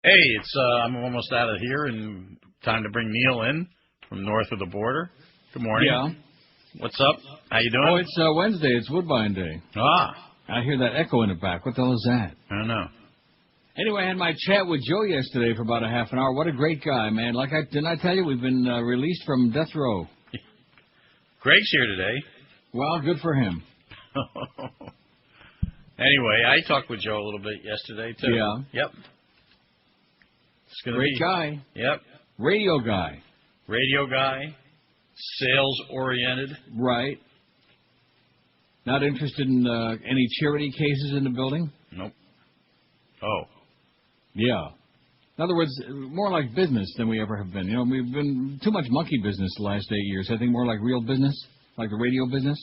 Hey, I'm almost out of here, and time to bring Neil in from north of the border. Good morning. Yeah. What's up? How you doing? Oh, it's Wednesday. It's Woodbine Day. Ah. I hear that echo in the back. What the hell is that? I don't know. Anyway, I had my chat with Joe yesterday for about a half an hour. What a great guy, man. Didn't I tell you we've been released from death row? Greg's here today. Well, good for him. Anyway, I talked with Joe a little bit yesterday, too. Yeah. Yep. It's gonna Great be. guy. Yep. Radio guy. Radio guy. Sales-oriented. Right. Not interested in any charity cases in the building? Nope. Oh. Yeah. In other words, more like business than we ever have been. You know, we've been too much monkey business the last 8 years. I think more like real business, like the radio business.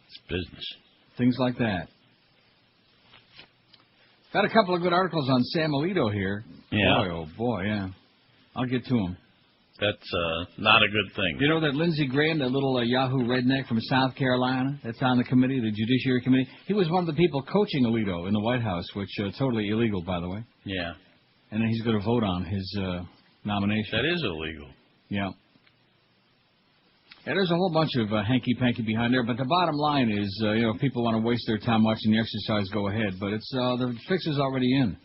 It's business. Things like that. Got a couple of good articles on Sam Alito here. Yeah. Boy, oh boy, yeah. I'll get to them. That's not a good thing. You know that Lindsey Graham, that little Yahoo redneck from South Carolina that's on the committee, the Judiciary Committee? He was one of the people coaching Alito in the White House, which totally illegal, by the way. Yeah. And then he's going to vote on his nomination. That is illegal. Yeah. Yeah, there's a whole bunch of hanky-panky behind there, but the bottom line is, if people want to waste their time watching the exercise, go ahead. But it's the fix is already in.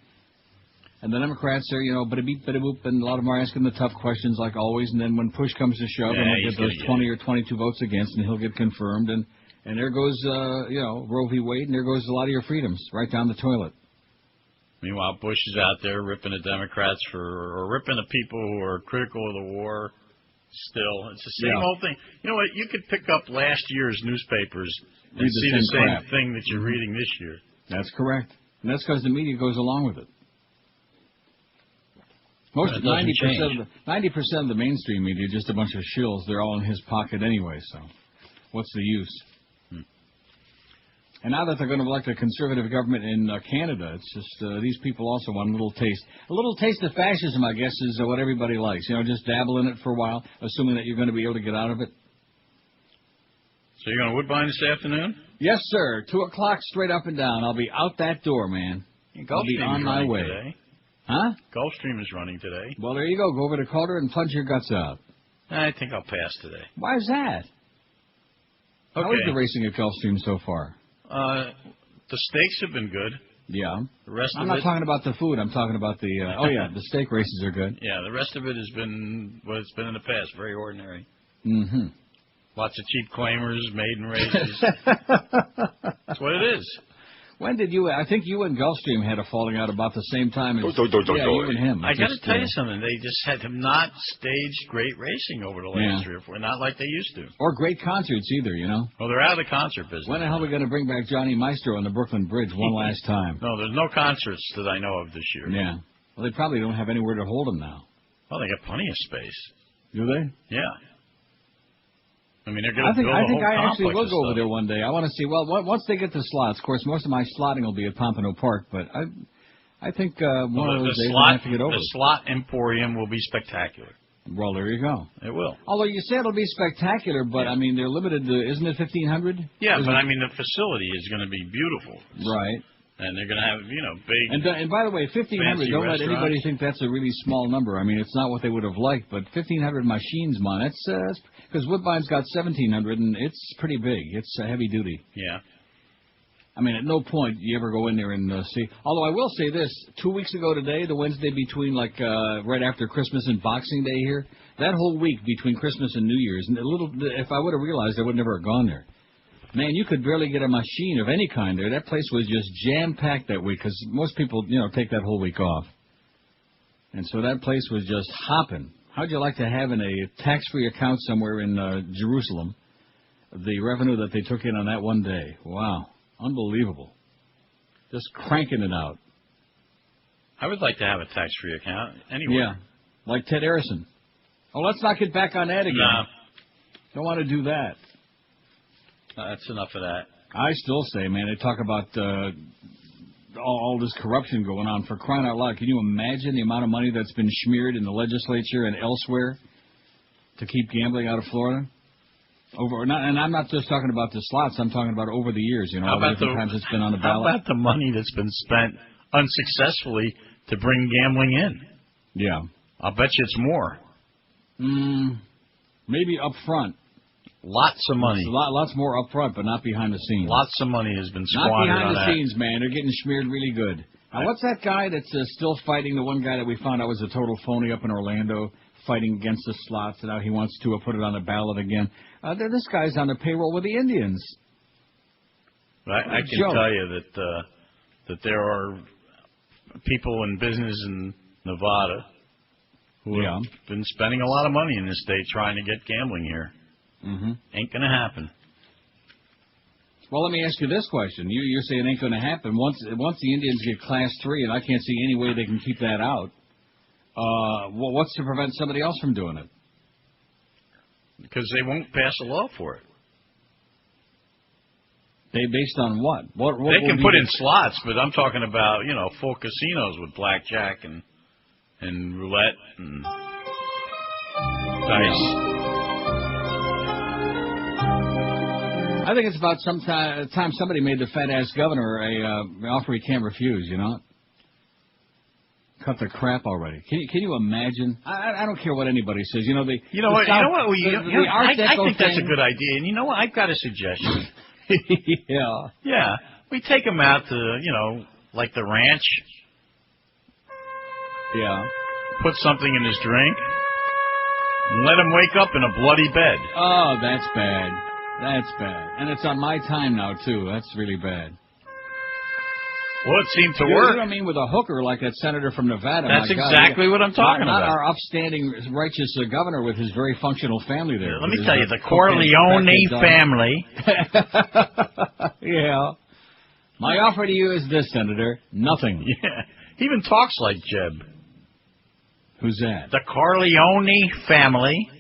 And the Democrats are, bada-beep, bada-boop, and a lot of them are asking the tough questions like always, and then when push comes to shove, and he'll get those 20 or 22 votes against, and he'll get confirmed, and there goes, Roe v. Wade, and there goes a lot of your freedoms right down the toilet. Meanwhile, Bush is out there ripping the Democrats or ripping the people who are critical of the war. Still, it's the same old thing. You know what? You could pick up last year's newspapers and see the same thing that you're reading this year. That's correct. And that's because the media goes along with it. 90% of the mainstream media, just a bunch of shills. They're all in his pocket anyway, so what's the use? And now that they're going to elect a conservative government in Canada, it's just these people also want a little taste. A little taste of fascism, I guess, is what everybody likes. Just dabble in it for a while, assuming that you're going to be able to get out of it. So you're going to Woodbine this afternoon? Yes, sir. 2 o'clock straight up and down. I'll be out that door, man. I'll be on my way. Today. Huh? Gulfstream is running today. Well, there you go. Go over to Calder and plunge your guts out. I think I'll pass today. Why is that? Okay. How is the racing at Gulfstream so far? The steaks have been good. Yeah. The rest I'm of not talking about the food. I'm talking about the... the steak races are good. Yeah, the rest of it has been what it's been in the past. Very ordinary. Mm-hmm. Lots of cheap claimers, maiden races. That's what it is. When did you... I think you and Gulfstream had a falling out about the same time as... you and him. I got to tell you something. They just have not staged great racing over the last 3 or 4. Not like they used to. Or great concerts either, Well, they're out of the concert business. When the hell are we going to bring back Johnny Maestro on the Brooklyn Bridge one last time? No, there's no concerts that I know of this year. Yeah. Well, they probably don't have anywhere to hold them now. Well, they got plenty of space. Do they? Yeah. I mean, they're going to build a whole I think I actually will go over there one day. I want to see. Well, once they get the slots, of course, most of my slotting will be at Pompano Park, but I think one of those days I have to get over. The slot emporium will be spectacular. Well, there you go. It will. Although you say it'll be spectacular, but I mean they're limited to, isn't it 1,500? Yeah, but I mean the facility is going to be beautiful. Right. And they're going to have, big... And by the way, 1,500, don't let anybody think that's a really small number. I mean, it's not what they would have liked, but 1,500 machines, man, that's... Because Woodbine's got 1,700, and it's pretty big. It's heavy duty. Yeah. I mean, at no point do you ever go in there and see... Although I will say this, 2 weeks ago today, the Wednesday between, right after Christmas and Boxing Day here, that whole week between Christmas and New Year's, and if I would have realized, I would never have gone there. Man, you could barely get a machine of any kind there. That place was just jam-packed that week because most people, take that whole week off. And so that place was just hopping. How'd you like to have in a tax-free account somewhere in Jerusalem the revenue that they took in on that one day? Wow. Unbelievable. Just cranking it out. I would like to have a tax-free account anyway. Yeah, like Ted Arison. Oh, let's not get back on that again. No. Don't want to do that. That's enough of that. I still say, man, they talk about all this corruption going on. For crying out loud, can you imagine the amount of money that's been smeared in the legislature and elsewhere to keep gambling out of Florida? And I'm not just talking about the slots. I'm talking about over the years. How about the times it's been on the ballot? How about the money that's been spent unsuccessfully to bring gambling in. Yeah. I'll bet you it's more. Maybe up front. Lots of money. Lots more up front, but not behind the scenes. Lots of money has been squandered not behind on the that. scenes, man. They're getting smeared really good. Now, what's that guy that's still fighting? The one guy that we found out was a total phony up in Orlando, fighting against the slots, and now he wants to put it on the ballot again. This guy's on the payroll with the Indians. I can tell you that there are people in business in Nevada who have been spending a lot of money in this state trying to get gambling here. Ain't going to happen. Well, let me ask you this question. You're saying it ain't going to happen. Once the Indians get Class 3, and I can't see any way they can keep that out, what's to prevent somebody else from doing it? Because they won't pass a law for it. Based on what? They can put in slots, but I'm talking about, full casinos with blackjack and roulette and dice. I think it's about time somebody made the fat-ass governor an offer he can't refuse, Cut the crap already. Can you imagine? I don't care what anybody says. I think that's a good idea. And you know what? I've got a suggestion. Yeah. Yeah. We take him out to, like the ranch. Yeah. Put something in his drink. And let him wake up in a bloody bed. Oh, that's bad. That's bad. And it's on my time now, too. That's really bad. Well, it seemed to work. You know what I mean? With a hooker like that senator from Nevada. That's exactly what I'm talking about. Not our upstanding, righteous governor with his very functional family there. Let me tell you, the Corleone family. Yeah. My offer to you is this, Senator. Nothing. Yeah. He even talks like Jeb. Who's that? The Corleone family.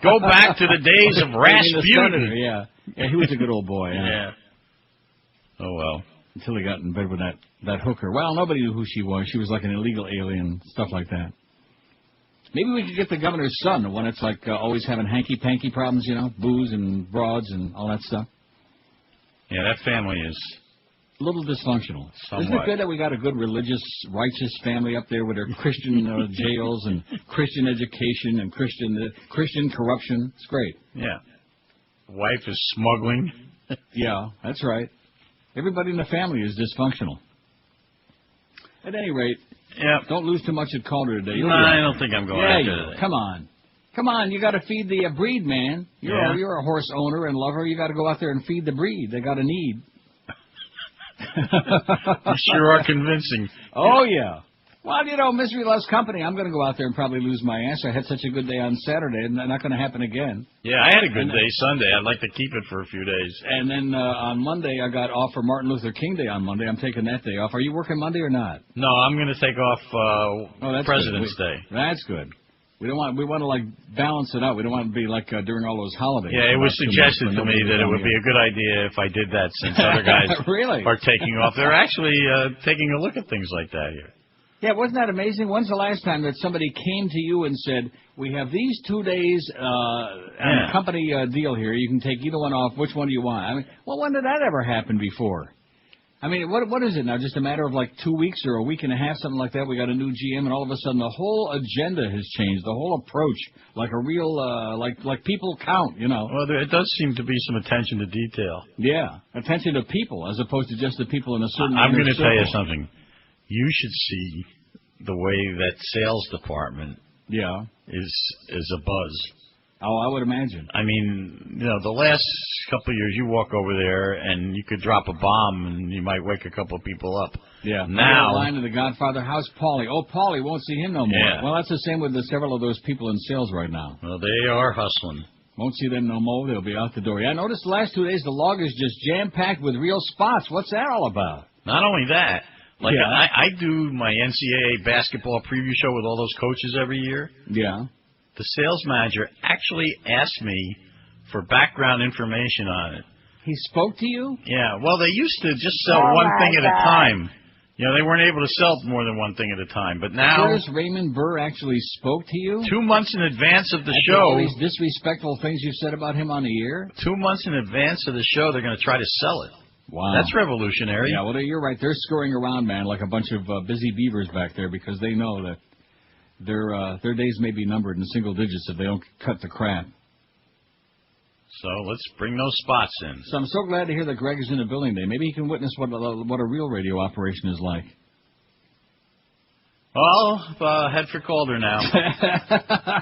Go back to the days of Rasputin. Yeah, he was a good old boy. Yeah. Oh, well. Until he got in bed with that hooker. Well, nobody knew who she was. She was like an illegal alien, stuff like that. Maybe we could get the governor's son, the one that's like always having hanky-panky problems, booze and broads and all that stuff. Yeah, that family is a little dysfunctional. Somewhat. Isn't it good that we got a good religious, righteous family up there with their Christian jails and Christian education and Christian corruption? It's great. Yeah. Wife is smuggling. Yeah, that's right. Everybody in the family is dysfunctional. At any rate, don't lose too much at Calder today. No, I don't think I'm going after today. Come on, you got to feed the breed, man. You're a horse owner and lover. You got to go out there and feed the breed. They got a need. You sure are convincing. Oh, yeah. Well, misery loves company. I'm going to go out there and probably lose my ass. I had such a good day on Saturday, and that's not going to happen again. Yeah, I had a good day Sunday. I'd like to keep it for a few days. And then on Monday, I got off for Martin Luther King Day on Monday. I'm taking that day off. Are you working Monday or not? No, I'm going to take off President's Day. That's good. We want to balance it out. We don't want to be like during all those holidays. Yeah, it was suggested to me that it would be a good idea if I did that since other guys are taking off. They're actually taking a look at things like that here. Yeah, wasn't that amazing? When's the last time that somebody came to you and said, we have these 2 days on a company deal here. You can take either one off. Which one do you want? I mean, well, when did that ever happen before? I mean, what is it now? Just a matter of like 2 weeks or a week and a half, something like that. We got a new GM, and all of a sudden the whole agenda has changed. The whole approach, like a real, like people count, Well, it does seem to be some attention to detail. Yeah, attention to people as opposed to just the people in a certain. I'm going to tell you something. You should see the way that sales department is a buzz. Oh, I would imagine. I mean, the last couple of years, you walk over there and you could drop a bomb and you might wake a couple of people up. Yeah. Now, line to the Godfather, how's Paulie? Oh, Paulie, won't see him no more. Yeah. Well, that's the same with several of those people in sales right now. Well, they are hustling. Won't see them no more. They'll be out the door. Yeah, I noticed the last 2 days the log is just jam-packed with real spots. What's that all about? Not only that. I do my NCAA basketball preview show with all those coaches every year. Yeah. The sales manager actually asked me for background information on it. He spoke to you? Yeah. Well, they used to just sell one thing at a time. They weren't able to sell more than one thing at a time. But now... Curtis Raymond Burr actually spoke to you? 2 months in advance of the After show... all these disrespectful things you've said about him on the air? 2 months in advance of the show, they're going to try to sell it. Wow. That's revolutionary. Yeah, well, you're right. They're scurrying around, man, like a bunch of busy beavers back there because they know that their days may be numbered in single digits if they don't cut the crap. So let's bring those spots in. So I'm so glad to hear that Greg is in the building today. Maybe he can witness what a real radio operation is like. Well, head for Calder now.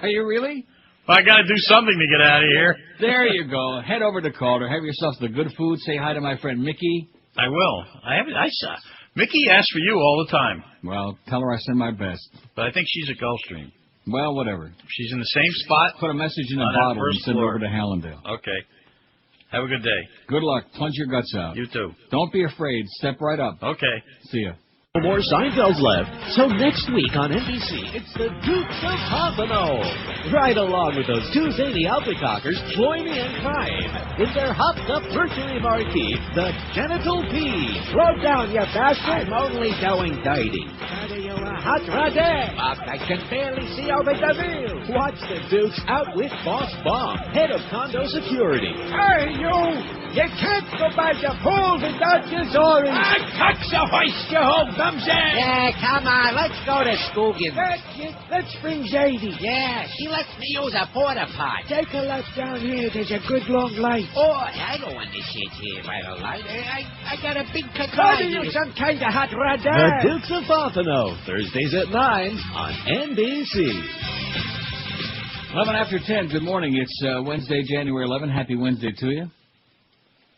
Are you really? Well, I got to do something to get out of here. There you go. Head over to Calder. Have yourself the good food. Say hi to my friend Mickey. I will. Mickey asks for you all the time. Well, tell her I send my best. But I think she's at Gulfstream. Well, whatever. She's in the same spot. Put a message in a bottle and send it over to Hallandale. Okay. Have a good day. Good luck. Plunge your guts out. You too. Don't be afraid. Step right up. Okay. See ya. More Seinfeld's left. So next week on NBC, it's the Dukes of Pompano. Right along with those two zany alpacockers, join in crime in their hopped-up Mercury Marquis, the Genital Pea. Slow down, you bastard. I'm only going dirty. Hot radar. I can barely see over the wheel. Watch the Dukes out with Boss Bomb, head of condo security. Hey, you! You can't go by the pool without your Zori. Cuts a hoist you home, thumbs in. Yeah, come on, let's go to Skoogin. That's it. Let's bring Zadie. Yeah, she lets me use a porta pot. Take a left down here. There's a good long light. Oh, I don't want this shit here by the light. I got a big Are caca you here. some kind of hot radar? The Dukes of Pompano, Thursdays at 9 on NBC. 11 after 10. Good morning. It's Wednesday, January 11. Happy Wednesday to you.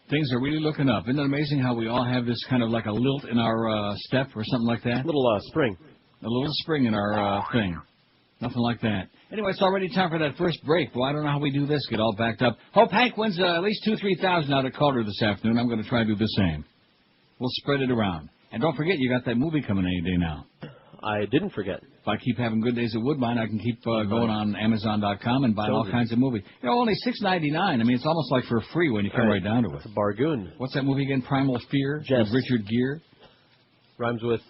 Things are really looking up. Isn't it amazing how we all have this kind of like a lilt in our step or something like that? Little spring. A little spring in our thing. Nothing like that. Anyway, it's already time for that first break. Well, I don't know how we do this. Get all backed up. Hope Hank wins at least 2,000-3,000 out at Calder this afternoon. I'm going to try to do the same. We'll spread it around. And don't forget, you got that movie coming any day now. I didn't forget. If I keep having good days at Woodbine, I can keep going on Amazon.com and buying all kinds of movies. You know, only $6.99. I mean, it's almost like for free when you come right down to it. It's a bargain. What's that movie again? Primal Fear with Richard Gere. Rhymes with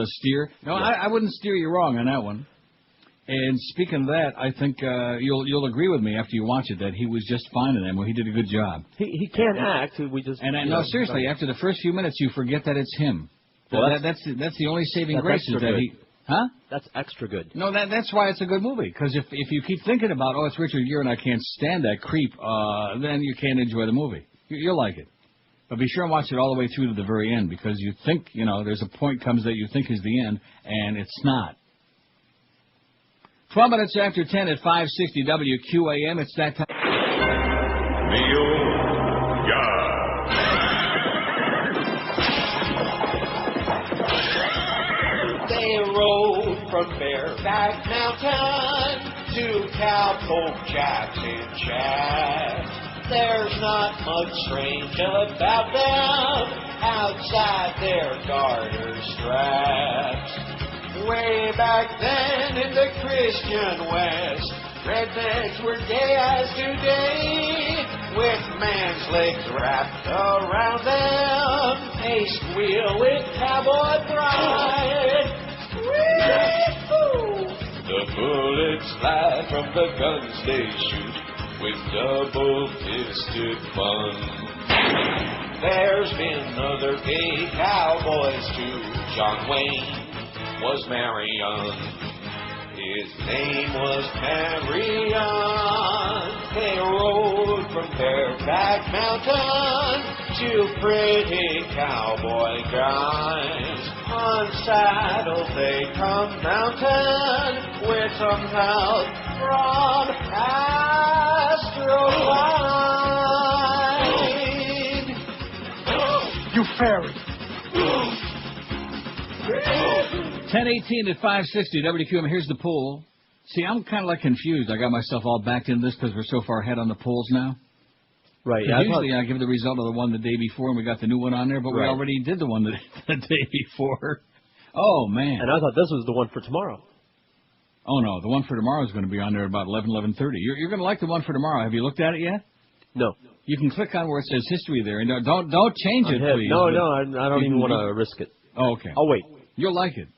steer. No, yeah. I wouldn't steer you wrong on that one. And speaking of that, I think you'll agree with me after you watch it that he was just fine in that movie. He did a good job. He can act. We just no, seriously. After the first few minutes, you forget that it's him. Well, that's the only saving grace is that he. Huh? That's extra good. No, that's why it's a good movie. Because if you keep thinking about, oh, it's Richard Gere and I can't stand that creep, then you can't enjoy the movie. You'll like it. But be sure and watch it all the way through to the very end because you think, there's a point comes that you think is the end, and it's not. 12 minutes after 10 at 560 WQAM. It's that time. They rode from Bareback Mountain to Cowpoke Jackson Chat. There's not much strange about them outside their garter straps. Way back then in the Christian West, rednecks were gay as today, with man's legs wrapped around them, a squealing cowboy bride. Woo-hoo! The bullets fly from the guns they shoot with double-fisted fun. There's been other gay cowboys too. John Wayne was Marion. His name was Marion. They rode from Bareback Mountain to pretty cowboy guys. Unsaddled they come mountain with some help from Astroline. You fairy. 10:18 at 560 WQAM. Here's the poll. See, I'm kind of like confused. I got myself all backed into this because we're so far ahead on the polls now. Right. Usually I give the result of the one the day before, and we got the new one on there, but we already did the one the day before. Oh, man. And I thought this was the one for tomorrow. Oh, no. The one for tomorrow is going to be on there about 11:30. You're going to like the one for tomorrow. Have you looked at it yet? No. You can click on where it says history there. And don't change it, please. No, I don't even want to risk it. Oh, okay. I'll wait. You'll like it.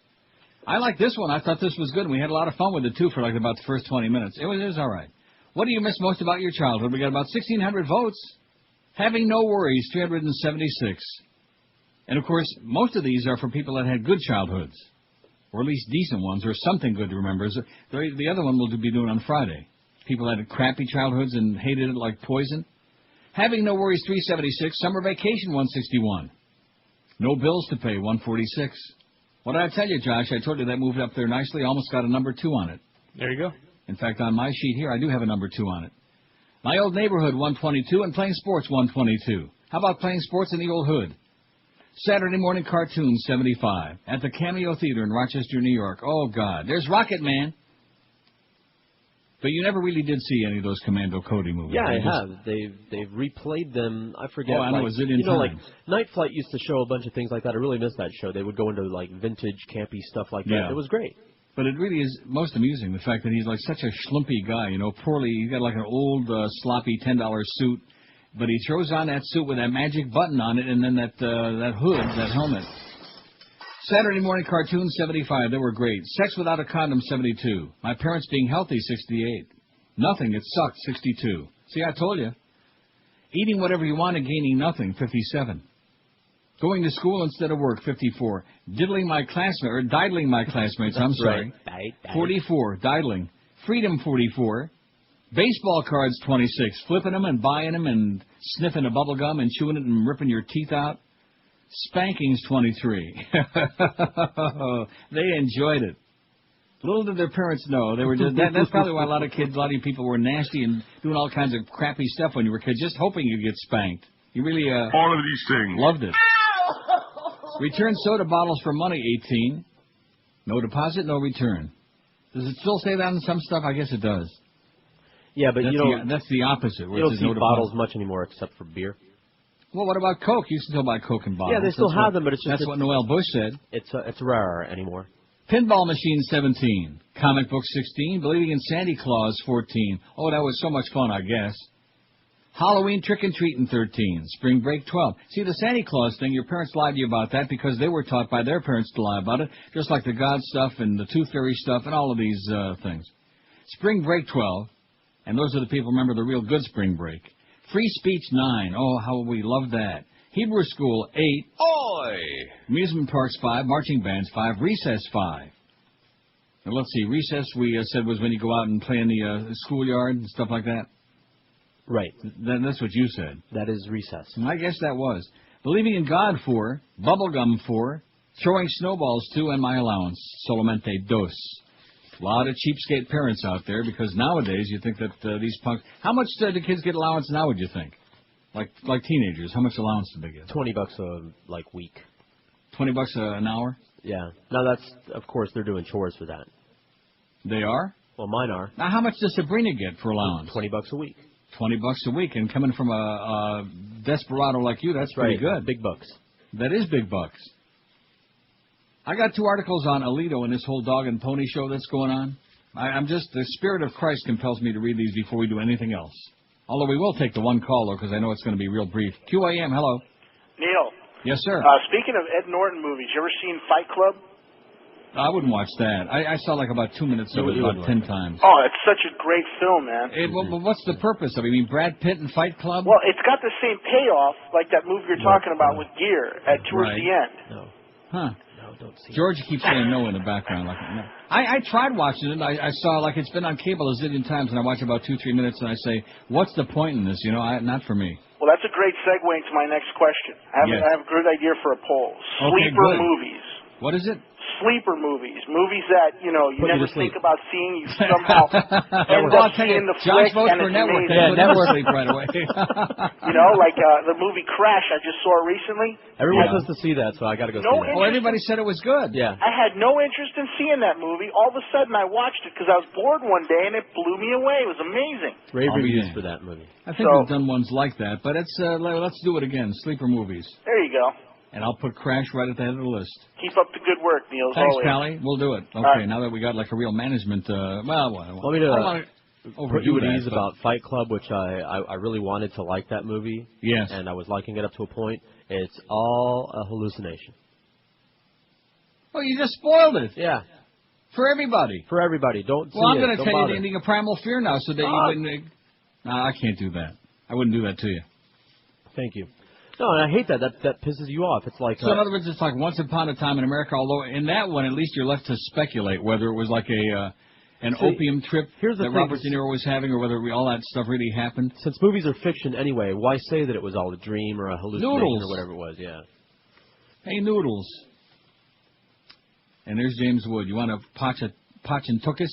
I like this one. I thought this was good. We had a lot of fun with it, too, for about the first 20 minutes. It was all right. What do you miss most about your childhood? We got about 1,600 votes. Having no worries, 376. And, of course, most of these are for people that had good childhoods, or at least decent ones, or something good to remember. The other one we'll be doing on Friday. People that had crappy childhoods and hated it like poison. Having no worries, 376. Summer vacation, 161. No bills to pay, 146. What did I tell you, Josh? I told you that moved up there nicely. Almost got a number 2 on it. There you go. In fact, on my sheet here, I do have a number 2 on it. My old neighborhood, 122, and playing sports, 122. How about playing sports in the old hood? Saturday morning cartoons, 75. At the Cameo Theater in Rochester, New York. Oh, God. There's Rocket Man. But you never really did see any of those Commando Cody movies. Yeah, I have. They've replayed them. I forget. Oh, I know, a zillion like times. Night Flight used to show a bunch of things like that. I really missed that show. They would go into like vintage, campy stuff like that. Yeah. It was great. But it really is most amusing, the fact that he's like such a schlumpy guy, you know, poorly. He's got like an old, sloppy $10 suit, but he throws on that suit with that magic button on it and then that hood, that helmet. Saturday morning cartoons, 75. They were great. Sex without a condom, 72. My parents being healthy, 68. Nothing. It sucked, 62. See, I told you. Eating whatever you want and gaining nothing, 57. Going to school instead of work, 54. Diddling my classmates, I'm sorry. Right. 44. Diddling. Freedom, 44. Baseball cards, 26. Flipping them and buying them and sniffing a bubble gum and chewing it and ripping your teeth out. Spankings, 23. They enjoyed it. Little did their parents know. They were just, that's probably why a lot of you people were nasty and doing all kinds of crappy stuff when you were kids, just hoping you'd get spanked. You really all of these things. Loved it. Return soda bottles for money, 18. No deposit, no return. Does it still say that on some stuff? I guess it does. Yeah, but that's the opposite. You don't see bottles much anymore except for beer. Well, what about Coke? You can still buy Coke in bottles. Yeah, they still have them, but that's what Noel Bush said. It's rarer anymore. Pinball machine, 17. Comic book, 16. Believing in Santa Claus, 14. Oh, that was so much fun, I guess. Halloween trick-and-treating, 13. Spring break, 12. See, the Santa Claus thing, your parents lied to you about that because they were taught by their parents to lie about it, just like the God stuff and the Tooth Fairy stuff and all of these things. Spring break, 12. And those are the people who remember the real good spring break. Free speech, 9. Oh, how we loved that. Hebrew school, 8. Oi! Amusement parks, 5. Marching bands, 5. Recess, 5. Now, let's see. Recess, we said, was when you go out and play in the schoolyard and stuff like that. Right. That's what you said. That is recess. And I guess that was. Believing in God, 4. Bubblegum, 4. Throwing snowballs, 2. And my allowance, solamente 2. A lot of cheapskate parents out there, because nowadays you think that these punks... How much do kids get allowance now, would you think? Like teenagers, how much allowance do they get? $20 a week. $20 an hour? Yeah. Now that's, of course, they're doing chores for that. They are? Well, mine are. Now, how much does Sabrina get for allowance? $20 a week. $20 a week, and coming from a desperado like you, that's pretty good. Big bucks. That is big bucks. I got 2 articles on Alito and this whole dog and pony show that's going on. I'm just, the Spirit of Christ compels me to read these before we do anything else. Although we will take the one caller because I know it's going to be real brief. QAM, hello. Neil. Yes, sir. Speaking of Ed Norton movies, you ever seen Fight Club? I wouldn't watch that. I saw like about 2 minutes of it about 10 times. Oh, it's such a great film, man. Well, what's the purpose of it? You mean Brad Pitt and Fight Club? Well, it's got the same payoff like that movie you're talking about with Gear towards the end. No. Huh. No, don't see George keeps saying no in the background. Like, no. I tried watching it. I saw, like, it's been on cable a zillion times, and I watch about 2-3 minutes, and I say, what's the point in this? You know, not for me. Well, that's a great segue into my next question. I have a good idea for a poll. Sleeper movies. What is it? Sleeper movies. Movies that, you never think about seeing. You somehow end up seeing the flick, and it's amazing. Yeah, network sleep right away. Like the movie Crash I just saw recently. Everyone supposed to see that, so I got to go see it. Oh, everybody said it was good. Yeah. I had no interest in seeing that movie. All of a sudden, I watched it because I was bored one day, and it blew me away. It was amazing. Rave reviews for that movie. I think we've done ones like that, but let's do it again. Sleeper movies. There you go. And I'll put Crash right at the head of the list. Keep up the good work, Neil. Thanks, always. Pally. We'll do it. Okay, now that we got like a real management, Let me put you at ease about Fight Club, which I really wanted to like that movie. Yes. And I was liking it up to a point. It's all a hallucination. Oh, you just spoiled it. Yeah. For everybody. For everybody. Don't see it. Well, I'm going to tell bother. you the ending of Primal Fear now so that you wouldn't... No, I can't do that. I wouldn't do that to you. Thank you. No, and I hate that. That pisses you off. It's like so. In other words, it's like Once Upon a Time in America. Although in that one, at least you're left to speculate whether it was like an opium trip that Robert De Niro was having, or whether all that stuff really happened. Since movies are fiction anyway, why say that it was all a dream or a hallucination or whatever it was? Yeah. Hey, Noodles. And there's James Wood. You want a Pachentukas?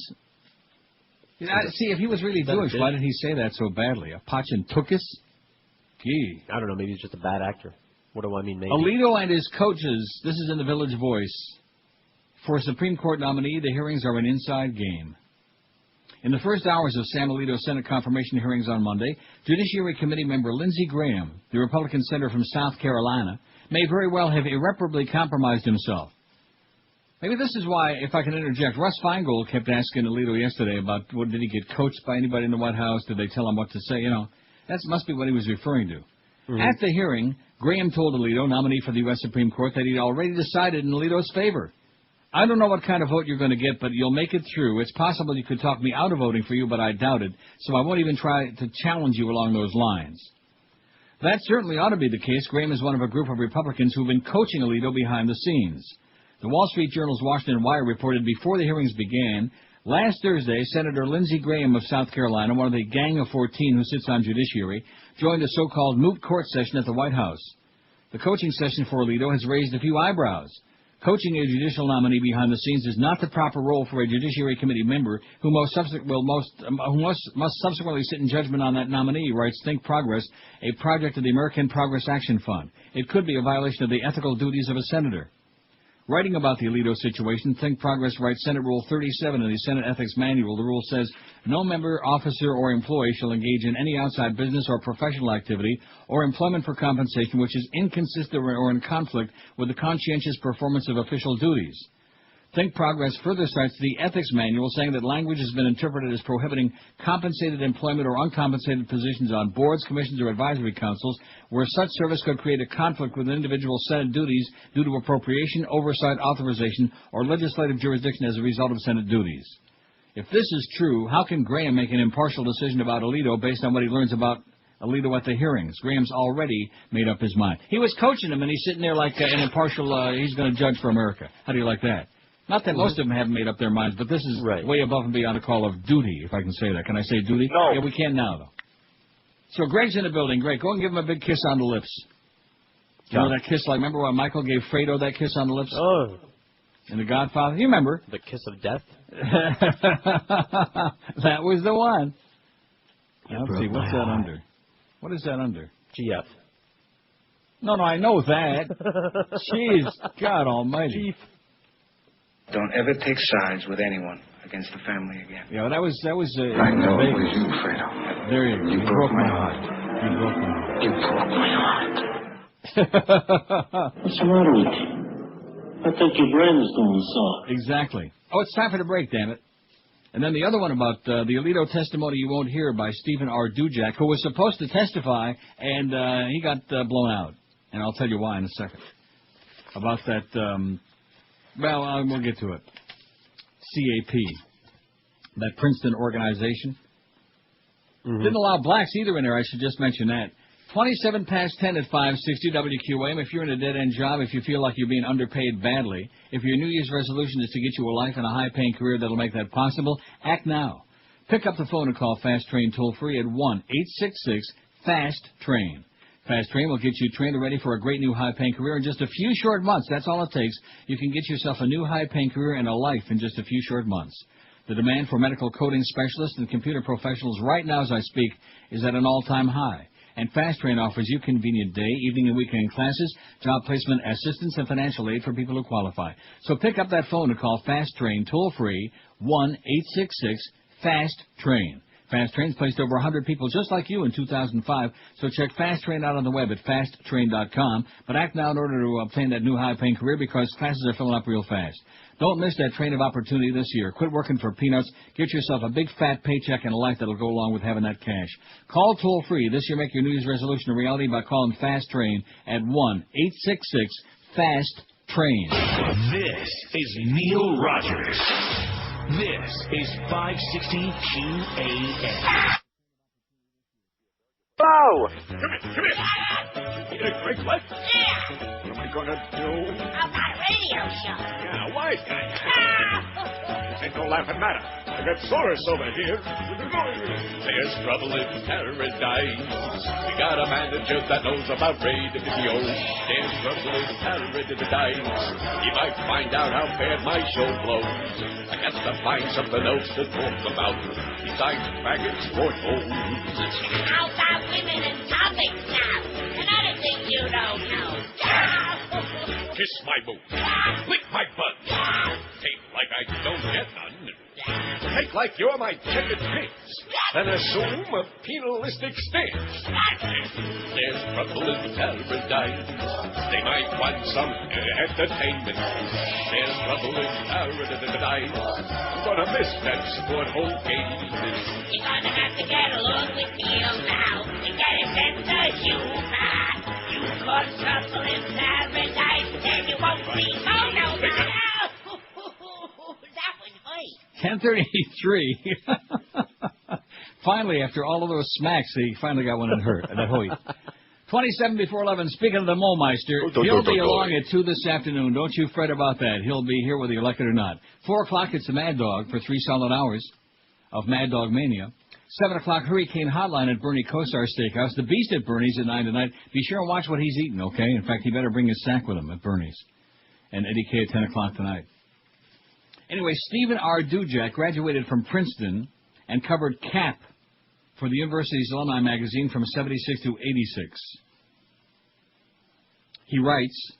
See, if he was really Jewish, why did he say that so badly? A Pachentukas? Gee. I don't know. Maybe he's just a bad actor. What do I mean, maybe? Alito and his coaches. This is in the Village Voice. For a Supreme Court nominee, the hearings are an inside game. In the first hours of Sam Alito's Senate confirmation hearings on Monday, Judiciary Committee member Lindsey Graham, the Republican senator from South Carolina, may very well have irreparably compromised himself. Maybe this is why, if I can interject, Russ Feingold kept asking Alito yesterday about, did he get coached by anybody in the White House? Did they tell him what to say? You know, that must be what he was referring to. Mm-hmm. At the hearing, Graham told Alito, nominee for the U.S. Supreme Court, that he'd already decided in Alito's favor. I don't know what kind of vote you're going to get, but you'll make it through. It's possible you could talk me out of voting for you, but I doubt it, so I won't even try to challenge you along those lines. That certainly ought to be the case. Graham is one of a group of Republicans who've been coaching Alito behind the scenes. The Wall Street Journal's Washington Wire reported before the hearings began, last Thursday, Senator Lindsey Graham of South Carolina, one of the gang of 14 who sits on judiciary, joined a so-called moot court session at the White House. The coaching session for Alito has raised a few eyebrows. Coaching a judicial nominee behind the scenes is not the proper role for a Judiciary Committee member who must subsequently sit in judgment on that nominee, writes Think Progress, a project of the American Progress Action Fund. It could be a violation of the ethical duties of a senator. Writing about the Alito situation, Think Progress writes Senate Rule 37 in the Senate Ethics Manual. The rule says, no member, officer, or employee shall engage in any outside business or professional activity or employment for compensation which is inconsistent or in conflict with the conscientious performance of official duties. Think Progress further cites the Ethics Manual, saying that language has been interpreted as prohibiting compensated employment or uncompensated positions on boards, commissions, or advisory councils, where such service could create a conflict with individual Senate duties due to appropriation, oversight, authorization, or legislative jurisdiction as a result of Senate duties. If this is true, how can Graham make an impartial decision about Alito based on what he learns about Alito at the hearings? Graham's already made up his mind. He was coaching him, and he's sitting there like an impartial, he's going to judge for America. How do you like that? Not that most of them haven't made up their minds, but this is way above and beyond a call of duty, if I can say that. Can I say duty? No. Yeah, we can now, though. So Greg's in the building. Greg, go and give him a big kiss on the lips. You know that kiss, like, remember when Michael gave Fredo that kiss on the lips? Oh. In The Godfather? You remember? The kiss of death? That was the one. Let's see, what's that under? What is that under? GF. No, I know that. Jeez, God almighty. Don't ever take sides with anyone against the family again. Yeah, that was. I know it was you, Fredo. There you go. You broke my heart. You broke my heart. You broke my heart. What's the matter with you? I think your brain is going soft. Exactly. Oh, it's time for the break, damn it. And then the other one about the Alito testimony you won't hear by Stephen R. Dujak, who was supposed to testify, and he got blown out. And I'll tell you why in a second. About that... we'll get to it. CAP, that Princeton organization. Mm-hmm. Didn't allow blacks either in there, I should just mention that. 27 past 10 at 560 WQAM. If you're in a dead-end job, if you feel like you're being underpaid badly, if your New Year's resolution is to get you a life and a high-paying career that'll make that possible, act now. Pick up the phone and call Fast Train toll-free at 1-866-FAST-TRAIN. Fast Train will get you trained and ready for a great new high-paying career in just a few short months. That's all it takes. You can get yourself a new high-paying career and a life in just a few short months. The demand for medical coding specialists and computer professionals right now as I speak is at an all-time high. And Fast Train offers you convenient day, evening, and weekend classes, job placement assistance, and financial aid for people who qualify. So pick up that phone and call Fast Train toll-free 1-866-FAST-TRAIN. Fast Train's placed over 100 people just like you in 2005, so check Fast Train out on the web at fasttrain.com. But act now in order to obtain that new high-paying career because classes are filling up real fast. Don't miss that train of opportunity this year. Quit working for peanuts. Get yourself a big fat paycheck and a life that'll go along with having that cash. Call toll-free this year. Make your New Year's resolution a reality by calling Fast Train at 1-866-FAST-TRAIN. This is Neil Rogers. This is 560 QAM. Hello. Come here. You need a quick what? Yeah. What am I going to do? About a radio show. Yeah, wise guy. This ain't no laughing matter. I got Soros over here. There's trouble in paradise. We got a manager that knows about radio. There's trouble in paradise. He might find out how bad my show blows. I got to find something else to talk about besides faggots or hoes. How about women and topics now? Another thing you don't know. Kiss my boot. Lick my butt. Take like I don't get none. Take like you're my checkered pants. Then assume a penalistic stance. There's trouble in paradise. They might want some entertainment. There's trouble in paradise. I'm gonna miss that sport whole game. You're gonna have to get along with Neil now to get a sense of humor. You caught trouble in paradise, then you won't be no. That was great. 10:33. Finally, after all of those smacks, he finally got one that hurt. That hoy. 27 before 11. Speaking of the Molemeister, he'll be along at 2 this afternoon. Don't you fret about that. He'll be here whether you like it or not. 4 o'clock, it's the Mad Dog for 3 solid hours of Mad Dog Mania. 7 o'clock, Hurricane Hotline at Bernie Kosar Steakhouse. The Beast at Bernie's at 9 tonight. Be sure and watch what he's eating, okay? In fact, he better bring his sack with him at Bernie's. And Eddie K at 10 o'clock tonight. Anyway, Stephen R. Dujak graduated from Princeton and covered CAP for the university's alumni magazine from 76 to 86. He writes,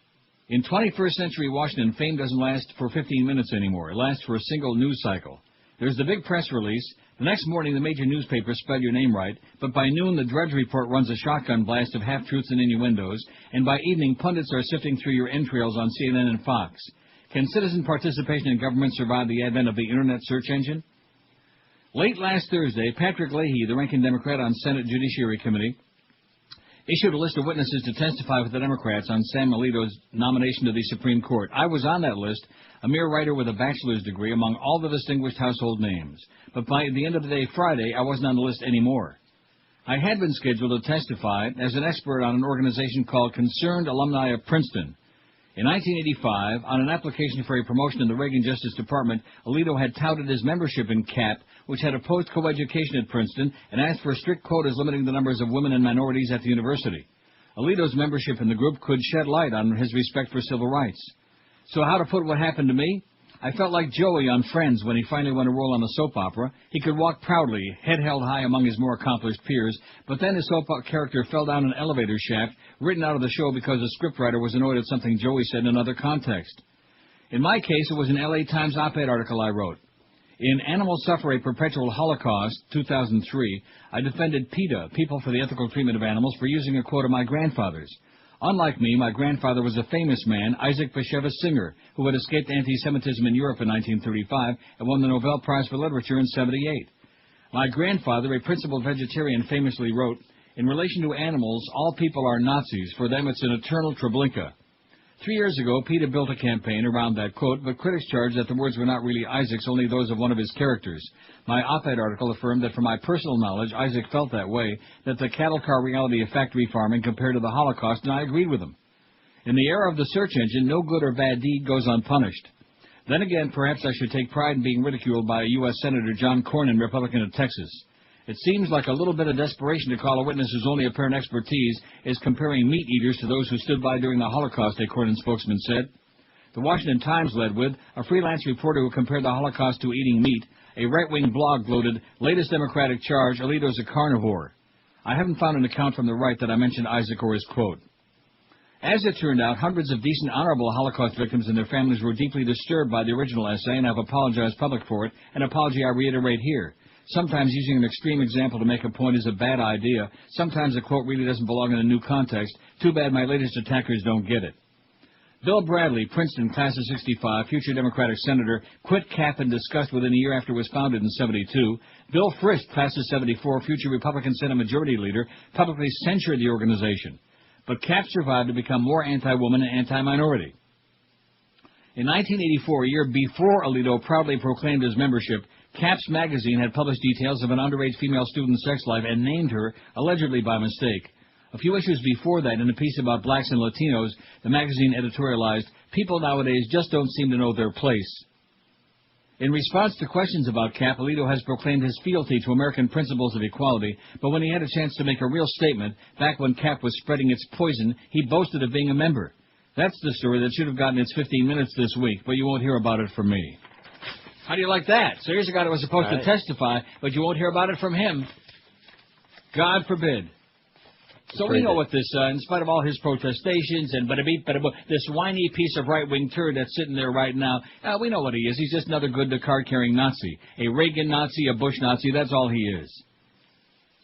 in 21st century Washington, fame doesn't last for 15 minutes anymore. It lasts for a single news cycle. There's the big press release. The next morning, the major newspapers spell your name right, but by noon, the Drudge Report runs a shotgun blast of half-truths and innuendos, and by evening, pundits are sifting through your entrails on CNN and Fox. Can citizen participation in government survive the advent of the Internet search engine? Late last Thursday, Patrick Leahy, the ranking Democrat on Senate Judiciary Committee, issued a list of witnesses to testify with the Democrats on Sam Alito's nomination to the Supreme Court. I was on that list, a mere writer with a bachelor's degree among all the distinguished household names. But by the end of the day, Friday, I wasn't on the list anymore. I had been scheduled to testify as an expert on an organization called Concerned Alumni of Princeton. In 1985, on an application for a promotion in the Reagan Justice Department, Alito had touted his membership in CAP, which had opposed coeducation at Princeton and asked for strict quotas limiting the numbers of women and minorities at the university. Alito's membership in the group could shed light on his respect for civil rights. So how to put what happened to me? I felt like Joey on Friends when he finally went to roll on the soap opera. He could walk proudly, head held high among his more accomplished peers, but then his soap opera character fell down an elevator shaft, written out of the show because the scriptwriter was annoyed at something Joey said in another context. In my case, it was an LA Times op-ed article I wrote. In Animals Suffer a Perpetual Holocaust, 2003, I defended PETA, People for the Ethical Treatment of Animals, for using a quote of my grandfather's. Unlike me, my grandfather was a famous man, Isaac Bashevis Singer, who had escaped anti-Semitism in Europe in 1935 and won the Nobel Prize for Literature in 1978. My grandfather, a principled vegetarian, famously wrote, in relation to animals, all people are Nazis. For them, it's an eternal Treblinka. 3 years ago, PETA built a campaign around that quote, but critics charged that the words were not really Isaac's, only those of one of his characters. My op-ed article affirmed that from my personal knowledge, Isaac felt that way, that the cattle car reality of factory farming compared to the Holocaust, and I agreed with him. In the era of the search engine, no good or bad deed goes unpunished. Then again, perhaps I should take pride in being ridiculed by U.S. Senator John Cornyn, Republican of Texas. It seems like a little bit of desperation to call a witness whose only apparent expertise is comparing meat eaters to those who stood by during the Holocaust, a Cornyn spokesman said. The Washington Times led with a freelance reporter who compared the Holocaust to eating meat. A right-wing blog gloated, latest Democratic charge, Alito's a carnivore. I haven't found an account from the right that I mentioned Isaac or his quote. As it turned out, hundreds of decent, honorable Holocaust victims and their families were deeply disturbed by the original essay, and I've apologized publicly for it, an apology I reiterate here. Sometimes using an extreme example to make a point is a bad idea. Sometimes a quote really doesn't belong in a new context. Too bad my latest attackers don't get it. Bill Bradley, Princeton, class of 65, future Democratic senator, quit CAP in disgust within a year after it was founded in 72. Bill Frist, class of 74, future Republican Senate Majority Leader, publicly censured the organization. But CAP survived to become more anti-woman and anti-minority. In 1984, a year before Alito proudly proclaimed his membership, Caps magazine had published details of an underage female student's sex life and named her, allegedly by mistake. A few issues before that, in a piece about blacks and Latinos, the magazine editorialized, people nowadays just don't seem to know their place. In response to questions about Cap, Alito has proclaimed his fealty to American principles of equality, but when he had a chance to make a real statement, back when Cap was spreading its poison, he boasted of being a member. That's the story that should have gotten its 15 minutes this week, but you won't hear about it from me. How do you like that? So here's a guy that was supposed to testify, but you won't hear about it from him. God forbid. So we know what this, in spite of all his protestations and this whiny piece of right-wing turd that's sitting there right now, we know what he is. He's just another good card-carrying Nazi. A Reagan Nazi, a Bush Nazi, that's all he is.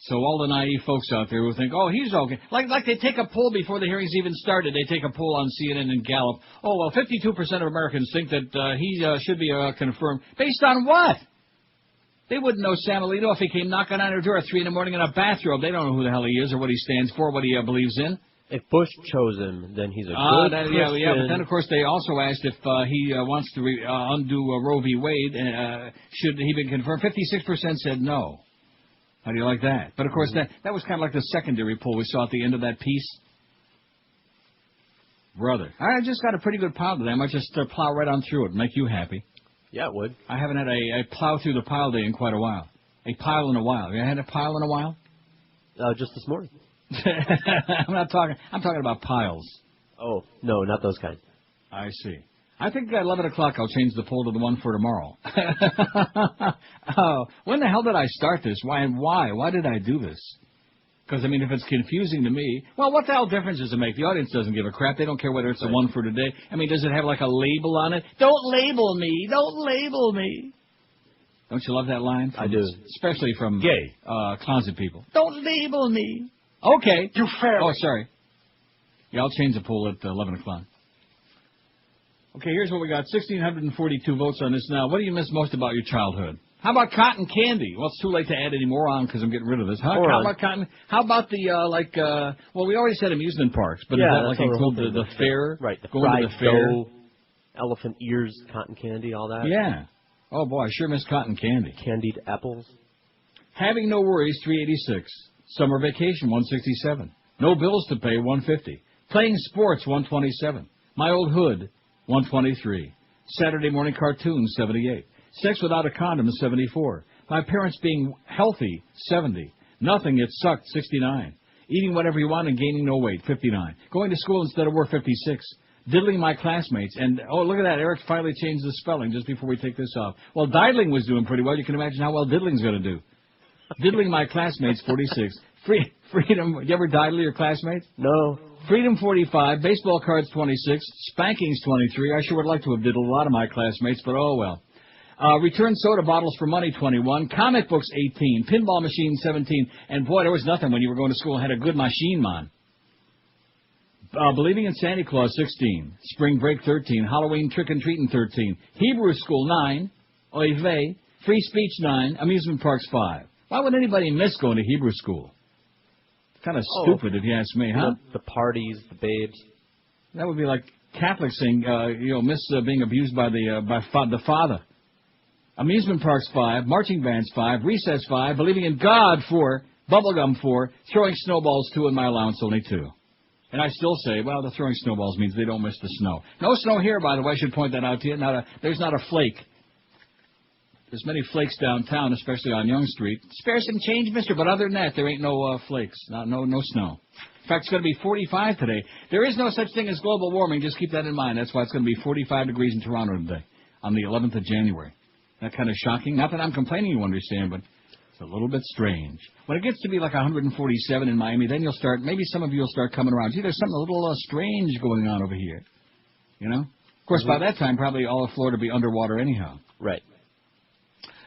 So all the naive folks out there who think, oh, he's okay. Like they take a poll before the hearings even started. They take a poll on CNN and Gallup. Oh, well, 52% of Americans think that he should be confirmed. Based on what? They wouldn't know Sam Alito if he came knocking on her door at 3 in the morning in a bathrobe. They don't know who the hell he is or what he stands for, what he believes in. If Bush chose him, then he's a good Christian. Yeah, but then, of course, they also asked if he wants to undo Roe v. Wade, should he be confirmed. 56% said no. How do you like that? But, of course, that was kind of like the secondary poll we saw at the end of that piece. Brother, I just got a pretty good pile today. I might just plow right on through it and make you happy. Yeah, it would. I haven't had a plow through the pile day in quite a while. A pile in a while. You had a pile in a while? Just this morning. I'm talking about piles. Oh, no, not those kind. I see. I think at 11 o'clock I'll change the poll to the one for tomorrow. Oh, when the hell did I start this? Why? Why did I do this? Because, I mean, if it's confusing to me, well, what the hell difference does it make? The audience doesn't give a crap. They don't care whether it's the one for today. I mean, does it have like a label on it? Don't label me. Don't label me. Don't you love that line? I do. Especially from gay closet people. Don't label me. Okay. You fair. Oh, sorry. Yeah, I'll change the poll at 11 o'clock. Okay, here's what we got. 1,642 votes on this now. What do you miss most about your childhood? How about cotton candy? Well, it's too late to add any more on because I'm getting rid of this. How about cotton? How about the, well, we already said amusement parks, but is that like include the fair? Right, the going fried to the fair. dough, elephant ears, cotton candy, all that? Yeah. Oh, boy, I sure miss cotton candy. Candied apples. Having no worries, 386. Summer vacation, 167. No bills to pay, 150. Playing sports, 127. My old hood, 123. Saturday morning cartoons, 78. Sex without a condom, 74. My parents being healthy, 70. Nothing, it sucked, 69. Eating whatever you want and gaining no weight, 59. Going to school instead of work, 56. Diddling my classmates. And, oh, look at that. Eric finally changed the spelling just before we take this off. Well, diddling was doing pretty well. You can imagine how well diddling's going to do. Diddling my classmates, 46. Freedom. You ever diddle your classmates? No. Freedom, 45. Baseball cards, 26. Spankings, 23. I sure would like to have diddled a lot of my classmates, but oh well. Return soda bottles for money, 21. Comic books, 18. Pinball machine, 17. And, boy, there was nothing when you were going to school and had a good machine, man. Believing in Santa Claus, 16. Spring break, 13. Halloween trick-and-treating, 13. Hebrew school, 9. Oy vey. Free speech, 9. Amusement parks, 5. Why would anybody miss going to Hebrew school? Kind of stupid, if you ask me, huh? The parties, the babes. That would be like Catholics saying, miss being abused by the father. Amusement parks, 5. Marching bands, 5. Recess, 5. Believing in God, 4. Bubblegum, 4. Throwing snowballs, 2. And my allowance, only 2. And I still say, well, the throwing snowballs means they don't miss the snow. No snow here, by the way. I should point that out to you. There's not a flake. There's many flakes downtown, especially on Young Street. Spare some change, mister, but other than that, there ain't no flakes. No snow. In fact, it's going to be 45 today. There is no such thing as global warming. Just keep that in mind. That's why it's going to be 45 degrees in Toronto today, on the 11th of January. That kind of shocking? Not that I'm complaining, you understand, but it's a little bit strange. When it gets to be like 147 in Miami, then you'll start, maybe some of you will start coming around. Gee, there's something a little strange going on over here. You know? Of course, by that time, probably all of Florida will be underwater anyhow. Right.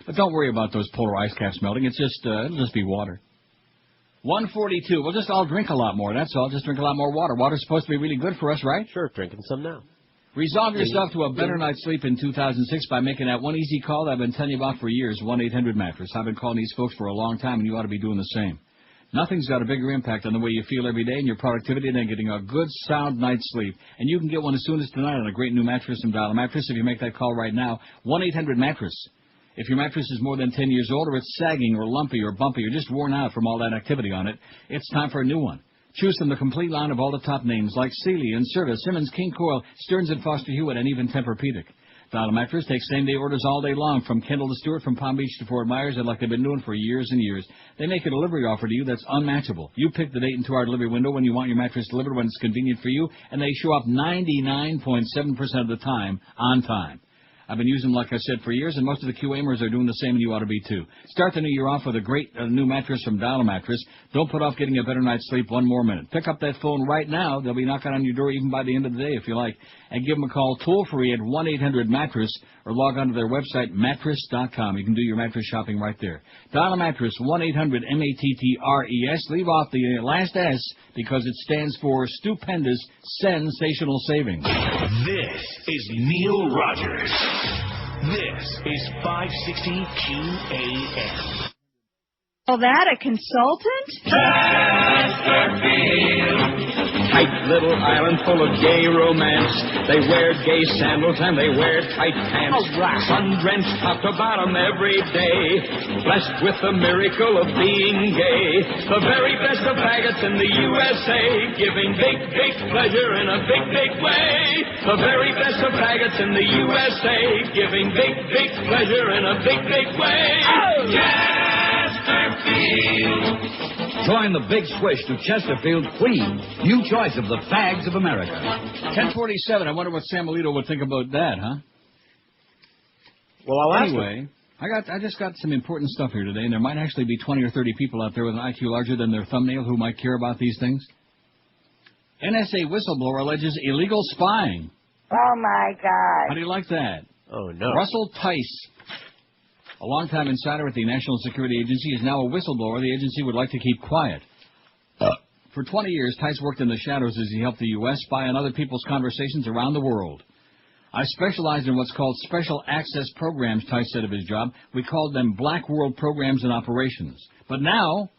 But don't worry about those polar ice caps melting. It's just, it'll just be water. 142. We'll just all drink a lot more. That's all. Just drink a lot more water. Water's supposed to be really good for us, right? Sure, drinking some now. Resolve yourself to a better night's sleep in 2006 by making that one easy call that I've been telling you about for years, 1-800-MATTRESS. I've been calling these folks for a long time, and you ought to be doing the same. Nothing's got a bigger impact on the way you feel every day and your productivity than getting a good, sound night's sleep. And you can get one as soon as tonight on a great new mattress from Dial a Mattress if you make that call right now, 1-800-MATTRESS. If your mattress is more than 10 years old or it's sagging or lumpy or bumpy or just worn out from all that activity on it, it's time for a new one. Choose from the complete line of all the top names like Sealy, Inserta, Simmons, King Coil, Stearns & Foster Hewitt, and even Tempur-Pedic. Dial Mattress takes same-day orders all day long, from Kendall to Stewart, from Palm Beach to Fort Myers, and like they've been doing for years and years. They make a delivery offer to you that's unmatchable. You pick the date and 2-hour delivery window when you want your mattress delivered, when it's convenient for you, and they show up 99.7% of the time on time. I've been using them, like I said, for years, and most of the QAmers are doing the same, and you ought to be too. Start the new year off with a great new mattress from Dial Mattress. Don't put off getting a better night's sleep one more minute. Pick up that phone right now. They'll be knocking on your door even by the end of the day if you like. And give them a call toll-free at 1-800-MATTRESS or log on to their website, mattress.com. You can do your mattress shopping right there. Dial Mattress, 1-800-MATTRES. Leave off the last S because it stands for stupendous, sensational savings. This is Neil Rogers. This is 560 QAM. Oh, that a consultant? Tight little island full of gay romance. They wear gay sandals and they wear tight pants. Sun-drenched top to bottom every day. Blessed with the miracle of being gay. The very best of faggots in the USA. Giving big, big pleasure in a big, big way. The very best of faggots in the USA. Giving big, big pleasure in a big, big way. Oh! Join the big swish to Chesterfield Queen, new choice of the fags of America. 1047. I wonder what Sam Alito would think about that, huh? Well, I'll ask anyway, I just got some important stuff here today, and there might actually be 20 or 30 people out there with an IQ larger than their thumbnail who might care about these things. NSA whistleblower alleges illegal spying. Oh, my God. How do you like that? Oh, no. Russell Tice, a longtime insider at the National Security Agency, is now a whistleblower the agency would like to keep quiet. For 20 years, Tice worked in the shadows as he helped the U.S. spy on other people's conversations around the world. I specialized in what's called special access programs, Tice said of his job. We called them Black World programs and operations. But now,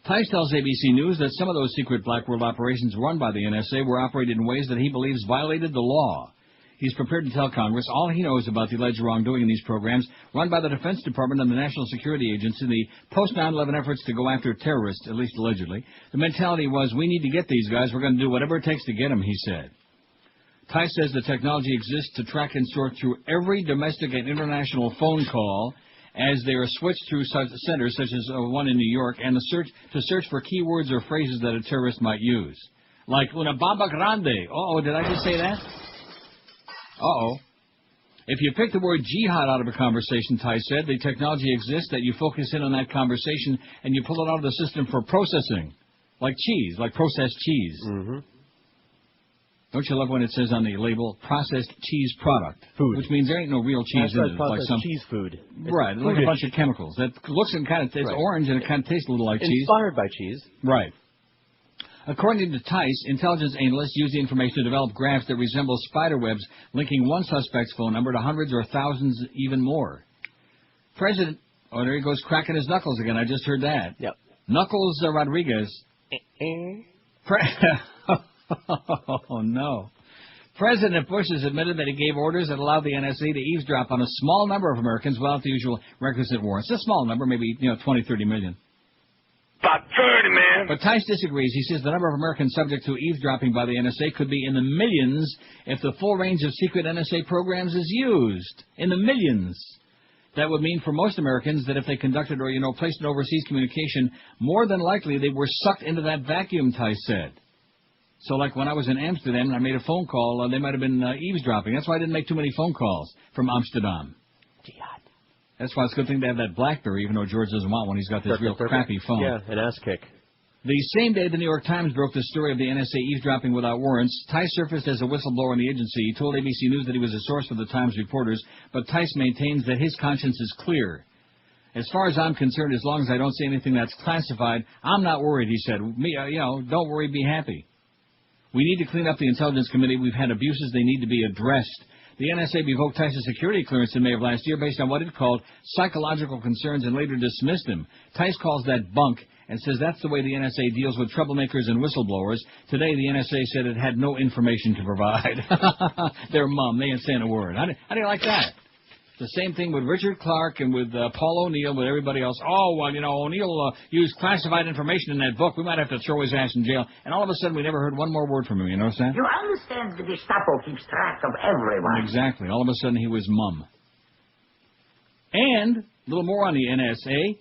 Tice tells ABC News that some of those secret Black World operations run by the NSA were operated in ways that he believes violated the law. He's prepared to tell Congress all he knows about the alleged wrongdoing in these programs run by the Defense Department and the National Security Agency, the post-9/11 efforts to go after terrorists, at least allegedly. The mentality was, we need to get these guys. We're going to do whatever it takes to get them, he said. Tice says the technology exists to track and sort through every domestic and international phone call as they are switched through such centers, such as one in New York, and to search for keywords or phrases that a terrorist might use. Like, una baba grande. Uh-oh, did I just say that? Uh-oh. If you pick the word jihad out of a conversation, Tice said, the technology exists that you focus in on that conversation and you pull it out of the system for processing. Like cheese, like processed cheese. Mm-hmm. Don't you love when it says on the label, processed cheese product? Food. Which means there ain't no real cheese in it. Processed Like some cheese food. Right, like a bunch of chemicals. That looks and kind of, it's orange and it kind of tastes a little like cheese. Inspired by cheese. Right. According to Tice, intelligence analysts use the information to develop graphs that resemble spider webs linking one suspect's phone number to hundreds or thousands even more. President... Oh, there he goes cracking his knuckles again. I just heard that. Yep. Knuckles Rodriguez. Oh, no. President Bush has admitted that he gave orders that allowed the NSA to eavesdrop on a small number of Americans without the usual requisite warrants. A small number, maybe 20, 30 million. About 30, man. But Tice disagrees. He says the number of Americans subject to eavesdropping by the NSA could be in the millions if the full range of secret NSA programs is used. In the millions. That would mean for most Americans that if they conducted or, placed an overseas communication, more than likely they were sucked into that vacuum, Tice said. So like when I was in Amsterdam and I made a phone call, they might have been eavesdropping. That's why I didn't make too many phone calls from Amsterdam. That's why it's a good thing to have that BlackBerry, even though George doesn't want one. He's got this real crappy phone. Yeah, an ass kick. The same day the New York Times broke the story of the NSA eavesdropping without warrants, Tice surfaced as a whistleblower in the agency. He told ABC News that he was a source for the Times reporters, but Tice maintains that his conscience is clear. As far as I'm concerned, as long as I don't see anything that's classified, I'm not worried, he said. Don't worry, be happy. We need to clean up the Intelligence Committee. We've had abuses. They need to be addressed. The NSA revoked Tice's security clearance in May of last year based on what it called psychological concerns and later dismissed him. Tice calls that bunk and says that's the way the NSA deals with troublemakers and whistleblowers. Today, the NSA said it had no information to provide. Their mum, they ain't saying a word. How do you like that? The same thing with Richard Clark and with Paul O'Neill, with everybody else. Oh, well, O'Neill used classified information in that book. We might have to throw his ass in jail. And all of a sudden, we never heard one more word from him. You notice that? You understand the Gestapo keeps track of everyone. Exactly. All of a sudden, he was mum. And a little more on the NSA.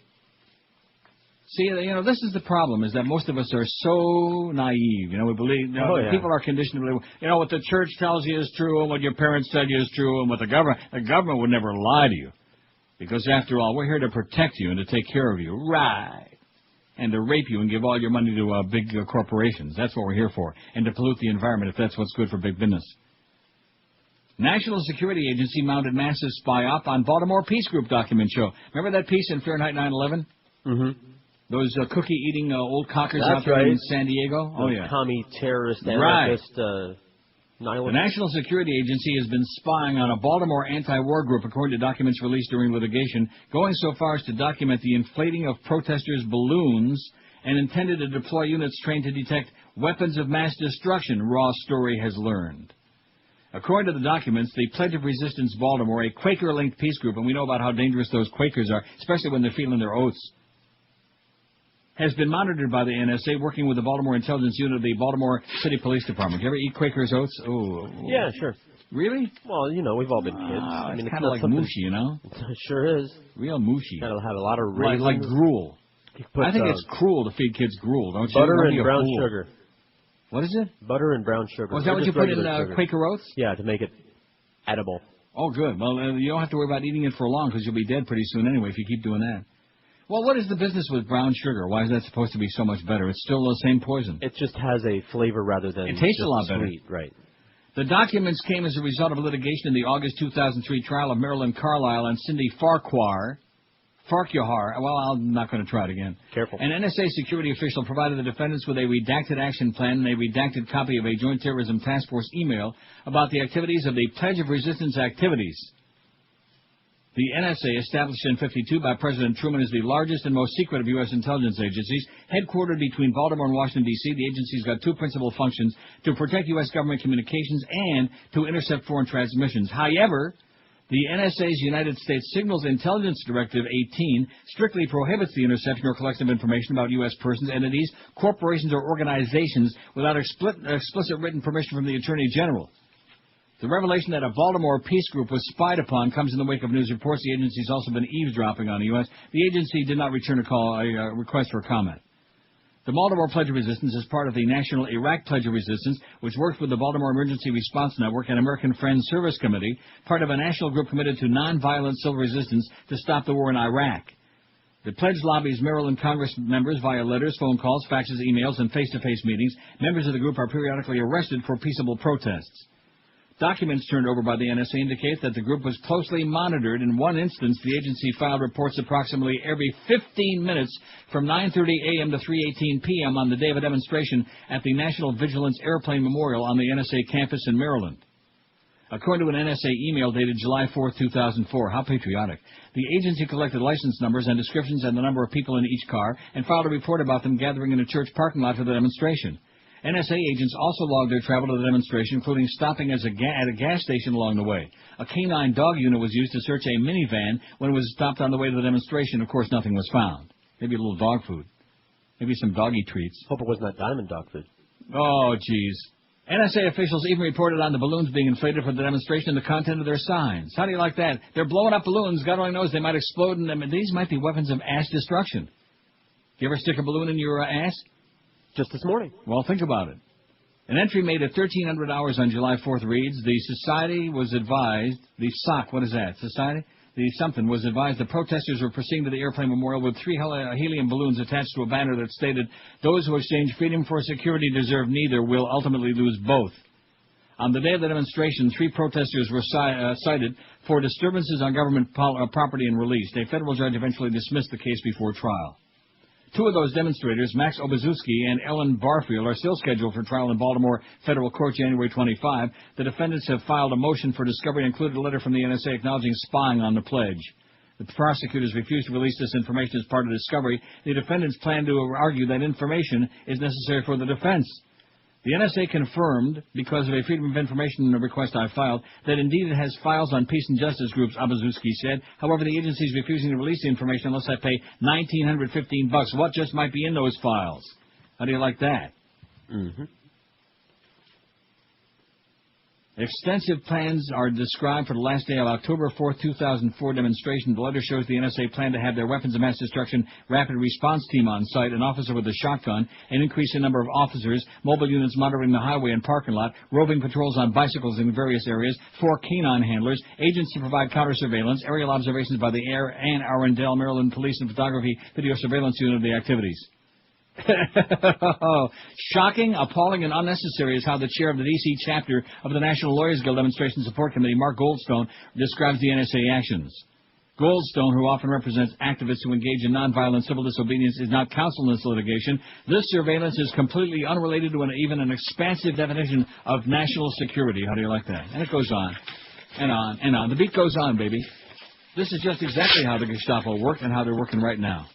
See, this is the problem, is that most of us are so naive. We believe, people are conditioned to believe, what the church tells you is true, and what your parents tell you is true, and what the government would never lie to you. Because after all, we're here to protect you and to take care of you. Right. And to rape you and give all your money to big corporations. That's what we're here for. And to pollute the environment if that's what's good for big business. National Security Agency mounted massive spy op on Baltimore Peace Group document show. Remember that piece in Fahrenheit 9/11? Mm-hmm. Those cookie-eating old cockers out there in San Diego? Oh, yeah. Commie terrorist, anarchist, 9/11. The National Security Agency has been spying on a Baltimore anti-war group, according to documents released during litigation, going so far as to document the inflating of protesters' balloons and intended to deploy units trained to detect weapons of mass destruction, Raw Story has learned. According to the documents, the Pledge of Resistance Baltimore, a Quaker-linked peace group, and we know about how dangerous those Quakers are, especially when they're feeling their oaths, has been monitored by the NSA, working with the Baltimore Intelligence Unit of the Baltimore City Police Department. You ever eat Quaker's oats? Oh. Yeah, sure. Really? Well, we've all been kids. It's kind of like mushy, It sure is. Real mushy. Kind of had a lot of raisins. Like gruel. I think it's cruel to feed kids gruel, don't you? Butter and brown sugar. What is it? Butter and brown sugar. Was that what you put in Quaker Oats? Yeah, to make it edible. Oh, good. Well, you don't have to worry about eating it for long because you'll be dead pretty soon anyway if you keep doing that. Well, what is the business with brown sugar? Why is that supposed to be so much better? It's still the same poison. It just has a flavor rather than it tastes a lot better. Sweet, right. The documents came as a result of litigation in the August 2003 trial of Marilyn Carlisle and Cindy Farquhar. Well, I'm not going to try it again. Careful. An NSA security official provided the defendants with a redacted action plan and a redacted copy of a Joint Terrorism Task Force email about the activities of the Pledge of Resistance activities. The NSA, established in 1952 by President Truman, is the largest and most secret of U.S. intelligence agencies. Headquartered between Baltimore and Washington, D.C., the agency's got two principal functions: to protect U.S. government communications and to intercept foreign transmissions. However, the NSA's United States Signals Intelligence Directive 18 strictly prohibits the interception or collection of information about U.S. persons, entities, corporations, or organizations without explicit written permission from the Attorney General. The revelation that a Baltimore peace group was spied upon comes in the wake of news reports the agency's also been eavesdropping on the U.S. The agency did not return a request for comment. The Baltimore Pledge of Resistance is part of the National Iraq Pledge of Resistance, which works with the Baltimore Emergency Response Network and American Friends Service Committee, part of a national group committed to nonviolent civil resistance to stop the war in Iraq. The pledge lobbies Maryland Congress members via letters, phone calls, faxes, emails, and face-to-face meetings. Members of the group are periodically arrested for peaceable protests. Documents turned over by the NSA indicate that the group was closely monitored. In one instance, the agency filed reports approximately every 15 minutes from 9:30 a.m. to 3:18 p.m. on the day of a demonstration at the National Vigilance Airplane Memorial on the NSA campus in Maryland. According to an NSA email dated July 4, 2004, how patriotic, the agency collected license numbers and descriptions and the number of people in each car and filed a report about them gathering in a church parking lot for the demonstration. NSA agents also logged their travel to the demonstration, including stopping at a gas station along the way. A canine dog unit was used to search a minivan when it was stopped on the way to the demonstration. Of course, nothing was found. Maybe a little dog food. Maybe some doggy treats. Hope it wasn't that diamond dog food. Oh, jeez. NSA officials even reported on the balloons being inflated for the demonstration and the content of their signs. How do you like that? They're blowing up balloons. God only knows they might explode, and these might be weapons of ass destruction. You ever stick a balloon in your ass? Just this morning. Well, think about it. An entry made at 1300 hours on July 4th reads, the society was advised, the SOC, what is that, society? The something was advised the protesters were proceeding to the airplane memorial with 3 helium balloons attached to a banner that stated, those who exchange freedom for security deserve neither, will ultimately lose both. On the day of the demonstration, 3 protesters were cited for disturbances on government property and released. A federal judge eventually dismissed the case before trial. 2 of those demonstrators, Max Obuszewski and Ellen Barfield, are still scheduled for trial in Baltimore Federal Court January 25. The defendants have filed a motion for discovery and included a letter from the NSA acknowledging spying on the pledge. The prosecutors refused to release this information as part of discovery. The defendants plan to argue that information is necessary for the defense. The NSA confirmed, because of a Freedom of Information request I filed, that indeed it has files on peace and justice groups, Abazuski said. However, the agency is refusing to release the information unless I pay $1,915. What just might be in those files? How do you like that? Mm-hmm. Extensive plans are described for the last day of October 4th, 2004 demonstration. The letter shows the NSA plan to have their weapons of mass destruction rapid response team on site, an officer with a shotgun, an increase in number of officers, mobile units monitoring the highway and parking lot, roving patrols on bicycles in various areas, 4 canine handlers, agents to provide counter-surveillance, aerial observations by the Anne Arundel, Maryland Police and Photography Video Surveillance Unit of the activities. Shocking, appalling, and unnecessary is how the chair of the D.C. chapter of the National Lawyers Guild Demonstration Support Committee, Mark Goldstone, describes the NSA actions. Goldstone, who often represents activists who engage in nonviolent civil disobedience, is not counsel in this litigation. This surveillance is completely unrelated to even an expansive definition of national security. How do you like that? And it goes on, and on, and on. The beat goes on, baby. This is just exactly how the Gestapo worked and how they're working right now.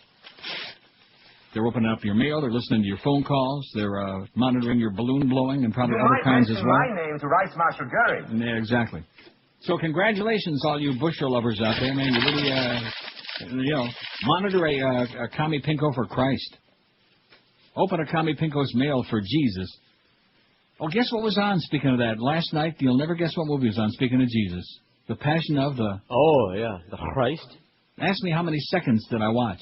They're opening up your mail. They're listening to your phone calls. They're monitoring your balloon blowing and probably other kinds as well. My name to Rice Marshal Gary. Yeah, exactly. So congratulations, all you Bush lovers out there, man. You really, monitor a Commie Pinko for Christ. Open a Commie Pinko's mail for Jesus. Oh, guess what was on? Speaking of that, last night you'll never guess what movie was on. Speaking of Jesus, The Passion of the. Oh yeah, the Christ. Ask me how many seconds did I watch.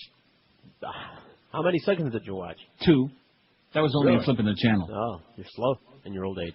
How many seconds did you watch? 2. That was only Really? a flip in the channel. Oh, you're slow in your old age.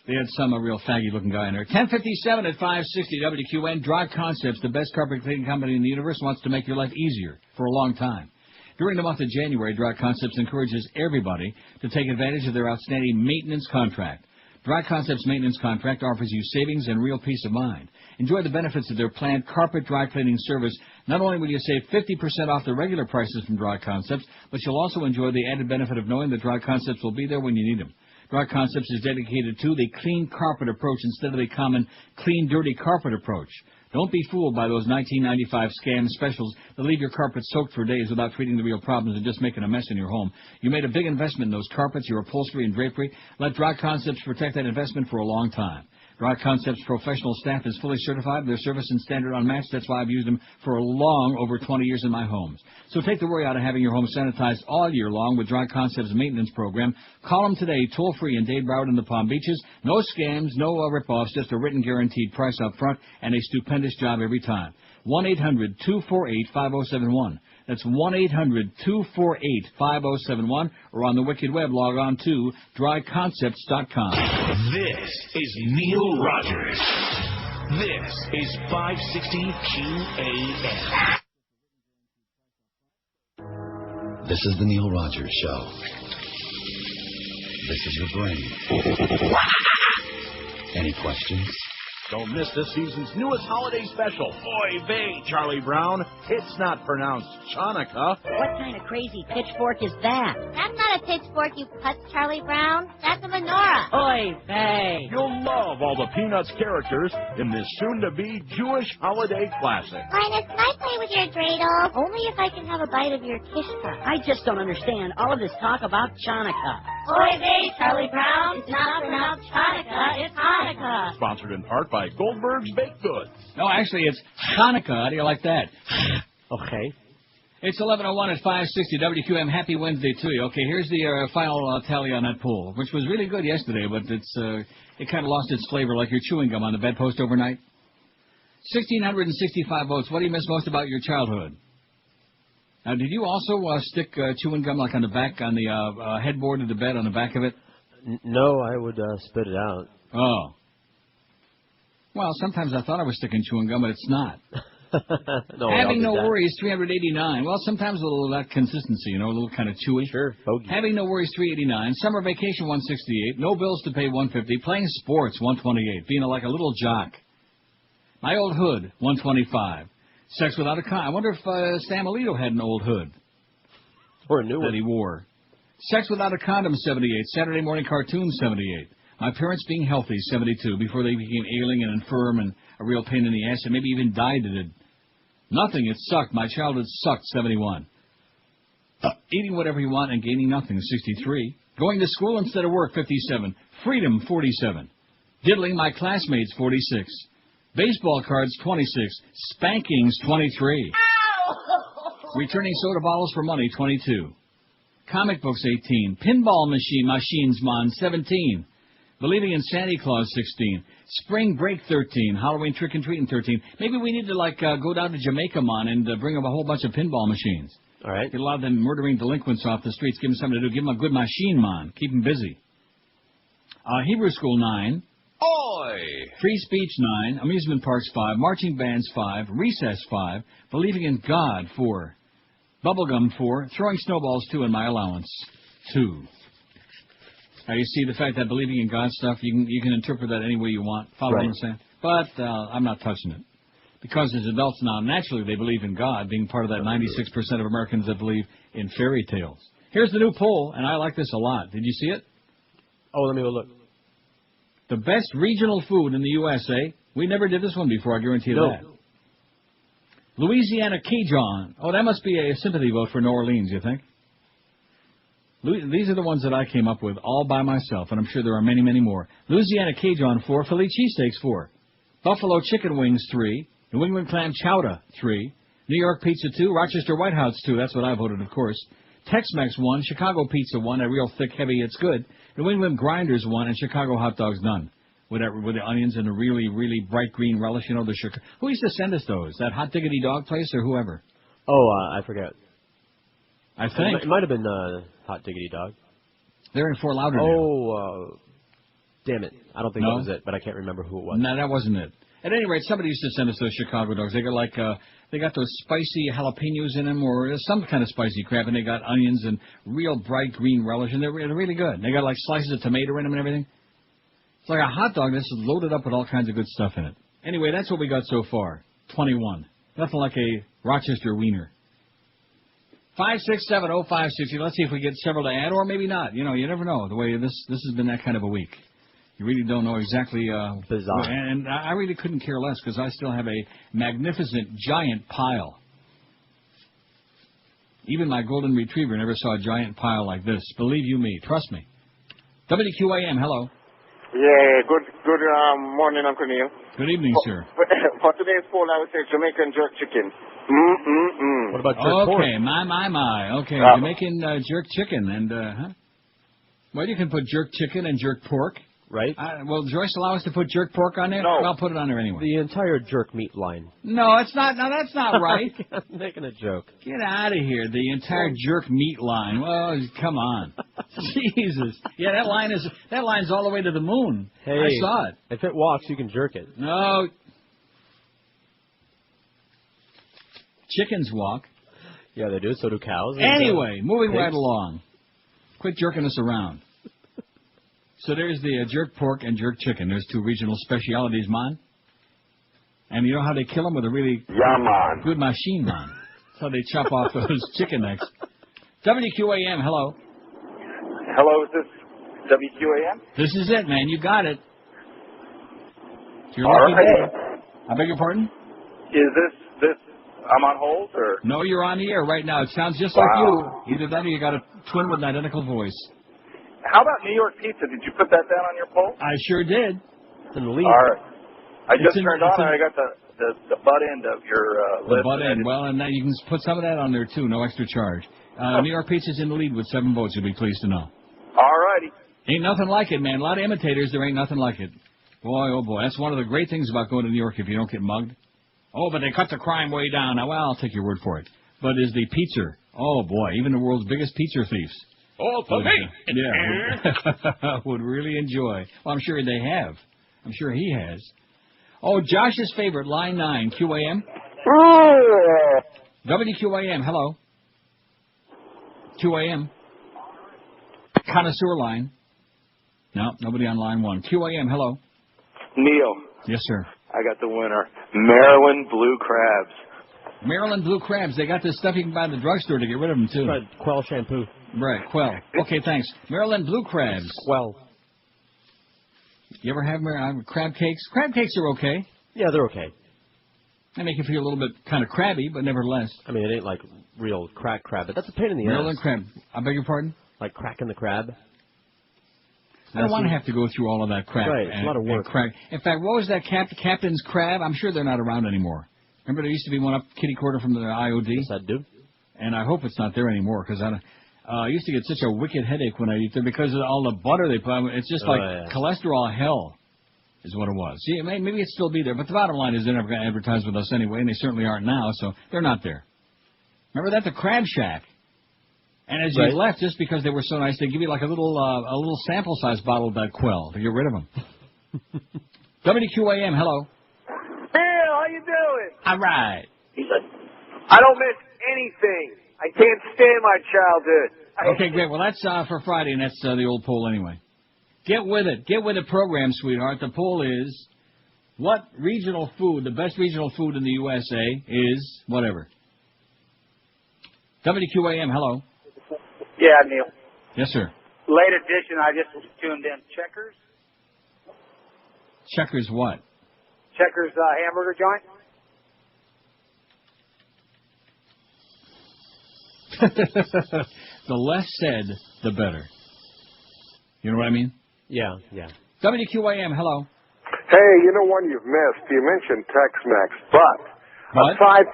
They had some real faggy-looking guy in there. 10:57 at 560 WQAM. Drive Concepts, the best carpet cleaning company in the universe, wants to make your life easier for a long time. During the month of January, Drive Concepts encourages everybody to take advantage of their outstanding maintenance contract. Drive Concepts maintenance contract offers you savings and real peace of mind. Enjoy the benefits of their planned carpet dry cleaning service. Not only will you save 50% off the regular prices from Dry Concepts, but you'll also enjoy the added benefit of knowing that Dry Concepts will be there when you need them. Dry Concepts is dedicated to the clean carpet approach instead of the common clean, dirty carpet approach. Don't be fooled by those $19.95 scam specials that leave your carpet soaked for days without treating the real problems and just making a mess in your home. You made a big investment in those carpets, your upholstery and drapery. Let Dry Concepts protect that investment for a long time. Dry Concepts' professional staff is fully certified. Their service and standard unmatched. That's why I've used them for over 20 years in my homes. So take the worry out of having your home sanitized all year long with Dry Concepts' maintenance program. Call them today, toll-free in Dade, Broward, and the Palm Beaches. No scams, no rip-offs, just a written guaranteed price up front and a stupendous job every time. 1-800-248-5071. That's 1-800-248-5071, or on the wicked web, log on to dryconcepts.com. This is Neil Rogers. This is 560 QAM. This is the Neil Rogers Show. This is your brain. Any questions? Don't miss this season's newest holiday special. Oy vey, Charlie Brown. It's not pronounced Chanukah. What kind of crazy pitchfork is that? That's not a pitchfork, you putz, Charlie Brown. That's a menorah. Oy vey. You'll love all the Peanuts characters in this soon-to-be Jewish holiday classic. Linus, can I play with your dreidel? Only if I can have a bite of your kishka. I just don't understand all of this talk about Chanukah. Oy vey, Charlie Brown. It's not pronounced Chanukah, it's Hanukkah. Sponsored in part by Goldberg's Baked Goods. No, actually, it's Hanukkah. How do you like that? Okay. It's 11:01 at 560 WQAM. Happy Wednesday to you. Okay, here's the final tally on that poll, which was really good yesterday, but it kind of lost its flavor like your chewing gum on the bedpost overnight. 1,665 votes. What do you miss most about your childhood? Now, did you also stick chewing gum like on the back, on the headboard of the bed, on the back of it? No, I would spit it out. Oh. Well, sometimes I thought I was sticking chewing gum, but it's not. No, Having no worries, 389. Well, sometimes a little of that consistency, a little kind of chewy. Sure. Bogey. Having no worries, 389. Summer vacation, 168. No bills to pay, 150. Playing sports, 128. Being like a little jock. My old hood, 125. Sex without a condom. I wonder if Sam Alito had an old hood. Or a new one. That he wore. Sex without a condom, 78. Saturday morning cartoon, 78. My parents being healthy, 72, before they became ailing and infirm and a real pain in the ass, and maybe even died of it. Nothing, it sucked. My childhood sucked, 71. Eating whatever you want and gaining nothing, 63. Going to school instead of work, 57. Freedom, 47. Diddling my classmates, 46. Baseball cards, 26. Spankings, 23. Returning soda bottles for money, 22. Comic books, 18. Pinball machines, 17. Believing in Santa Claus, 16. Spring break, 13. Halloween trick-and-treating, 13. Maybe we need to, go down to Jamaica, and bring up a whole bunch of pinball machines. All right. Get a lot of them murdering delinquents off the streets. Give them something to do. Give them a good machine, Keep them busy. Hebrew school, 9. Oi! Free speech, 9. Amusement parks, 5. Marching bands, 5. Recess, 5. Believing in God, 4. Bubblegum, 4. Throwing snowballs, 2, and my allowance, 2. Now, you see the fact that believing in God stuff, you can interpret that any way you want. Follow what I'm saying? But I'm not touching it. Because as adults now, naturally they believe in God, being part of that 96% of Americans that believe in fairy tales. Here's the new poll, and I like this a lot. Did you see it? Oh, let me go look. The best regional food in the USA. We never did this one before, I guarantee you that. Louisiana Cajun. Oh, that must be a sympathy vote for New Orleans, you think? These are the ones that I came up with all by myself, and I'm sure there are many, many more. Louisiana Cajun, 4. Philly cheesesteaks, 4. Buffalo chicken wings, 3. New England clam chowder, 3. New York pizza, 2. Rochester White House, 2. That's what I voted, of course. Tex-Mex, 1. Chicago pizza, 1. A real thick, heavy, it's good. New England grinders, 1. And Chicago hot dogs, none. With the onions and a really, really bright green relish, the Chicago. Who used to send us those? That Hot Diggity Dog place or whoever? Oh, I forget. I think. It might have been Hot Diggity Dog. They're in Fort Lauderdale. Oh, damn it. I don't think that was it, but I can't remember who it was. No, that wasn't it. At any rate, somebody used to send us those Chicago dogs. They got they got those spicy jalapenos in them or some kind of spicy crap, and they got onions and real bright green relish, and they're really good. They got slices of tomato in them and everything. It's like a hot dog that's loaded up with all kinds of good stuff in it. Anyway, that's what we got so far. 21. Nothing like a Rochester wiener. 5670560. Let's see if we get several to add, or maybe not. You never know. The way this has been that kind of a week. You really don't know exactly. Bizarre. And I really couldn't care less because I still have a magnificent giant pile. Even my golden retriever never saw a giant pile like this. Believe you me. Trust me. WQAM, hello. Yeah, good morning, Uncle Neil. Good evening, sir. For today's poll, I would say Jamaican jerk chicken. What about jerk pork? Okay, my. Okay, Jamaican jerk chicken and, Well, you can put jerk chicken and jerk pork. Right. Will Joyce allow us to put jerk pork on there? No. I'll put it on there anyway. The entire jerk meat line. No, it's not. No, that's not right. I'm making a joke. Get out of here. The entire jerk meat line. Well, come on. Jesus. Yeah, that line's all the way to the moon. Hey, I saw it. If it walks, you can jerk it. No. Chickens walk. Yeah, they do. So do cows. Anyway, moving right along. Quit jerking us around. So there's the jerk pork and jerk chicken. There's two regional specialities, man. And you know how they kill them? With a really good machine, man. That's how they chop off those chicken necks. WQAM, hello. Hello, is this WQAM? This is it, man. You got it. You're All lucky right. day. I beg your pardon? Is this, I'm on hold, or? No, you're on the air right now. It sounds just like you. Either that or you got a twin with an identical voice. How about New York pizza? Did you put that down on your poll? I sure did. It's in the lead. All right. I just turned on and I got the butt end of your list. The butt end. Well, and now you can put some of that on there, too. No extra charge. New York Pizza's in the lead with 7 votes. You'll be pleased to know. All righty. Ain't nothing like it, man. A lot of imitators. There ain't nothing like it. Boy, oh, boy. That's one of the great things about going to New York if you don't get mugged. Oh, but they cut the crime way down. Now, well, I'll take your word for it. But is the pizza. Oh, boy. Even the world's biggest pizza thieves. All for me. Yeah, would really enjoy. Well, I'm sure they have. I'm sure he has. Oh, Josh's favorite, line 9, QAM. WQAM, hello. QAM. Connoisseur line. No, nobody on line 1. QAM, hello. Neil. Yes, sir. I got the winner. Maryland Blue Crabs. Maryland Blue Crabs. They got this stuff you can buy at the drugstore to get rid of them, too. Right, Quell shampoo. Right, Quell. Okay, thanks. Maryland Blue Crabs. Quell. You ever have crab cakes? Crab cakes are okay. Yeah, they're okay. They make you feel a little bit kind of crabby, but nevertheless. I mean, it ain't like real crack crab, but that's a pain in the ass. Maryland crab. I beg your pardon? Like cracking the crab? I don't want to have to go through all of that crap. Right, it's a lot of work. In fact, what was that Captain's Crab? I'm sure they're not around anymore. Remember there used to be one up kitty corner from the IOD? Yes, I do. And I hope it's not there anymore, because I used to get such a wicked headache when I eat there because of all the butter they put on. It's just like cholesterol hell is what it was. See, maybe it'd still be there, but the bottom line is they're never going to advertise with us anyway, and they certainly aren't now, so they're not there. Remember that? The Crab Shack. And as you left, just because they were so nice, they give you like a little sample-size bottle of that Quell to get rid of them. WQAM, hello. Bill, how you doing? All right. I don't miss anything. I can't stand my childhood. Okay, great. Well, that's for Friday, and that's the old poll anyway. Get with it. Get with the program, sweetheart. The poll is, what regional food, the best regional food in the USA is whatever. WQAM, hello. Yeah, Neil. Yes, sir. Late edition, I just tuned in. Checkers? Checkers what? Checkers hamburger joint? The less said, the better. You know what I mean? Yeah. WQAM, hello. Hey, you know one you've missed? You mentioned Tex-Mex, but aside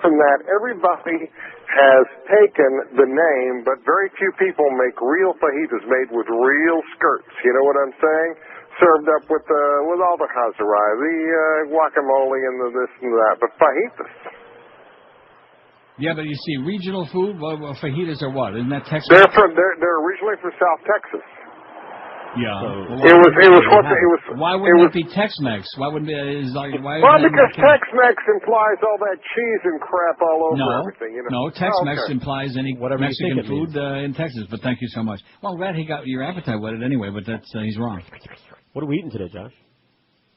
from that, everybody has taken the name, but very few people make real fajitas made with real skirts. You know what I'm saying? Served up with all the cazaray, the guacamole, and the this and that. But fajitas. Yeah, but you see, regional food, fajitas are what? Isn't that Texas? They're originally from South Texas. Yeah. Why wouldn't it be Tex-Mex? Why wouldn't it? Because Tex-Mex implies all that cheese and crap all over everything. You know? No, Tex-Mex implies any Mexican food in Texas. But thank you so much. Well, I'm glad he got your appetite whetted anyway. But he's wrong. What are we eating today, Josh?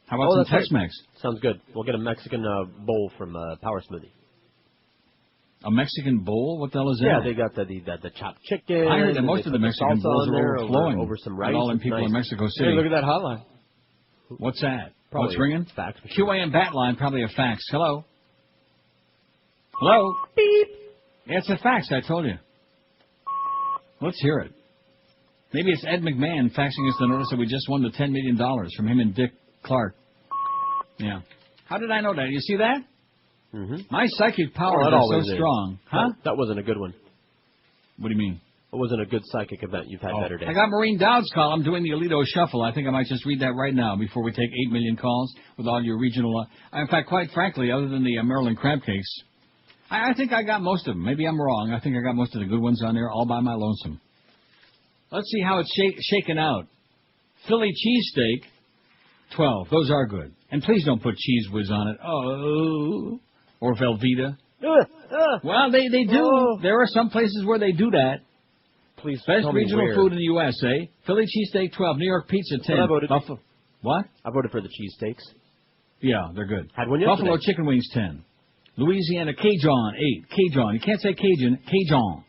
How about some Tex-Mex? Sounds good. We'll get a Mexican bowl from Power Smoothie. A Mexican bowl? What the hell is that? Yeah, they got the chopped chicken. I heard that most of the Mexican bowls are overflowing over some rice. All in people in Mexico City. Hey, look at that hotline. What's that? Probably What's ringing? Fax. QAM bat line, probably a fax. Hello? Hello? Beep. Yeah, it's a fax, I told you. Let's hear it. Maybe it's Ed McMahon faxing us the notice that we just won the $10 million from him and Dick Clark. Yeah. How did I know that? You see that? Mm-hmm. My psychic powers are so strong. Huh? That wasn't a good one. What do you mean? It wasn't a good psychic event. You've had better days. I got Maureen Dowd's call. I'm doing the Alito Shuffle. I think I might just read that right now before we take 8 million calls with all your regional... in fact, quite frankly, other than the Maryland crab cakes, I think I got most of them. Maybe I'm wrong. I think I got most of the good ones on there all by my lonesome. Let's see how it's shaken out. Philly cheesesteak, 12. Those are good. And please don't put Cheese Whiz on it. Oh... Or Velveeta. Well, they do. There are some places where they do that. Please Best regional food in the USA. Philly cheesesteak, 12. New York pizza, 10. I voted. What? I voted for the cheesesteaks. Yeah, they're good. Had one yesterday. Buffalo chicken wings, 10. Louisiana Cajun, 8. Cajun. You can't say Cajun. Cajun.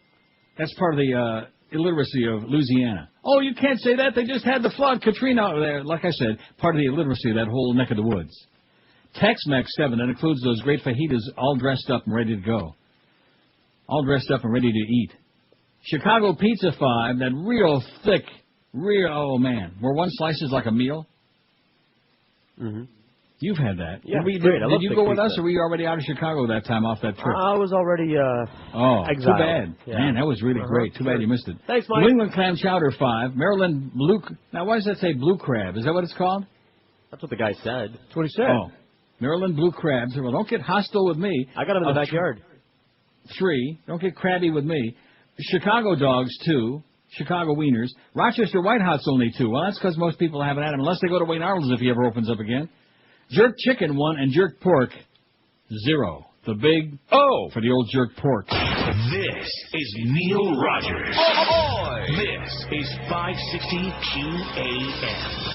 That's part of the illiteracy of Louisiana. Oh, you can't say that. They just had the flood. Katrina over there. Like I said, part of the illiteracy of that whole neck of the woods. Tex-Mex 7, that includes those great fajitas all dressed up and ready to go. All dressed up and ready to eat. Chicago Pizza 5, that real thick, oh man, where one slice is like a meal. Mm-hmm. You've had that. Yeah, did you go with us, or were you already out of Chicago that time off that trip? I was already exiled. Too bad. Yeah. Man, that was really great. Too bad you missed it. Thanks, Mike. New England Clam Chowder 5, Maryland Blue... Now, why does that say Blue Crab? Is that what it's called? That's what the guy said. That's what he said. Oh. Maryland Blue Crabs. Well, don't get hostile with me. I got them in the backyard. 3. Don't get crabby with me. Chicago Dogs, 2. Chicago Wieners. Rochester White Hots, only 2. Well, that's because most people haven't had them, unless they go to Wayne Arnold's if he ever opens up again. Jerk Chicken, 1, and Jerk Pork, 0. The big O for the old jerk pork. This is Neil Rogers. Oh, this is 560 QAM.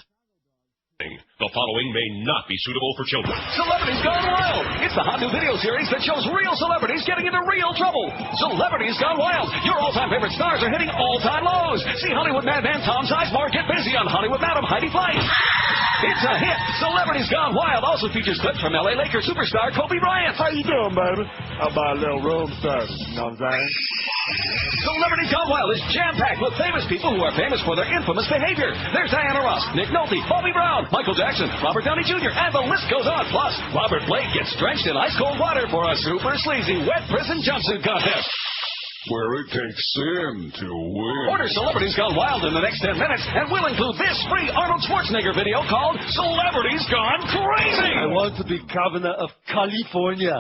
The following may not be suitable for children. Celebrities Gone Wild. It's the hot new video series that shows real celebrities getting into real trouble. Celebrities Gone Wild. Your all-time favorite stars are hitting all-time lows. See Hollywood madman Tom Sizemore get busy on Hollywood Madam Heidi Fleiss. It's a hit. Celebrities Gone Wild also features clips from L.A. Lakers superstar Kobe Bryant. How you doing, baby? How about a little room service? You know what I'm saying? Celebrities Gone Wild is jam-packed with famous people who are famous for their infamous behavior. There's Diana Ross, Nick Nolte, Bobby Brown, Michael Jackson, Robert Downey Jr., and the list goes on. Plus, Robert Blake gets drenched in ice-cold water for a super sleazy wet prison jumpsuit contest. Where it takes Sam to win. Order Celebrities Gone Wild in the next 10 minutes, and we'll include this free Arnold Schwarzenegger video called Celebrities Gone Crazy. I want to be governor of California.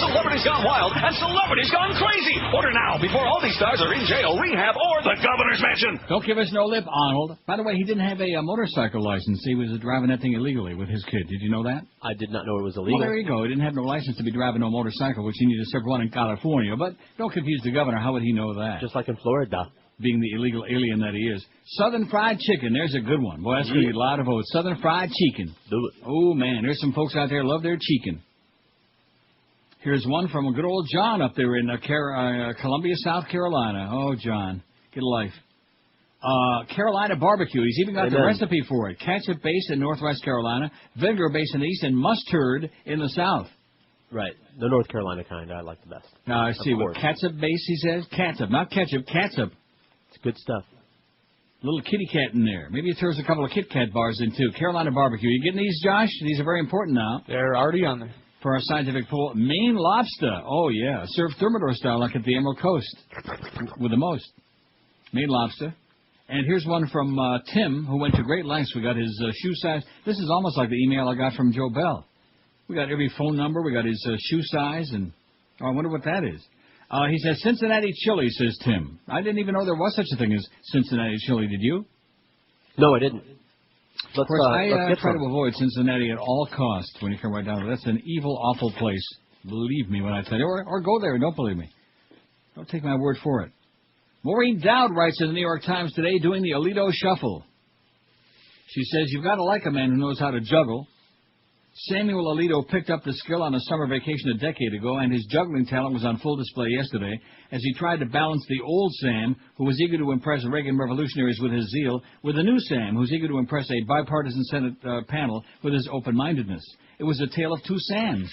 Celebrities Gone Wild and Celebrities Gone Crazy. Order now before all these stars are in jail, rehab, or the governor's mansion. Don't give us no lip, Arnold. By the way, he didn't have a motorcycle license. He was driving that thing illegally with his kid. Did you know that? I did not know it was illegal. Well, there you go. He didn't have no license to be driving no motorcycle, which you need to serve one in California. But don't confuse the governor. How would he know that? Just like in Florida. Being the illegal alien that he is. Southern Fried Chicken. There's a good one. Boy, that's going to get a lot of votes. Southern Fried Chicken. Do it. Oh, man. There's some folks out there who love their chicken. Here's one from a good old John up there in Columbia, South Carolina. Oh, John. Get a life. Carolina barbecue. He's even got the recipe for it. Ketchup base in Northwest Carolina, vinegar base in the East, and mustard in the South. Right. The North Carolina kind I like the best. Now, I see. With ketchup base, he says? Ketchup. Not ketchup. Ketchup. It's good stuff. Little kitty cat in there. Maybe he throws a couple of Kit Kat bars in, too. Carolina barbecue. You getting these, Josh? These are very important now. They're already on there. For our scientific poll, Maine lobster. Oh, yeah. Served Thermidor style like at the Emerald Coast. With the most. Maine lobster. And here's one from Tim, who went to great lengths. We got his shoe size. This is almost like the email I got from Joe Bell. We got every phone number. We got his shoe size. And I wonder what that is. He says, Cincinnati chili, says Tim. I didn't even know there was such a thing as Cincinnati chili. Did you? No, I didn't. Of course, I try to avoid Cincinnati at all costs when you come right down to it. That's an evil, awful place. Believe me when I tell you. Or go there and don't believe me. Don't take my word for it. Maureen Dowd writes in the New York Times today, doing the Alito shuffle. She says, you've got to like a man who knows how to juggle. Samuel Alito picked up the skill on a summer vacation a decade ago, and his juggling talent was on full display yesterday as he tried to balance the old Sam, who was eager to impress Reagan revolutionaries with his zeal, with the new Sam, who's eager to impress a bipartisan Senate panel with his open-mindedness. It was a tale of two Sams.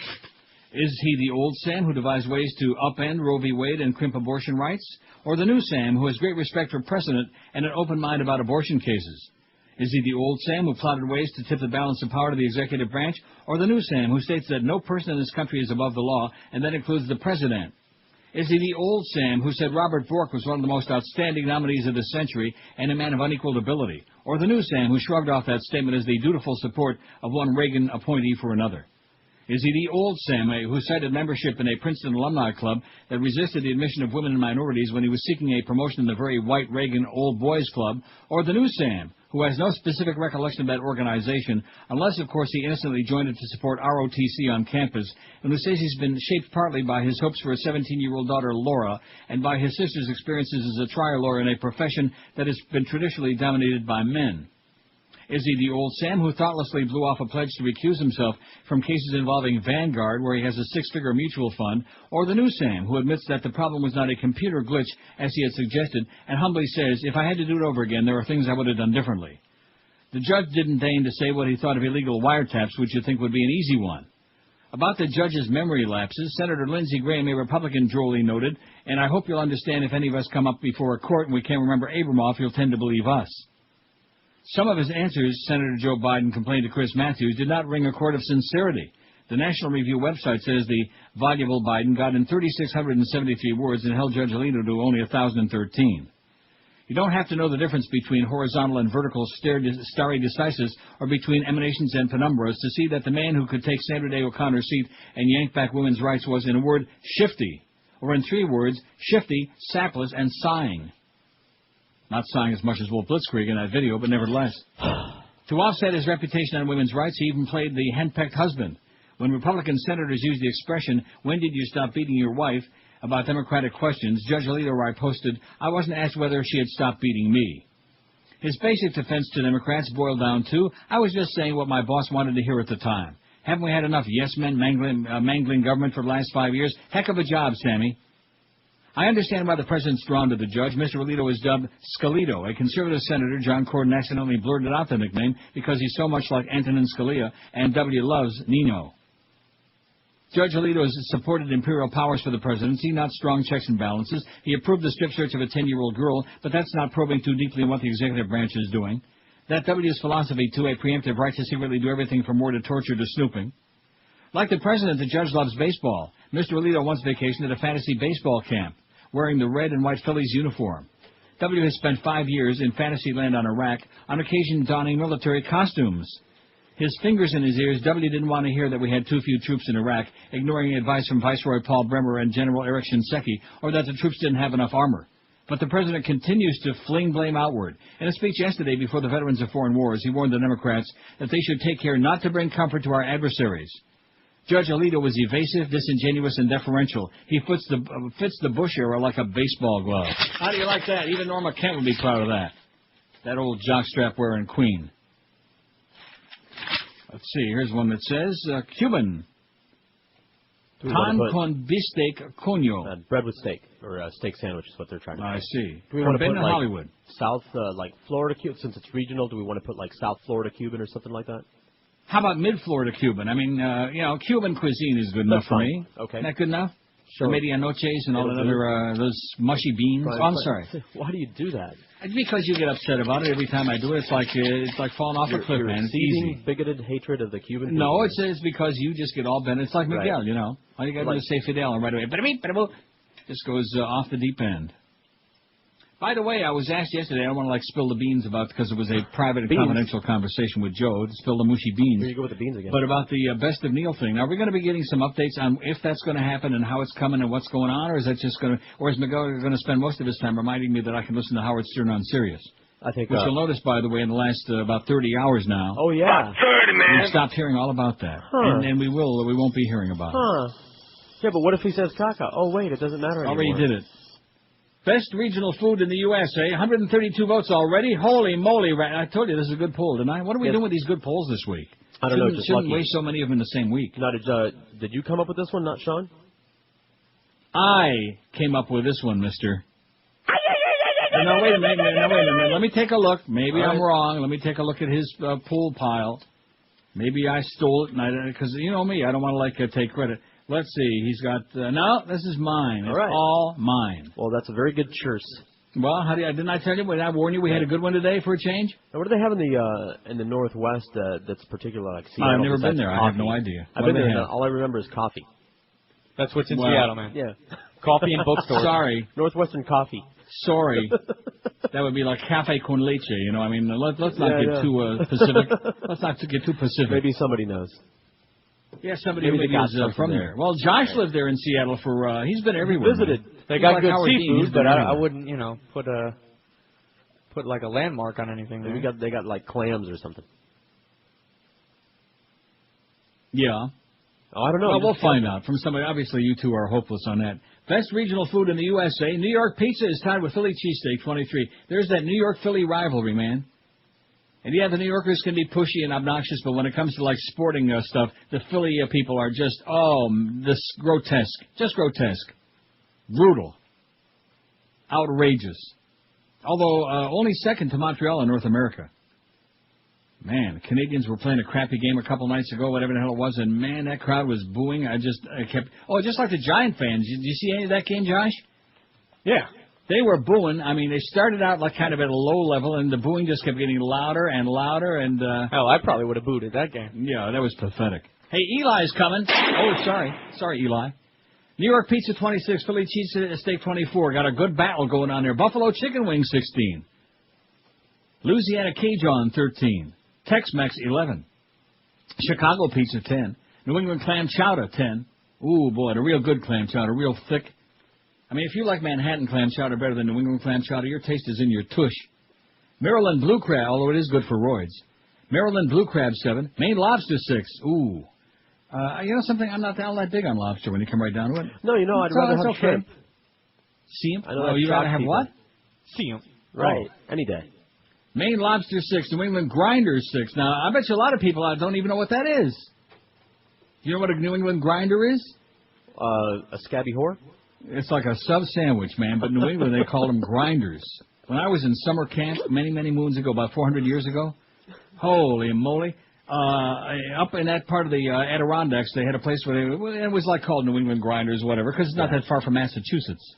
Is he the old Sam who devised ways to upend Roe v. Wade and crimp abortion rights? Or the new Sam who has great respect for precedent and an open mind about abortion cases? Is he the old Sam who plotted ways to tip the balance of power to the executive branch? Or the new Sam who states that no person in this country is above the law, and that includes the president? Is he the old Sam who said Robert Bork was one of the most outstanding nominees of the century and a man of unequaled ability? Or the new Sam who shrugged off that statement as the dutiful support of one Reagan appointee for another? Is he the old Sam who cited membership in a Princeton alumni club that resisted the admission of women and minorities when he was seeking a promotion in the very white Reagan old boys club? Or the new Sam who has no specific recollection of that organization, unless, of course, he innocently joined it to support ROTC on campus, and who says he's been shaped partly by his hopes for a 17-year-old daughter, Laura, and by his sister's experiences as a trial lawyer in a profession that has been traditionally dominated by men? Is he the old Sam who thoughtlessly blew off a pledge to recuse himself from cases involving Vanguard, where he has a six-figure mutual fund? Or the new Sam who admits that the problem was not a computer glitch, as he had suggested, and humbly says, if I had to do it over again, there are things I would have done differently? The judge didn't deign to say what he thought of illegal wiretaps, which you'd think would be an easy one. About the judge's memory lapses, Senator Lindsey Graham, a Republican, drolly noted, and I hope you'll understand if any of us come up before a court and we can't remember Abramoff, you'll tend to believe us. Some of his answers, Senator Joe Biden complained to Chris Matthews, did not ring a chord of sincerity. The National Review website says the voluble Biden got in 3,673 words and held Judge Alito to only 1,013. You don't have to know the difference between horizontal and vertical stare decisis or between emanations and penumbras to see that the man who could take Sandra Day O'Connor's seat and yank back women's rights was, in a word, shifty. Or in three words, shifty, sapless, and sighing. Not sighing as much as Wolf Blitzkrieg in that video, but nevertheless. To offset his reputation on women's rights, he even played the henpecked husband. When Republican senators used the expression, when did you stop beating your wife, about Democratic questions, Judge Alito posted, I wasn't asked whether she had stopped beating me. His basic defense to Democrats boiled down to, I was just saying what my boss wanted to hear at the time. Haven't we had enough yes-men mangling government for the last 5 years? Heck of a job, Sammy. I understand why the president's drawn to the judge. Mr. Alito is dubbed Scalito. A conservative senator, John Cornyn, accidentally blurted out the nickname because he's so much like Antonin Scalia, and W loves Nino. Judge Alito has supported imperial powers for the presidency, not strong checks and balances. He approved the strip search of a 10-year-old girl, but that's not probing too deeply in what the executive branch is doing. That W's philosophy, to a preemptive right to secretly do everything from war to torture to snooping. Like the president, the judge loves baseball. Mr. Alito once vacationed at a fantasy baseball camp, wearing the red and white Phillies uniform. W has spent 5 years in fantasy land on Iraq, on occasion donning military costumes. His fingers in his ears, W didn't want to hear that we had too few troops in Iraq, ignoring advice from Viceroy Paul Bremer and General Eric Shinseki, or that the troops didn't have enough armor. But the president continues to fling blame outward. In a speech yesterday before the Veterans of Foreign Wars, he warned the Democrats that they should take care not to bring comfort to our adversaries. Judge Alito was evasive, disingenuous, and deferential. He fits the Bush era like a baseball glove. How do you like that? Even Norma Kent would be proud of that. That old jockstrap-wearing queen. Let's see. Here's one that says, Cuban. Pan con bistec coño. Bread with steak, or a steak sandwich is what they're trying to I say. see. Do we want to put, like, Hollywood. South, like Florida Cuban, since it's regional, do we want to put, like, South Florida Cuban or something like that? How about mid-Florida Cuban? I mean, Cuban cuisine is good enough for me. Okay. Isn't that good enough? Sure. Medianoches and all that other, those mushy beans. Right. Oh, I'm sorry. Why do you do that? Because you get upset about it every time I do it. It's like falling off a cliff, man. It's easy. Bigoted hatred of the Cuban people. No, it's because you just get all bent. It's like Miguel, you know. All you got to do is say Fidel and right away, just goes off the deep end. By the way, I was asked yesterday, I don't want to spill the beans about, because it was a private and confidential conversation with Joe, to spill the mushy beans. Here you go with the beans again. But about the Best of Neil thing. Now, we're going to be getting some updates on if that's going to happen and how it's coming and what's going on, or is that just going to, or is Miguel going to spend most of his time reminding me that I can listen to Howard Stern on Sirius? I think. Which you'll notice, by the way, in the last about 30 hours now. Oh, yeah. About 30, man. We've stopped hearing all about that. Huh. And we won't be hearing about it. Yeah, but what if he says caca? Oh, wait, it doesn't matter anymore. Already did it. Best regional food in the USA, 132 votes already. Holy moly. I told you this is a good poll, didn't I? What are we doing with these good polls this week? I don't know. Shouldn't waste so many of them in the same week. Now, did you come up with this one, not Sean? I came up with this one, mister. Now, wait a minute. Let me take a look. Maybe I'm wrong. Let me take a look at his pool pile. Maybe I stole it, because you know me. I don't want to, take credit. Let's see. He's got... no, this is mine. It's all mine. Well, that's a very good choice. Well, didn't I tell you? Did I warn you we had a good one today for a change? Now, what do they have in the Northwest that's particular, like Seattle? I've never been there. Coffee? I have no idea. I've been there. All I remember is coffee. That's what's in Seattle, man. Yeah. Coffee and bookstores. Sorry. Northwestern coffee. Sorry. That would be like cafe con leche, you know. I mean, let's not get too Pacific. Let's not get too Pacific. Maybe somebody knows. Yeah, somebody who maybe is from there. Well, Josh lived there in Seattle for, he's been everywhere. Visited. They got good seafood, but I wouldn't, put like a landmark on anything there. Maybe they got like clams or something. Yeah. Oh, I don't know. Well, we'll find out from somebody. Obviously, you two are hopeless on that. Best regional food in the USA, New York pizza is tied with Philly cheesesteak, 23. There's that New York-Philly rivalry, man. And yeah, the New Yorkers can be pushy and obnoxious, but when it comes to like sporting stuff, the Philly people are just, this grotesque. Just grotesque. Brutal. Outrageous. Although only second to Montreal in North America. Man, the Canadians were playing a crappy game a couple nights ago, whatever the hell it was, and man, that crowd was booing. I kept... Oh, just like the Giant fans. Did you see any of that game, Josh? Yeah. They were booing. I mean, they started out like kind of at a low level, and the booing just kept getting louder and louder, and... Hell, I probably would have booed at that game. Yeah, that was pathetic. Hey, Eli's coming. Oh, sorry. Sorry, Eli. New York Pizza, 26. Philly Cheesesteak, 24. Got a good battle going on there. Buffalo Chicken Wings, 16. Louisiana Cajun, 13. Tex-Mex, 11. Chicago Pizza, 10. New England Clam Chowder, 10. Ooh, boy, a real good clam chowder, real thick. I mean, if you like Manhattan clam chowder better than New England clam chowder, your taste is in your tush. Maryland Blue Crab, although it is good for roids. Maryland Blue Crab, 7. Maine Lobster, 6. Ooh. You know something? I'm not all that big on lobster when you come right down to it. No, I'd rather have shrimp. See 'em? Oh, you rather have what? See 'em. Right. Any day. Maine Lobster, 6. New England Grinder, 6. Now, I bet you a lot of people don't even know what that is. You know what a New England Grinder is? A scabby whore? It's like a sub sandwich, man, but in New England they call them grinders. When I was in summer camp many, many moons ago, about 400 years ago, holy moly, Up in that part of the Adirondacks, they had a place where it was like called New England Grinders or whatever, because it's not that far from Massachusetts.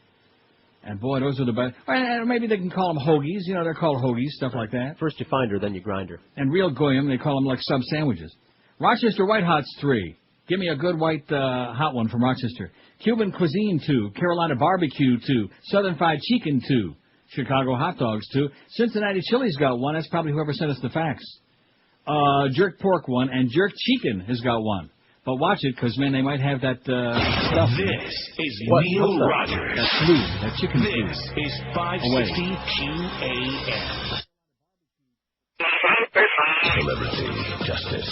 And boy, those are the best. Or maybe they can call them hoagies. You know, they're called hoagies, stuff like that. First you find her, then you grind her. And real goyim, they call them like sub sandwiches. Rochester White Hots 3. Give me a good white hot one from Rochester. Cuban cuisine 2. Carolina barbecue 2. Southern fried chicken 2. Chicago hot dogs 2. Cincinnati chili's got 1. That's probably whoever sent us the fax. Jerk pork 1. And jerk chicken has got 1. But watch it, because, man, they might have that stuff. This is Neil Rogers. That flu, that chicken flu. This is 560 QAM. Celebrity justice.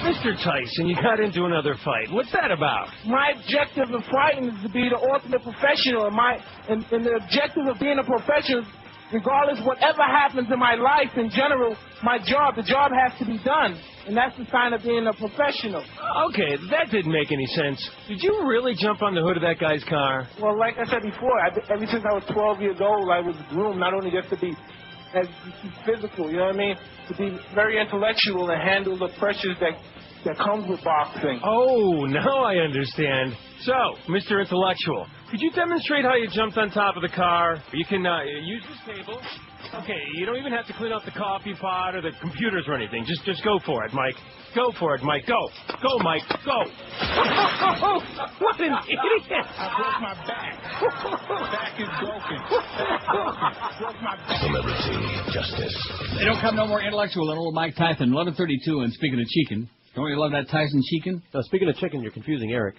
Mr. Tyson, you got into another fight. What's that about? My objective of fighting is to be the ultimate professional. And the objective of being a professional, regardless whatever happens in my life in general, the job has to be done. And that's the sign of being a professional. Okay, that didn't make any sense. Did you really jump on the hood of that guy's car? Well, like I said before, ever since I was 12 years old, I was groomed not only just to be as physical, you know what I mean? To be very intellectual and handle the pressures that comes with boxing. Oh, now I understand. So, Mr. Intellectual, could you demonstrate how you jumped on top of the car? You can use this table. Okay, you don't even have to clean up the coffee pot or the computers or anything. Just go for it, Mike. Go for it, Mike. Go. Go, Mike. Go. What an idiot. I broke my back. Back is broken. Broke my back. Celebrity justice. They don't come no more intellectual than old Mike Tyson. 11:32, and speaking of chicken, don't you love that Tyson chicken? Speaking of chicken, you're confusing Eric.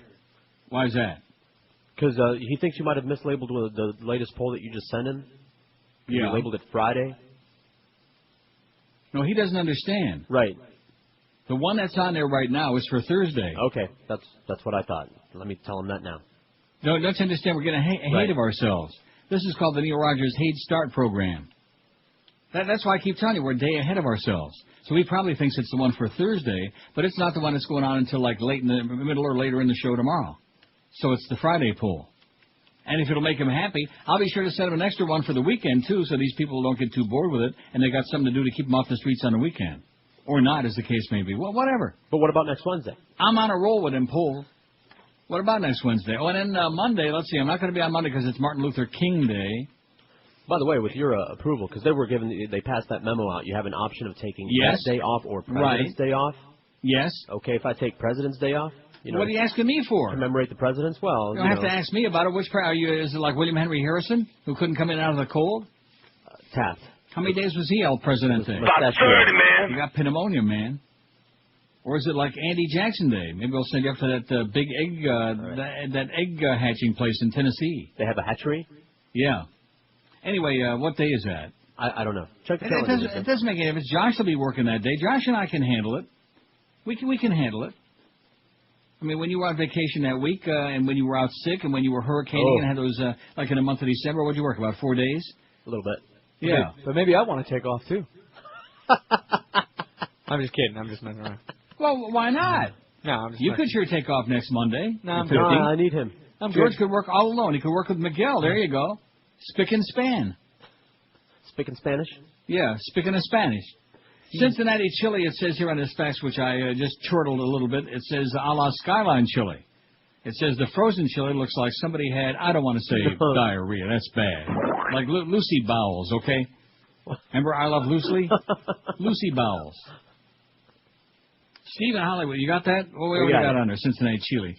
Why is that? Because he thinks you might have mislabeled the latest poll that you just sent him. Yeah. You labeled it Friday. No, he doesn't understand. Right. The one that's on there right now is for Thursday. Okay, that's what I thought. Let me tell him that now. No, don't you understand? We're getting ahead of ourselves. This is called the Neil Rogers Hate Start Program. That's why I keep telling you we're a day ahead of ourselves. So he probably thinks it's the one for Thursday, but it's not the one that's going on until like late in the middle or later in the show tomorrow. So it's the Friday poll. And if it'll make him happy, I'll be sure to set him an extra one for the weekend, too, so these people don't get too bored with it, and they got something to do to keep them off the streets on the weekend. Or not, as the case may be. Well, whatever. But what about next Wednesday? I'm on a roll with him, polls. What about next Wednesday? Oh, and then Monday, let's see, I'm not going to be on Monday because it's Martin Luther King Day. By the way, with your approval, because they passed that memo out, you have an option of taking that day off or President's Day off. Yes. Okay, if I take President's Day off? You know, what are you asking me for? Commemorate the presidents? Well, you don't have to ask me about it. Which are you? Is it like William Henry Harrison, who couldn't come in out of the cold? Taft. How many days was he El Presidente? About 30, man. You got pneumonia, man. Or is it like Andy Jackson Day? Maybe we'll send you up to that big egg, that egg hatching place in Tennessee. They have a hatchery? Yeah. Anyway, what day is that? I don't know. Check the calendar. It doesn't make any difference. Josh will be working that day. Josh and I can handle it. We can handle it. I mean, when you were on vacation that week, and when you were out sick, and when you were hurricaning and had those, like in the month of December, what'd you work, about 4 days? A little bit. Yeah. But maybe I want to take off, too. I'm just kidding. I'm just messing around. Well, why not? No, I'm just You could sure take off next Monday. No, I need him. George could work all alone. He could work with Miguel. There you go. Spick and span. Spick and Spanish? Yeah, spick and Spanish. Cincinnati chili, it says here on this fax, which I just chortled a little bit, it says a la Skyline chili. It says the frozen chili looks like somebody had, I don't want to say diarrhea, that's bad. Like Lucy Bowles, okay? Remember I Love Lucy? Lucy Bowles. Stephen Hollywood, you got that? What we got on there, Cincinnati chili.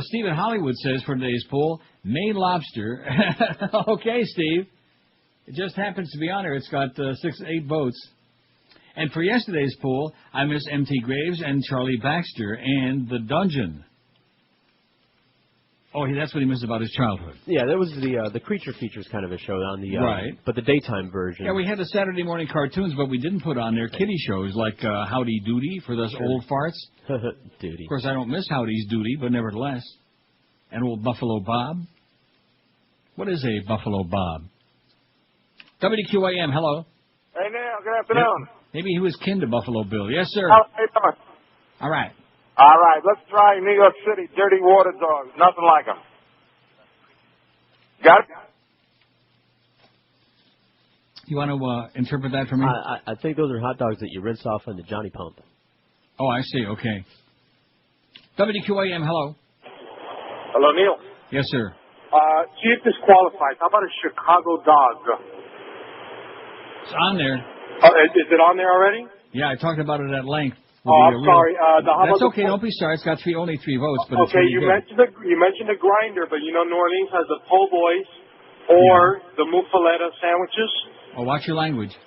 Stephen Hollywood says for today's poll, Maine lobster. Okay, Steve. It just happens to be on there. It's got 8 votes. And for yesterday's poll, I miss M.T. Graves and Charlie Baxter and The Dungeon. Oh, that's what he missed about his childhood. Yeah, that was the Creature Features kind of a show on the right, but the daytime version. Yeah, we had the Saturday morning cartoons, but we didn't put on there kiddie shows like Howdy Doody for those old farts. Doody. Of course, I don't miss Howdy's Doody, but nevertheless, and old Buffalo Bob. What is a Buffalo Bob? WQAM, hello. Hey, Neil, good afternoon. Yep. Maybe he was kin to Buffalo Bill. Yes, sir. How you doing? All right. All right, let's try New York City dirty water dogs. Nothing like them. Got it? You want to interpret that for me? I think those are hot dogs that you rinse off on the Johnny Pump. Oh, I see. Okay. WQAM, hello. Hello, Neil. Yes, sir. See if this qualifies. How about a Chicago dog? It's on there. Is it on there already? Yeah, I talked about it at length. I'm sorry. That's okay. Don't be sorry. It's got only three votes, but it's okay. really good. You mentioned the grinder, but you know New Orleans has the po' boys or the muffaletta sandwiches. Oh, watch your language.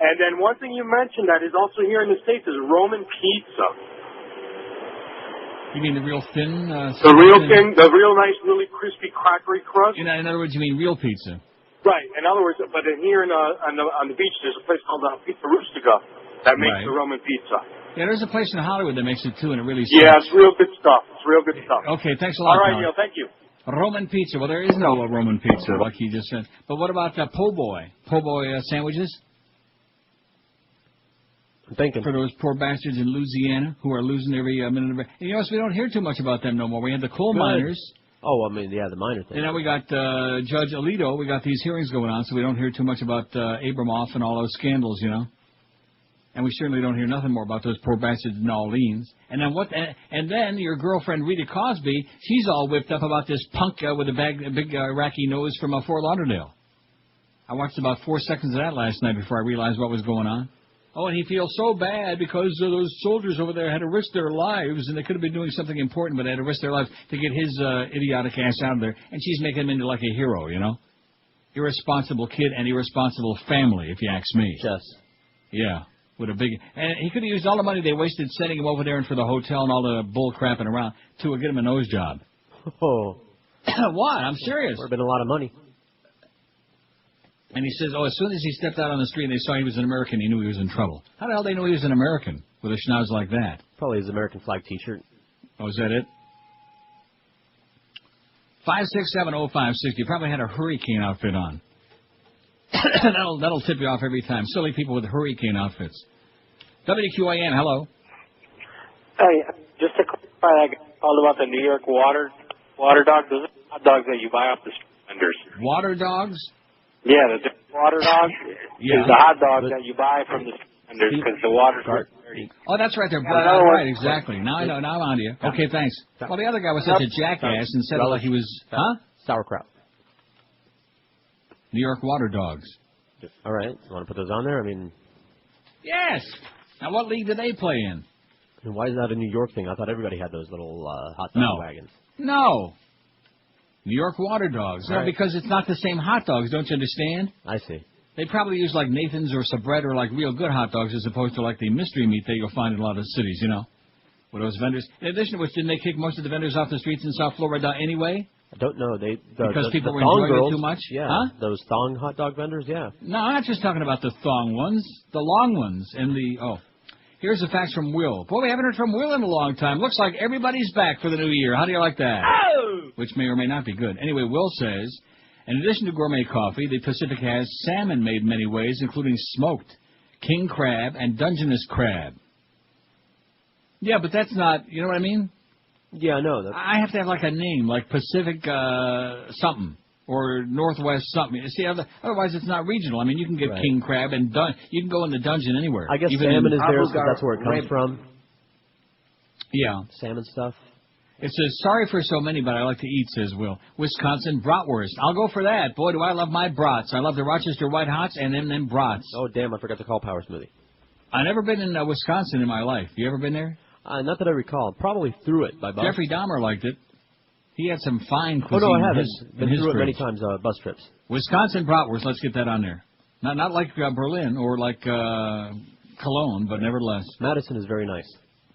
And then one thing you mentioned that is also here in the States is Roman pizza. You mean the real thin? The real nice, really crispy, crackery crust. In other words, you mean real pizza? Right. In other words, but in here on the beach, there's a place called Pizza Rustica that makes the Roman pizza. Yeah, there's a place in Hollywood that makes it too, and it really. Yeah, it's real good stuff. It's real good stuff. Okay, thanks a lot. All right, Neil. Thank you. Roman pizza. Well, there is no Roman pizza, like he just said. But what about po' boy? Po' boy sandwiches? I'm thinking. For those poor bastards in Louisiana who are losing every minute of it. And you know, so we don't hear too much about them no more. We had the coal miners. Oh, I mean, yeah, the miner thing. And now we got Judge Alito. We got these hearings going on, so we don't hear too much about Abramoff and all those scandals, you know. And we certainly don't hear nothing more about those poor bastards in New Orleans. And then And then your girlfriend Rita Cosby, she's all whipped up about this punk with a big Iraqi nose from Fort Lauderdale. I watched about 4 seconds of that last night before I realized what was going on. Oh, and he feels so bad because those soldiers over there had to risk their lives, and they could have been doing something important, but they had to risk their lives to get his idiotic ass out of there. And she's making him into like a hero, you know? Irresponsible kid and irresponsible family, if you ask me. Yes. Yeah. With a big... And he could have used all the money they wasted sending him over there and for the hotel and all the bull crapping around to get him a nose job. Oh. What? I'm serious. Would have been a lot of money. And he says, as soon as he stepped out on the street and they saw he was an American, he knew he was in trouble. How the hell they knew he was an American with a schnoz like that? Probably his American flag T-shirt. Oh, is that it? 5670560. Probably had a hurricane outfit on. That'll tip you off every time. Silly people with hurricane outfits. WQAM, hello. Hey, just to clarify, I called about the New York water dogs. Those are hot dogs that you buy off the street vendors. Water dogs? Yeah, the water dog Yeah. is the hot dog that you buy from the street vendors because the water's dirty. Oh, that's right. They're right, exactly. Now I know. Now I'm on to you. Okay, thanks. Well, the other guy was such a jackass and said it like he was... Huh? Sauerkraut. New York water dogs. All right. You want to put those on there? I mean... Yes. Now, what league do they play in? And why is that a New York thing? I thought everybody had those little hot dog wagons. No. New York water dogs. No, because it's not the same hot dogs. Don't you understand? I see. They probably use like Nathan's or Sabret or like real good hot dogs as opposed to like the mystery meat that you'll find in a lot of cities, you know, with those vendors. In addition to which, didn't they kick most of the vendors off the streets in South Florida anyway? I don't know. Because people were thong enjoying girls, it too much? Yeah. Huh? Those thong hot dog vendors, yeah. No, I'm not just talking about the thong ones, the long ones, and the, here's the facts from Will. Boy, we haven't heard from Will in a long time. Looks like everybody's back for the new year. How do you like that? Oh! Which may or may not be good. Anyway, Will says, in addition to gourmet coffee, the Pacific has salmon made many ways, including smoked, king crab, and Dungeness crab. Yeah, but that's not, you know what I mean? Yeah, I know. I have to have like a name, like Pacific something or Northwest something. See, otherwise it's not regional. I mean, you can get king crab and you can go in the dungeon anywhere. I guess salmon is there, so that's where it comes from. Yeah. Salmon stuff. It says, sorry for so many, but I like to eat, says Will. Wisconsin bratwurst. I'll go for that. Boy, do I love my brats. I love the Rochester White Hots and them brats. Oh, damn, I forgot to call Power Smoothie. I've never been in Wisconsin in my life. You ever been there? Not that I recall. Probably through it by bus. Jeffrey Dahmer liked it. He had some fine cuisine. Oh, no, I haven't. Been through it many times, bus trips. Wisconsin bratwurst, let's get that on there. Not like Berlin or like Cologne, but nevertheless. Madison is very nice.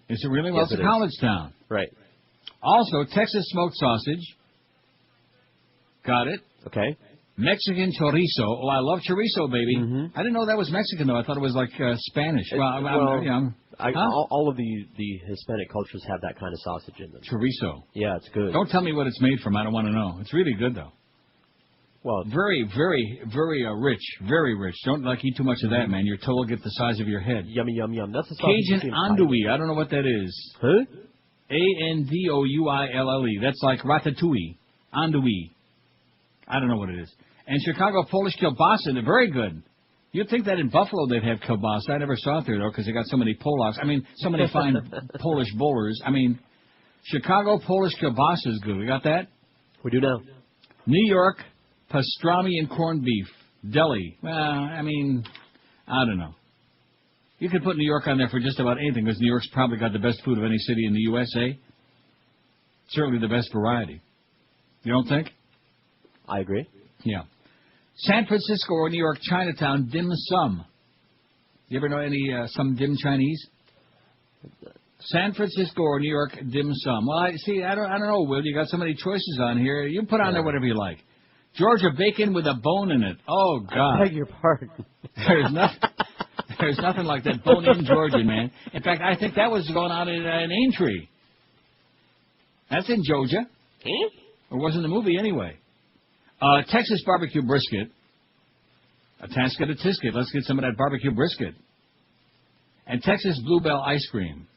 Is it really? Well, yes, it's a college town. Right. Also, Texas smoked sausage. Got it. Okay. Mexican chorizo. Oh, I love chorizo, baby. Mm-hmm. I didn't know that was Mexican, though. I thought it was like Spanish. All of the Hispanic cultures have that kind of sausage in them. Chorizo. Yeah, it's good. Don't tell me what it's made from. I don't want to know. It's really good, though. Well, very, very, very rich. Very rich. Don't eat too much of that, man. Your toe will get the size of your head. Yummy, yum, yum. That's the sausage. Cajun andouille. I don't know what that is. Huh? Andouille. That's like ratatouille. Andouille. I don't know what it is. And Chicago Polish kielbasa, they're very good. You'd think that in Buffalo they'd have kielbasa. I never saw it there, though, because they got so many Polacks. I mean, so many fine Polish bowlers. I mean, Chicago Polish kielbasa is good. We got that? We do now. New York, pastrami and corned beef. Delhi. Well, I mean, I don't know. You could put New York on there for just about anything, because New York's probably got the best food of any city in the USA. Certainly the best variety. You don't think? I agree. Yeah. San Francisco or New York Chinatown dim sum. You ever know any some dim Chinese? San Francisco or New York dim sum. Well, I don't know, Will. You got so many choices on here. You put on there whatever you like. Georgia bacon with a bone in it. Oh God! I beg your pardon. There's nothing like that bone-in Georgia, man. In fact, I think that was going on in Aintree. That's in Georgia. Or wasn't the movie anyway? Texas barbecue brisket. A tasket, a tisket. Let's get some of that barbecue brisket. And Texas bluebell ice cream.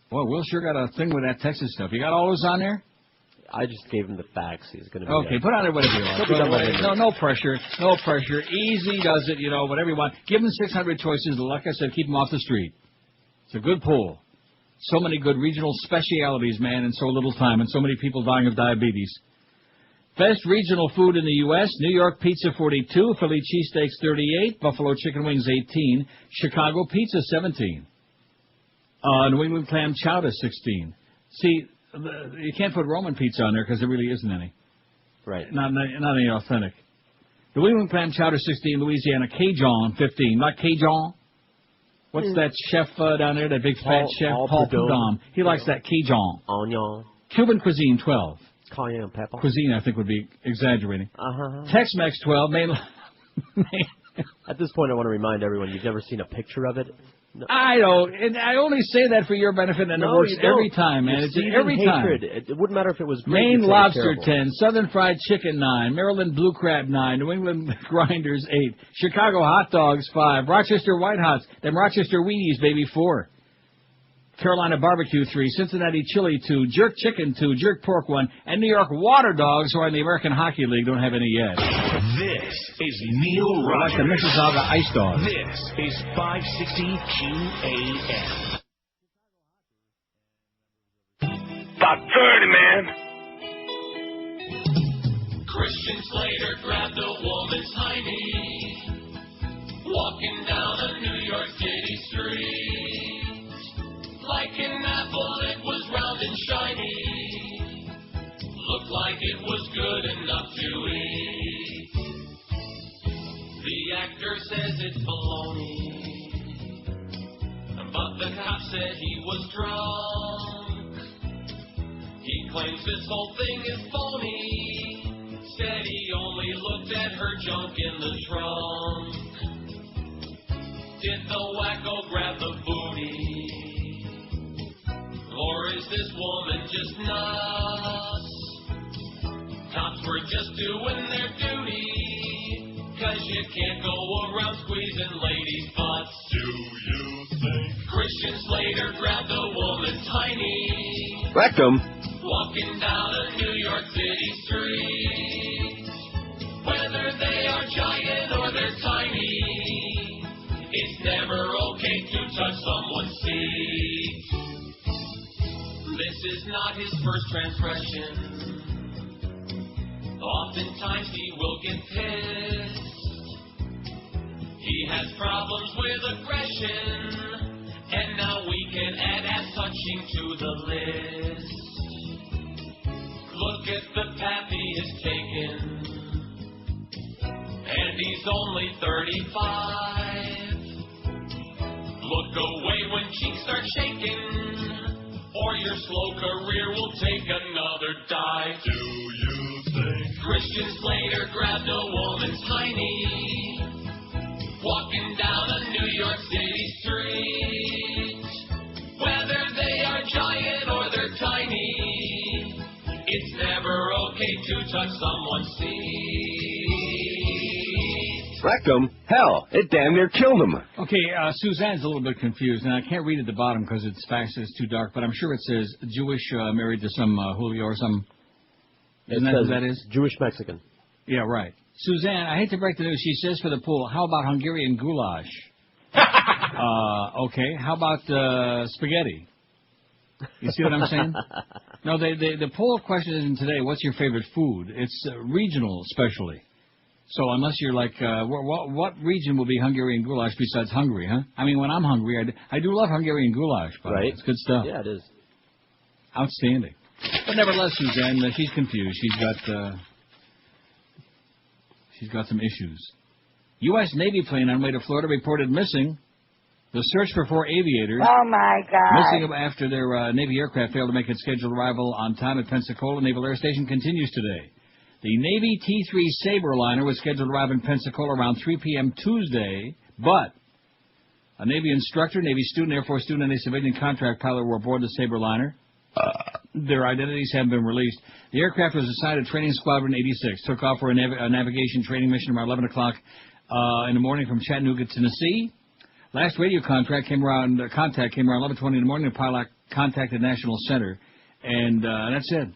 Boy, Will sure got a thing with that Texas stuff. You got all those on there? I just gave him the facts. He's going to be okay, put on there whatever you want. No pressure. No pressure. Easy does it, whatever you want. Give them 600 choices. Like I said, keep them off the street. It's a good pool. So many good regional specialities, man, in so little time, and so many people dying of diabetes. Best regional food in the U.S., New York pizza 42, Philly cheesesteaks 38, Buffalo chicken wings 18, Chicago pizza 17, New England clam chowder 16. See, you can't put Roman pizza on there because there really isn't any. Right. Not any authentic. New England clam chowder 16, Louisiana Cajun 15. Not Cajun. What's that chef down there, that big fat chef? Paul Prudhomme. He likes that Cajun. Onion. Cuban cuisine 12. Cayenne pepper. Cuisine, I think, would be exaggerating. Uh-huh. Tex-Mex 12. At this point, I want to remind everyone, you've never seen a picture of it? No. I don't. And I only say that for your benefit, and it works every time, man. It's every hatred. time. It wouldn't matter if it was great. Maine lobster 10, Southern fried chicken 9, Maryland blue crab 9, New England grinders 8, Chicago hot dogs 5, Rochester white hots, them Rochester weenies, baby 4, Carolina barbecue 3, Cincinnati chili 2, jerk chicken 2, jerk pork 1, and New York water dogs, who are in the American Hockey League, don't have any yet. This is Neil Rogers. Like the Mississauga Ice Dog. This is 560 QAM. About 30, man. Christian Slater grabbed a woman's hiney, walking down a New York City street. Like an apple, it was round and shiny. Looked like it was good enough to eat. The actor says it's baloney, but the cop said he was drunk. He claims this whole thing is phony. Said he only looked at her junk in the trunk. Did the wacko grab the booty? Or is this woman just nuts? Cops were just doing their duty, 'cause you can't go around squeezing ladies' butts. Do you think Christian Slater grabbed a woman's hiney? Rectum. Walking down a New York City street. Whether they are giant or they're tiny, it's never okay to touch someone's seat. This is not his first transgression. Oftentimes he will get pissed. He has problems with aggression, and now we can add ass touching to the list. Look at the path he has taken, and he's only 35. Look away when cheeks start shaking, or your slow career will take another dive. Do you think Christian Slater grabbed a woman's hiney, walking down a New York City street? Whether they are giant or they're tiny, it's never okay to touch someone's seat. Rectum? Hell, it damn near killed him. Okay, Suzanne's a little bit confused, and I can't read at the bottom because it's fast, it's too dark, but I'm sure it says Jewish married to some Julio or some. Isn't that what that is? Jewish Mexican. Yeah, right. Suzanne, I hate to break the news. She says for the pool, how about Hungarian goulash? Okay. How about spaghetti? You see what I'm saying? No, the poll question isn't today, what's your favorite food? It's regional, especially. So unless you're like, what region will be Hungarian goulash besides Hungary, huh? I mean, when I'm hungry, I do love Hungarian goulash, by the way. It's good stuff. Yeah, it is. Outstanding. But nevertheless, Suzanne, she's confused. She's got some issues. U.S. Navy plane on way to Florida reported missing. The search for 4 aviators. Oh, my God. Missing after their Navy aircraft failed to make its scheduled arrival on time at Pensacola Naval Air Station continues today. The Navy T-3 Sabre liner was scheduled to arrive in Pensacola around 3 p.m. Tuesday, but a Navy instructor, Navy student, Air Force student, and a civilian contract pilot were aboard the Sabre liner. Their identities haven't been released. The aircraft was assigned to Training Squadron 86, took off for a navigation training mission around 11 o'clock in the morning from Chattanooga, Tennessee. Last radio contact came around 11:20 in the morning. The pilot contacted National Center, and that's it.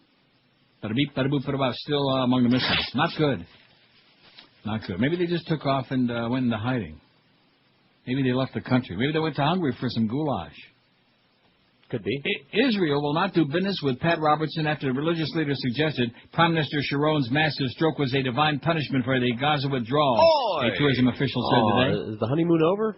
Bada beep, bada boop, bada bop. Still among the missing. Not good. Not good. Maybe they just took off and went into hiding. Maybe they left the country. Maybe they went to Hungary for some goulash. Could be. Israel will not do business with Pat Robertson after the religious leader suggested Prime Minister Sharon's massive stroke was a divine punishment for the Gaza withdrawal. Oy! A tourism official said today. Is the honeymoon over?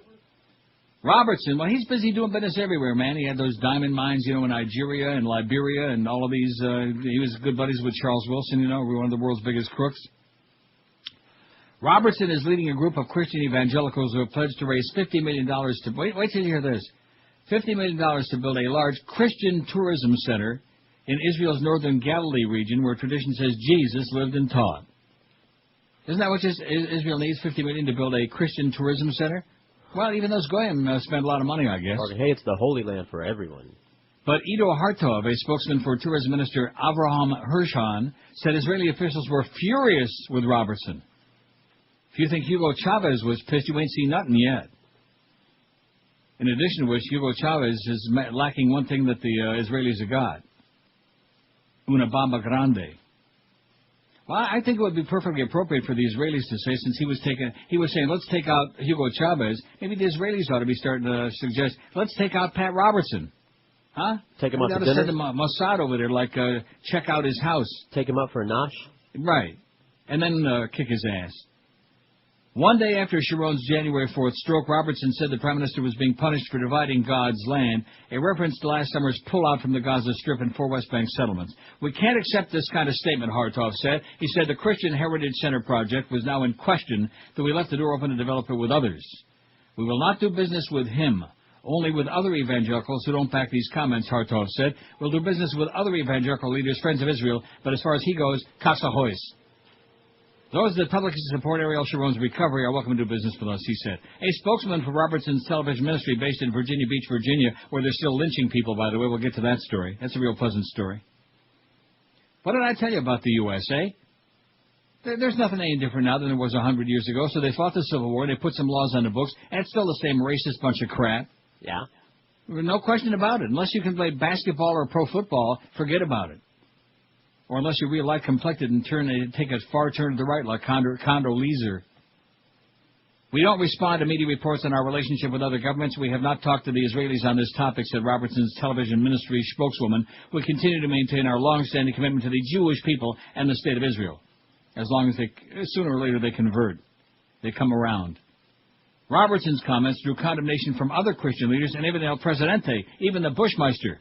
Robertson, well, he's busy doing business everywhere, man. He had those diamond mines, in Nigeria and Liberia and all of these. He was good buddies with Charles Wilson, one of the world's biggest crooks. Robertson is leading a group of Christian evangelicals who have pledged to raise $50 million to... Wait till you hear this. $50 million to build a large Christian tourism center in Israel's northern Galilee region where tradition says Jesus lived and taught. Isn't that what Israel needs, $50 million to build a Christian tourism center? Well, even those Goyim spend a lot of money, I guess. Hey, it's the Holy Land for everyone. But Ido Hartov, a spokesman for Tourism Minister Avraham Hirschhorn, said Israeli officials were furious with Robertson. If you think Hugo Chavez was pissed, you ain't seen nothing yet. In addition to which, Hugo Chavez is lacking one thing that the Israelis have got. Una bomba grande. Well, I think it would be perfectly appropriate for the Israelis to say, since he was saying, let's take out Hugo Chavez, maybe the Israelis ought to be starting to suggest, let's take out Pat Robertson. Huh? Take him out to dinner? Send him Mossad over there, check out his house. Take him out for a nosh? Right. And then kick his ass. One day after Sharon's January 4th stroke, Robertson said the Prime Minister was being punished for dividing God's land, a reference to last summer's pullout from the Gaza Strip and 4 West Bank settlements. We can't accept this kind of statement, Hartov said. He said the Christian Heritage Center project was now in question, though we left the door open to develop it with others. We will not do business with him, only with other evangelicals who don't back these comments, Hartov said. We'll do business with other evangelical leaders, friends of Israel, but as far as he goes, Casa Hois. Those that publicly support Ariel Sharon's recovery are welcome to do business with us, he said. A spokesman for Robertson's television ministry based in Virginia Beach, Virginia, where they're still lynching people, by the way. We'll get to that story. That's a real pleasant story. What did I tell you about the USA? There's nothing any different now than there was 100 years ago. So they fought the Civil War, they put some laws on the books, and it's still the same racist bunch of crap. Yeah. No question about it. Unless you can play basketball or pro football, forget about it. Or unless you're real light complected and take a far turn to the right like Condoleezza. We don't respond to media reports on our relationship with other governments. We have not talked to the Israelis on this topic, said Robertson's television ministry spokeswoman. We continue to maintain our long-standing commitment to the Jewish people and the State of Israel. As long as sooner or later they convert. They come around. Robertson's comments drew condemnation from other Christian leaders and even El Presidente, even the Bushmeister.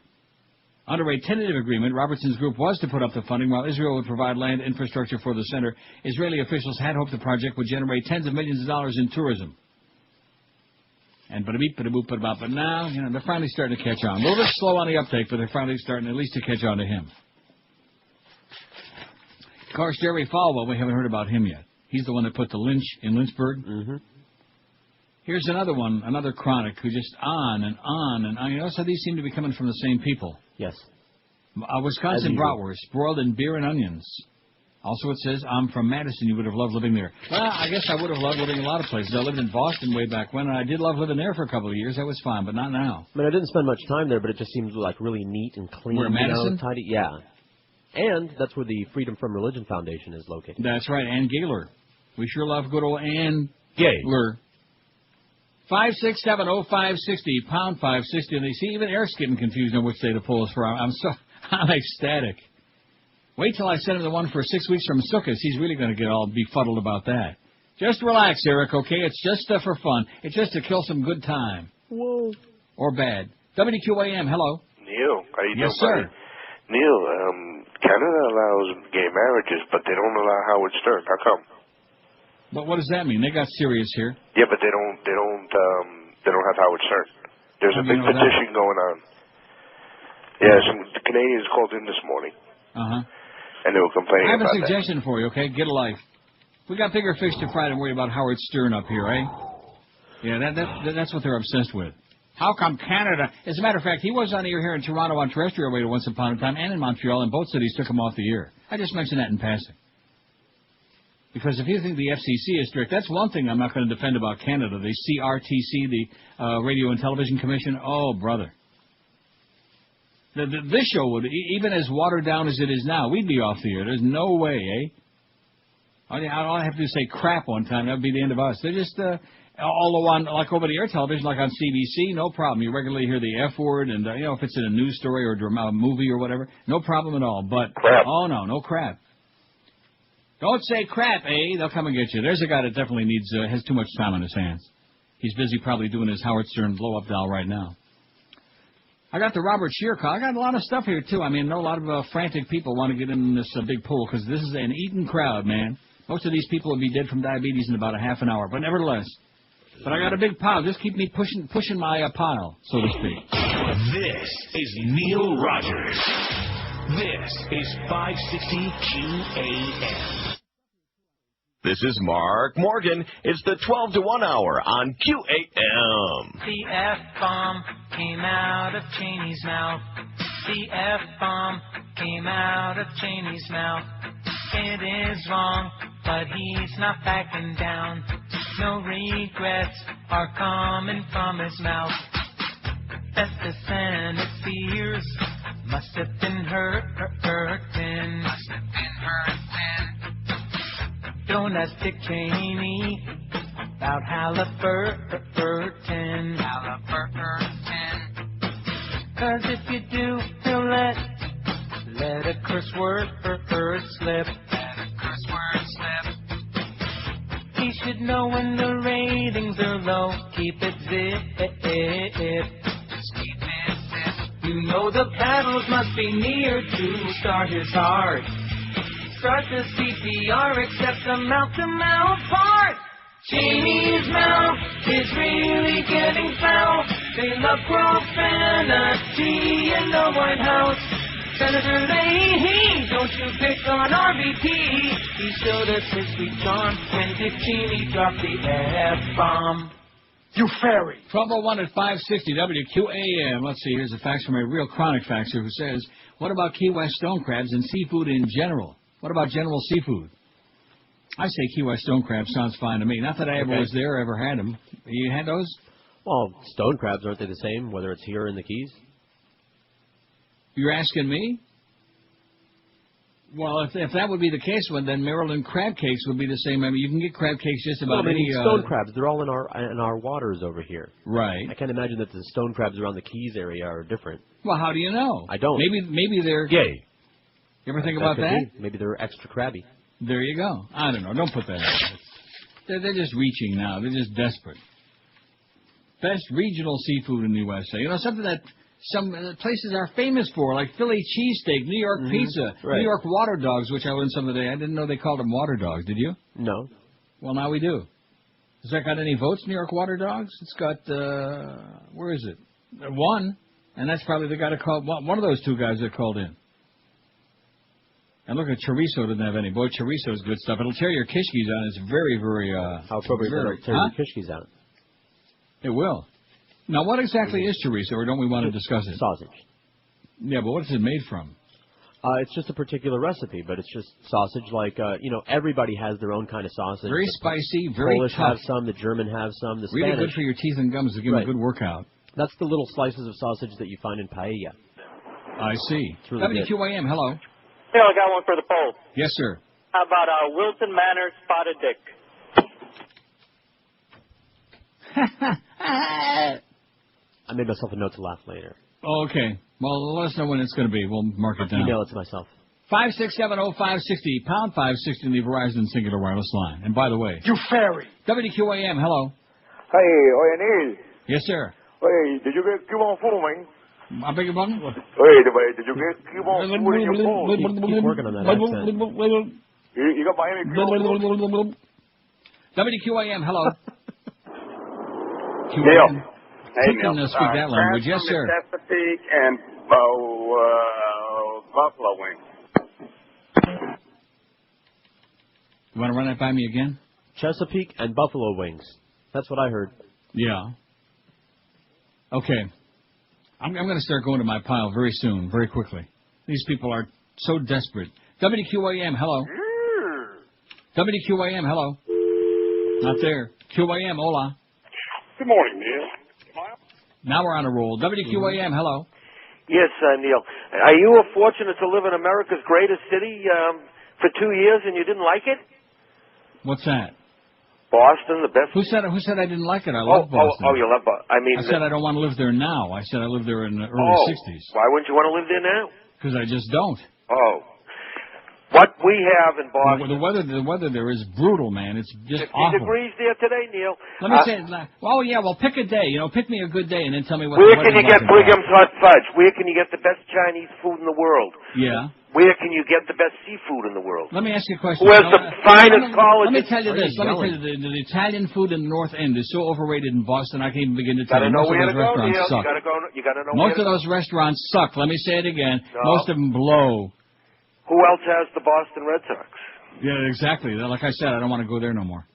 Under a tentative agreement, Robertson's group was to put up the funding while Israel would provide land infrastructure for the center. Israeli officials had hoped the project would generate tens of millions of dollars in tourism. And but now, they're finally starting to catch on. A little bit slow on the uptake, but they're finally starting at least to catch on to him. Of course, Jerry Falwell, we haven't heard about him yet. He's the one that put the lynch in Lynchburg. Mm-hmm. Here's another one, another chronic who just on and on and on. You notice how these seem to be coming from the same people. Yes. Wisconsin bratwurst, broiled in beer and onions. Also it says, I'm from Madison, you would have loved living there. Well, I guess I would have loved living in a lot of places. I lived in Boston way back when, and I did love living there for a couple of years. That was fine, but not now. I mean, I didn't spend much time there, but it just seemed like really neat and clean. Where, Madison? Tidy. Yeah. And that's where the Freedom from Religion Foundation is located. That's right, Ann Gaylor. We sure love good old Ann Gayler. 5670560, pound 560. And they see even Eric's getting confused on which day to pull us for. I'm ecstatic. Wait till I send him the one for 6 weeks from Sukkot. He's really going to get all befuddled about that. Just relax, Eric, okay? It's just for fun. It's just to kill some good time. Whoa. Or bad. WQAM, hello. Neil, how you doing, Yes, sir. buddy? Neil, Canada allows gay marriages, but they don't allow Howard Stern. How come? But what does that mean? They got serious here. Yeah, but they don't have Howard Stern. There's a big petition going on. Yeah, some Canadians called in this morning. And they were complaining I have about a suggestion for you, okay? Get a life. We got bigger fish to fry than worry about Howard Stern up here, eh? Yeah, that's what they're obsessed with. How come Canada? As a matter of fact, he was on here in Toronto on terrestrial radio once upon a time, and in Montreal, and both cities took him off the air. I just mentioned that in passing. Because if you think the FCC is strict, that's one thing I'm not going to defend about Canada. The CRTC, the Radio and Television Commission, oh, brother. This show would, even as watered down as it is now, we'd be off the air. There's no way, eh? All I have to do is say crap one time. That would be the end of us. They're just, although on, like over the air television, like on CBC, no problem. You regularly hear the F word, and, if it's in a news story or a movie or whatever, no problem at all. But, oh, no crap. Don't say crap, eh? They'll come and get you. There's a guy that definitely has too much time on his hands. He's busy probably doing his Howard Stern blow-up doll right now. I got the Robert Scheer call. I got a lot of stuff here, too. I mean, I know a lot of frantic people want to get in this big pool because this is an eating crowd, man. Most of these people will be dead from diabetes in about a half an hour. But nevertheless, I got a big pile. Just keep me pushing my pile, so to speak. This is Neil Rogers. This is 560 QAM. This is Mark Morgan. It's the 12 to 1 hour on QAM. The F-bomb came out of Cheney's mouth. The F-bomb came out of Cheney's mouth. It is wrong, but he's not backing down. No regrets are coming from his mouth. Festus and his fears must have been hurting. Must have been hurting. Don't ask Dick Cheney about Halliburton. Cause if you do, he'll let a curse word slip. He should know when the ratings are low. Keep it zip. Just keep it zip. You know the paddles must be near to start his heart. Start the CPR, except the mouth-to-mouth part. Cheney's mouth is really getting foul. They love profanity in the White House. Senator Leahy, don't you pick on RVP. He showed us his sweet charm when Dick Cheney dropped the F-bomb. You fairy. 1201 at 560 WQAM. Let's see, here's a fax from a real chronic faxer who says, what about Key West stone crabs and seafood in general? What about general seafood? I say Key West stone crab sounds fine to me. Not that I ever was there or ever had them. You had those? Well, stone crabs, aren't they the same, whether it's here or in the Keys? You're asking me? Well, if that would be the case, then Maryland crab cakes would be the same. I mean, you can get crab cakes just about any... stone crabs, they're all in our waters over here. Right. I can't imagine that the stone crabs around the Keys area are different. Well, how do you know? I don't. Maybe they're... Gay. You ever think about that? Maybe they're extra crabby. There you go. I don't know. Don't put that out. They're just reaching now. They're just desperate. Best regional seafood in the USA. You know, something that some places are famous for, like Philly cheesesteak, New York pizza, New York water dogs, which I learned some of the day. I didn't know they called them water dogs. Did you? No. Well, now we do. Has that got any votes, New York water dogs? It's got, where is it? One. And that's probably the guy that called, one of those two guys that called in. And look at chorizo didn't have any. Boy, chorizo is good stuff. It'll tear your kishkis out. It's very, very... How appropriate to tear your kishkis out. It will. Now, what exactly is chorizo, or don't we want to discuss it? Sausage. Yeah, but what is it made from? It's just a particular recipe, but it's just sausage like, everybody has their own kind of sausage. Very spicy, very Polish tough. have some, the German have some, the really Spanish. Good for your teeth and gums to give them a good workout. That's the little slices of sausage that you find in paella. I see. Really WQAM, hello. Hey, I got one for the poll. Yes, sir. How about Wilton Manor Spotted Dick? I made myself a note to laugh later. Okay. Well, let us know when it's going to be. We'll mark it down. Email it to myself. 5670560, pound 560 in the Verizon Singular Wireless line. And by the way... You fairy. WQAM, hello. Hey, oye, Neil. Yes, sir. Hey, did you get Cuban food, man? I beg your pardon? Hey, did you get Cuban food in your phone? Keep working on that accent. You got Miami Cuban food? WQAM, hello. Neil. Hey, Neil. Speak that language. Yes, sir. Chesapeake and buffalo wings. You want to run that by me again? Chesapeake and buffalo wings. That's what I heard. Yeah. Okay. I'm going to start going to my pile very soon, very quickly. These people are so desperate. WQAM, hello. WQAM, hello. Not there. QAM, hola. Good morning, Neil. Now we're on a roll. WQAM, hello. Yes, Neil. Are you fortunate to live in America's greatest city for 2 years and you didn't like it? What's that? Boston, the best. Who said I didn't like it? I love Boston. Oh, you love Boston. I said I don't want to live there now. I said I lived there in the early 60s. Why wouldn't you want to live there now? Because I just don't. Oh. What we have in Boston... The weather there is brutal, man. It's just 50 awful. degrees there today, Neil. Let me say... Oh, yeah, well, pick a day. Pick me a good day and then tell me what... Where can you get Brigham's Hot Fudge? Where can you get the best Chinese food in the world? Yeah. Where can you get the best seafood in the world? Let me ask you a question. Where's the finest college? Let me tell you this. Let me tell you, the Italian food in the North End is so overrated in Boston, I can't even begin to tell you. Most of those restaurants suck. You gotta know Most of those restaurants suck. Let me say it again. No. Most of them blow. Who else has the Boston Red Sox? Yeah, exactly. Like I said, I don't want to go there no more.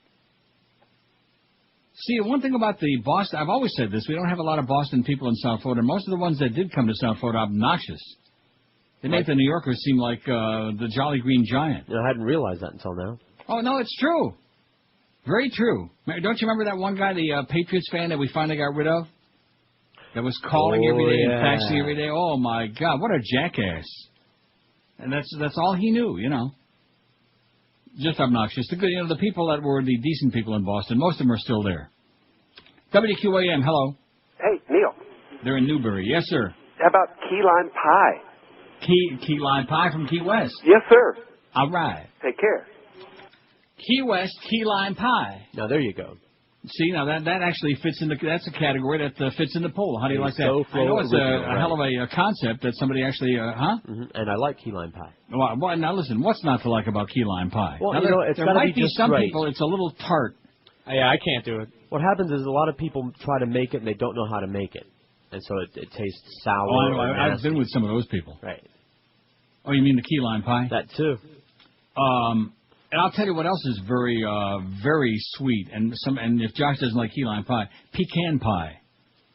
See, one thing about the Boston, I've always said this, we don't have a lot of Boston people in South Florida. Most of the ones that did come to South Florida are obnoxious. They make the New Yorkers seem like the Jolly Green Giant. I hadn't realized that until now. Oh, no, it's true. Very true. Don't you remember that one guy, the Patriots fan that we finally got rid of? That was calling every day and faxing every day? Oh, my God, what a jackass. And that's all he knew, Just obnoxious. The people that were the decent people in Boston, most of them are still there. WQAM, hello. Hey, Neil. They're in Newbury. Yes, sir. How about key lime pie? Key lime pie from Key West. Yes, sir. All right. Take care. Key West key lime pie. Now, there you go. See, now that actually fits in that's a category that fits in the poll. How do you like that? So I know it's a hell of a concept that somebody actually, And I like key lime pie. Well, now listen, what's not to like about key lime pie? Well, now, there might be just some right. people, it's a little tart. Yeah, I can't do it. What happens is a lot of people try to make it and they don't know how to make it. And so it tastes sour. Oh, I know. I've been with some of those people. Right. Oh, you mean the key lime pie? That too. And I'll tell you what else is very, very sweet. And if Josh doesn't like key lime pie, pecan pie.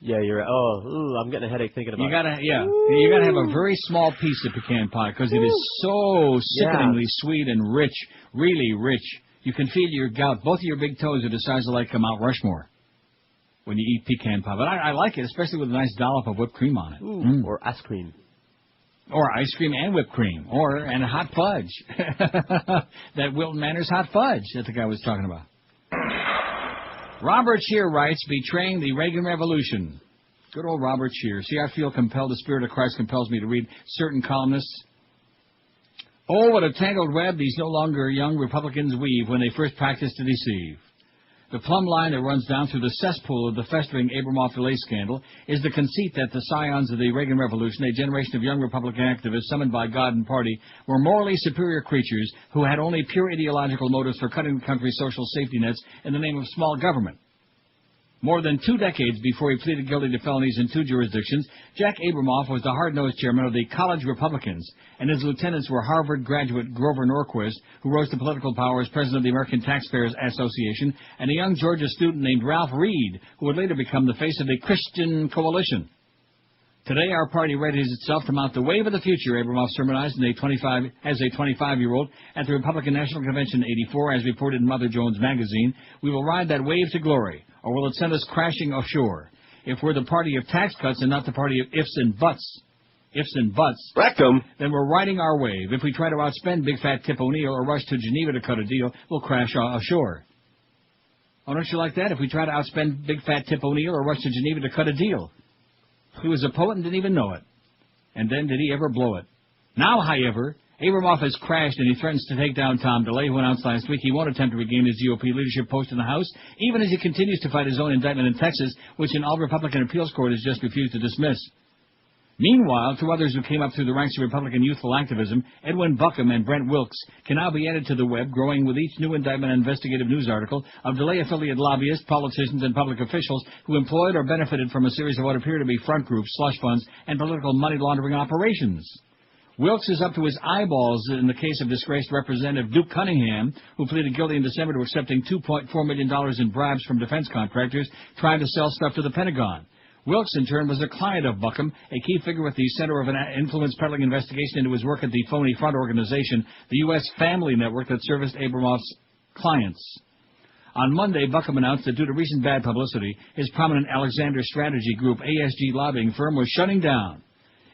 Yeah, you're. I'm getting a headache thinking about it. You gotta have a very small piece of pecan pie because it is so sickeningly sweet and rich, really rich. You can feel your gout. Both of your big toes are the size of like Mount Rushmore when you eat pecan pie. But I like it, especially with a nice dollop of whipped cream on it. Or ice cream. Or ice cream and whipped cream. And a hot fudge. That Wilton Manors hot fudge that the guy was talking about. Robert Scheer writes, betraying the Reagan Revolution. Good old Robert Scheer. See, I feel compelled. The Spirit of Christ compels me to read certain columnists. Oh, what a tangled web these no longer young Republicans weave when they first practice to deceive. The plumb line that runs down through the cesspool of the festering Abramoff delay scandal is the conceit that the scions of the Reagan Revolution, a generation of young Republican activists summoned by God and party, were morally superior creatures who had only pure ideological motives for cutting the country's social safety nets in the name of small government. More than 2 decades before he pleaded guilty to felonies in 2 jurisdictions, Jack Abramoff was the hard-nosed chairman of the College Republicans, and his lieutenants were Harvard graduate Grover Norquist, who rose to political power as president of the American Taxpayers Association, and a young Georgia student named Ralph Reed, who would later become the face of the Christian Coalition. Today, our party readies itself to mount the wave of the future, Abramoff sermonized as a 25-year-old at the Republican National Convention in '84, as reported in Mother Jones magazine. We will ride that wave to glory, or will it send us crashing ashore? If we're the party of tax cuts and not the party of ifs and buts, Rectum, then we're riding our wave. If we try to outspend Big Fat Tip O'Neill or rush to Geneva to cut a deal, we'll crash ashore. Oh, don't you like that? If we try to outspend Big Fat Tip O'Neill or rush to Geneva to cut a deal. He was a poet and didn't even know it. And then did he ever blow it? Now, however, Abramoff has crashed and he threatens to take down Tom DeLay, who announced last week he won't attempt to regain his GOP leadership post in the House, even as he continues to fight his own indictment in Texas, which an all-Republican appeals court has just refused to dismiss. Meanwhile, two others who came up through the ranks of Republican youthful activism, Edwin Buckham and Brent Wilkes, can now be added to the web, growing with each new indictment and investigative news article of DeLay-affiliated lobbyists, politicians, and public officials who employed or benefited from a series of what appear to be front groups, slush funds, and political money laundering operations. Wilkes is up to his eyeballs in the case of disgraced Representative Duke Cunningham, who pleaded guilty in December to accepting $2.4 million in bribes from defense contractors trying to sell stuff to the Pentagon. Wilkes, in turn, was a client of Buckham, a key figure with the center of an influence peddling investigation into his work at the phony front organization, the U.S. Family Network that serviced Abramoff's clients. On Monday, Buckham announced that due to recent bad publicity, his prominent Alexander Strategy Group ASG lobbying firm was shutting down.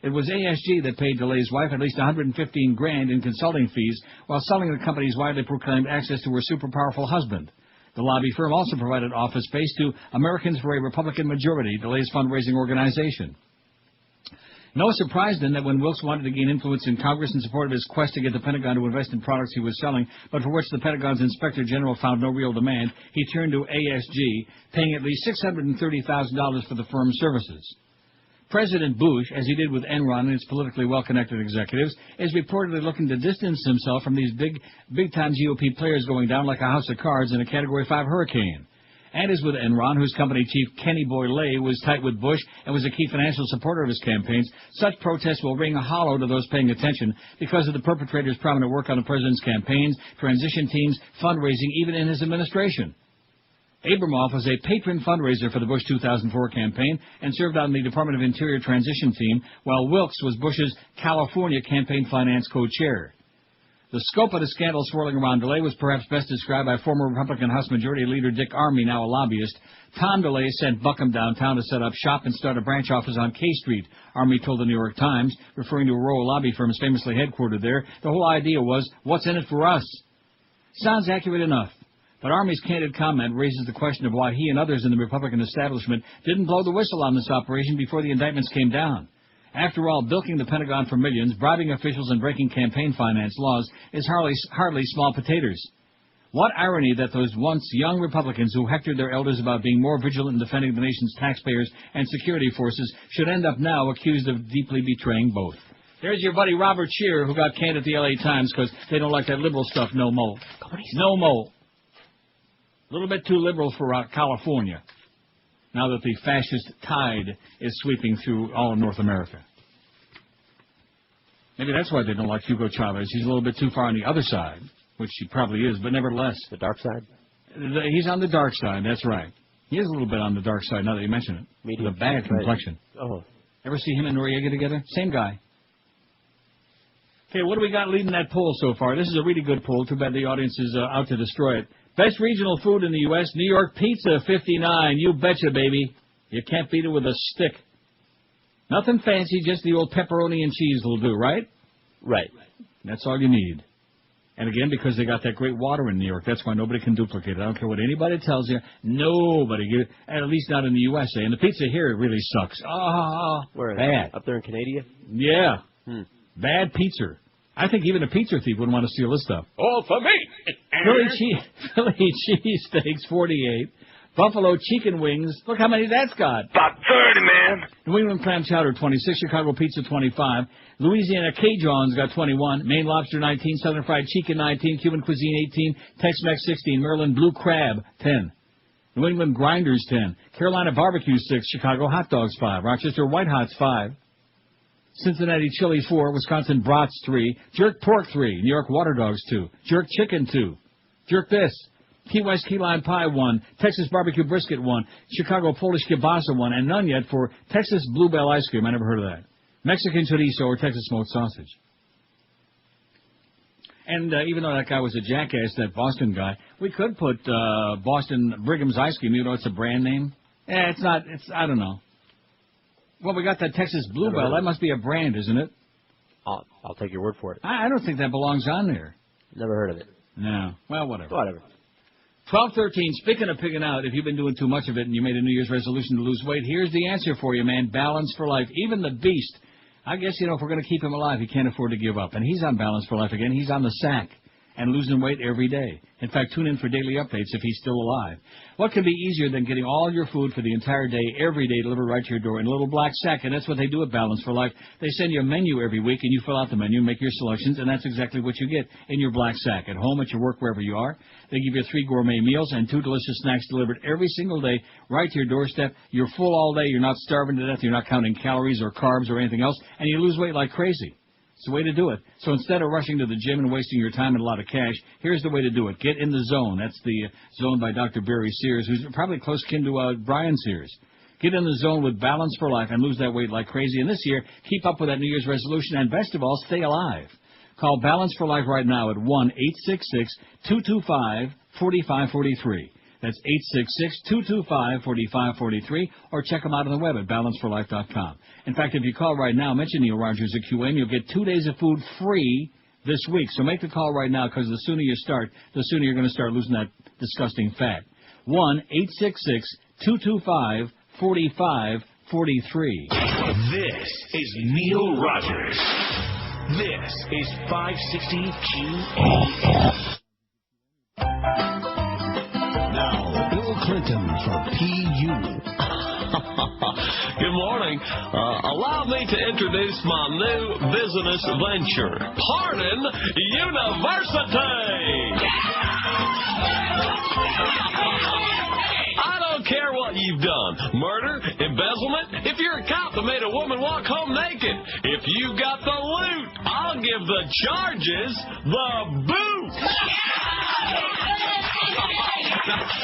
It was ASG that paid DeLay's wife at least $115,000 in consulting fees while selling the company's widely proclaimed access to her super-powerful husband. The lobby firm also provided office space to Americans for a Republican Majority, DeLay's fundraising organization. No surprise, then, that when Wilkes wanted to gain influence in Congress in support of his quest to get the Pentagon to invest in products he was selling, but for which the Pentagon's Inspector General found no real demand, he turned to ASG, paying at least $630,000 for the firm's services. President Bush, as he did with Enron and its politically well-connected executives, is reportedly looking to distance himself from these big-time GOP players going down like a house of cards in a Category 5 hurricane. And as with Enron, whose company chief Kenny Boyle was tight with Bush and was a key financial supporter of his campaigns, such protests will ring hollow to those paying attention because of the perpetrators' prominent work on the president's campaigns, transition teams, fundraising, even in his administration. Abramoff was a patron fundraiser for the Bush 2004 campaign and served on the Department of Interior transition team, while Wilkes was Bush's California campaign finance co-chair. The scope of the scandal swirling around DeLay was perhaps best described by former Republican House Majority Leader Dick Armey, now a lobbyist. Tom DeLay sent Buckham downtown to set up shop and start a branch office on K Street, Armey told the New York Times, referring to a row of lobby firms famously headquartered there. The whole idea was, what's in it for us? Sounds accurate enough. But Armey's candid comment raises the question of why he and others in the Republican establishment didn't blow the whistle on this operation before the indictments came down. After all, bilking the Pentagon for millions, bribing officials, and breaking campaign finance laws is hardly small potatoes. What irony that those once young Republicans who hectored their elders about being more vigilant in defending the nation's taxpayers and security forces should end up now accused of deeply betraying both. There's your buddy Robert Scheer, who got canned at the L.A. Times because they don't like that liberal stuff no more. No more. A little bit too liberal for California, now that the fascist tide is sweeping through all of North America. Maybe that's why they don't like Hugo Chavez. He's a little bit too far on the other side, which he probably is, but nevertheless. The dark side? He's on the dark side, that's right. He is a little bit on the dark side now that you mention it. Medium. With a bad complexion. Oh. Ever see him and Noriega together? Same guy. Okay, what do we got leading that poll so far? This is a really good poll. Too bad the audience is out to destroy it. Best regional food in the U.S., New York pizza, 59. You betcha, baby. You can't beat it with a stick. Nothing fancy, just the old pepperoni and cheese will do, right? Right. That's all you need. And again, because they got that great water in New York, that's why nobody can duplicate it. I don't care what anybody tells you. Nobody, at least not in the USA. And the pizza here really sucks. Where? Bad. Up there in Canada? Yeah. Bad pizza. I think even a pizza thief wouldn't want to steal this stuff. All for me. Philly cheese steaks, 48. Buffalo chicken wings. Look how many that's got. About 30, man. New England clam chowder, 26. Chicago pizza, 25. Louisiana Cajuns got 21. Maine lobster, 19. Southern fried chicken, 19. Cuban cuisine, 18. Tex-Mex, 16. Maryland blue crab, 10. New England grinders, 10. Carolina barbecue, 6. Chicago hot dogs, 5. Rochester white hots, 5. Cincinnati chili, 4. Wisconsin brats, 3. Jerk pork, 3. New York water dogs, 2. Jerk chicken, 2. Jerk this. Key West key lime pie, 1. Texas barbecue brisket, 1. Chicago Polish kielbasa, 1. And none yet for Texas bluebell ice cream. I never heard of that. Mexican chorizo or Texas smoked sausage. And even though that guy was a jackass, that Boston guy, we could put Boston Brigham's ice cream. You know it's a brand name? It's not. I don't know. Well, we got that Texas bluebell. That must be a brand, isn't it? I'll take your word for it. I don't think that belongs on there. Never heard of it. No. Well, whatever. Whatever. 1213, speaking of pigging out, if you've been doing too much of it and you made a New Year's resolution to lose weight, here's the answer for you, man. Balance for life. Even the beast, I guess, if we're going to keep him alive, he can't afford to give up. And he's on Balance for Life again. He's on the sack and losing weight every day. In fact, tune in for daily updates if he's still alive. What could be easier than getting all your food for the entire day, every day, delivered right to your door in a little black sack? And that's what they do at Balance for Life. They send you a menu every week, and you fill out the menu, make your selections, and that's exactly what you get in your black sack. At home, at your work, wherever you are. They give you 3 gourmet meals and 2 delicious snacks delivered every single day right to your doorstep. You're full all day. You're not starving to death. You're not counting calories or carbs or anything else, and you lose weight like crazy. It's the way to do it. So instead of rushing to the gym and wasting your time and a lot of cash, here's the way to do it. Get in the zone. That's the zone by Dr. Barry Sears, who's probably close kin to Brian Sears. Get in the zone with Balance for Life and lose that weight like crazy. And this year, keep up with that New Year's resolution and, best of all, stay alive. Call Balance for Life right now at 1-866-225-4543. That's 866-225-4543, or check them out on the web at balanceforlife.com. In fact, if you call right now, mention Neil Rogers at QAM, you'll get 2 days of food free this week. So make the call right now, because the sooner you start, the sooner you're going to start losing that disgusting fat. 1-866-225-4543. This is Neil Rogers. This is 560 QAM. Clinton for PU. Good morning. Allow me to introduce my new business venture, Pardon University. I don't care what you've done, murder, embezzlement. If you're a cop that made a woman walk home naked, if you got the loot, I'll give the charges the boot.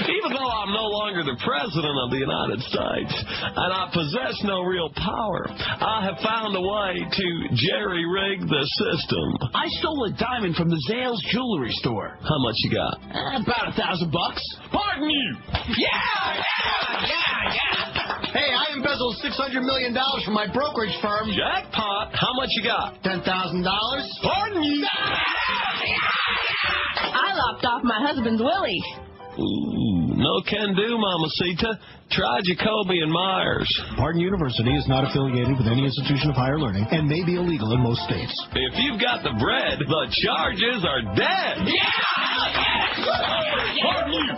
Even though I'm no longer the President of the United States and I possess no real power, I have found a way to jerry-rig the system. I stole a diamond from the Zales jewelry store. How much you got? About $1,000. Pardon you! Yeah! Hey, I embezzled $600 million from my brokerage firm. Jackpot! How much you got? $10,000. Pardon you! I lopped off my husband's willie. Ooh, no can do, Mamacita. Try Jacoby and Myers. Pardon University is not affiliated with any institution of higher learning and may be illegal in most states. If you've got the bread, the charges are dead.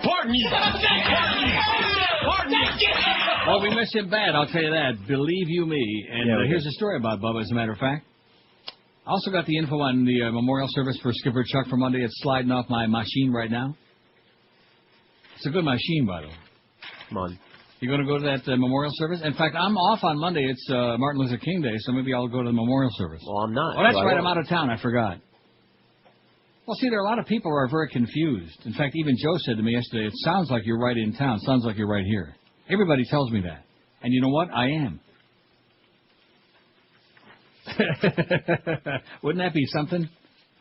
Pardon you. Oh, we miss him bad, I'll tell you that. Believe you me. And here's a story about Bubba, as a matter of fact. I also got the info on the memorial service for Skipper Chuck for Monday. It's sliding off my machine right now. It's a good machine, by the way. Come on. You going to go to that memorial service? In fact, I'm off on Monday. It's Martin Luther King Day, so maybe I'll go to the memorial service. Well, I'm not. Oh, that's right. I'm out of town. I forgot. Well, see, there are a lot of people who are very confused. In fact, even Joe said to me yesterday, it sounds like you're right in town. Sounds like you're right here. Everybody tells me that. And you know what? I am. Wouldn't that be something?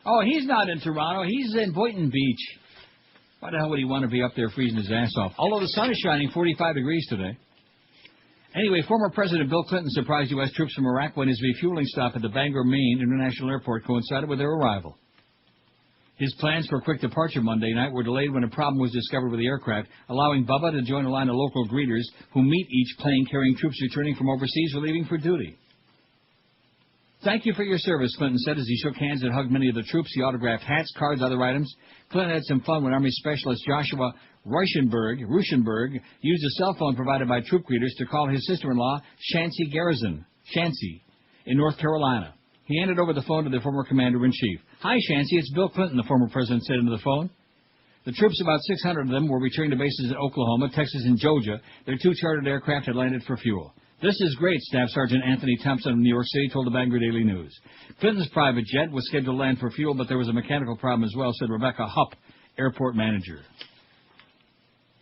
Oh, he's not in Toronto. He's in Boynton Beach. Why the hell would he want to be up there freezing his ass off? Although the sun is shining, 45 degrees today. Anyway, former President Bill Clinton surprised U.S. troops from Iraq when his refueling stop at the Bangor, Maine International Airport coincided with their arrival. His plans for a quick departure Monday night were delayed when a problem was discovered with the aircraft, allowing Bubba to join a line of local greeters who meet each plane carrying troops returning from overseas or leaving for duty. Thank you for your service, Clinton said as he shook hands and hugged many of the troops. He autographed hats, cards, other items. Clinton had some fun when Army Specialist Joshua Rauschenberg used a cell phone provided by troop greeters to call his sister-in-law, Shancy Garrison, in North Carolina. He handed over the phone to the former commander-in-chief. Hi, Shancy, it's Bill Clinton, the former president said into the phone. The troops, about 600 of them, were returning to bases in Oklahoma, Texas, and Georgia. Their 2 chartered aircraft had landed for fuel. This is great, Staff Sergeant Anthony Thompson of New York City told the Bangor Daily News. Clinton's private jet was scheduled to land for fuel, but there was a mechanical problem as well, said Rebecca Hupp, airport manager.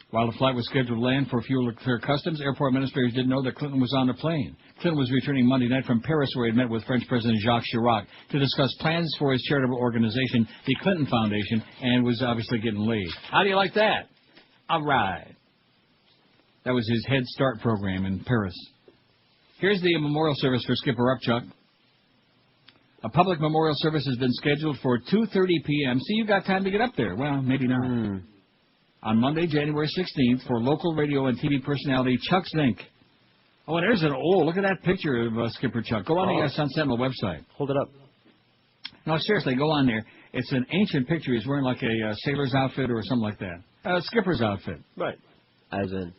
While the flight was scheduled to land for fuel to clear customs, airport administrators didn't know that Clinton was on the plane. Clinton was returning Monday night from Paris, where he had met with French President Jacques Chirac to discuss plans for his charitable organization, the Clinton Foundation, and was obviously getting laid. How do you like that? All right. That was his Head Start program in Paris. Here's the memorial service for Skipper Upchuck. A public memorial service has been scheduled for 2:30 p.m. See, you got time to get up there. Well, maybe not. on Monday, January 16th, for local radio and TV personality Chuck Zink. Oh, and there's look at that picture of Skipper Chuck. Go on the Sun Sentinel website. Hold it up. No, seriously, go on there. It's an ancient picture. He's wearing like a sailor's outfit or something like that. Skipper's outfit. Right. As in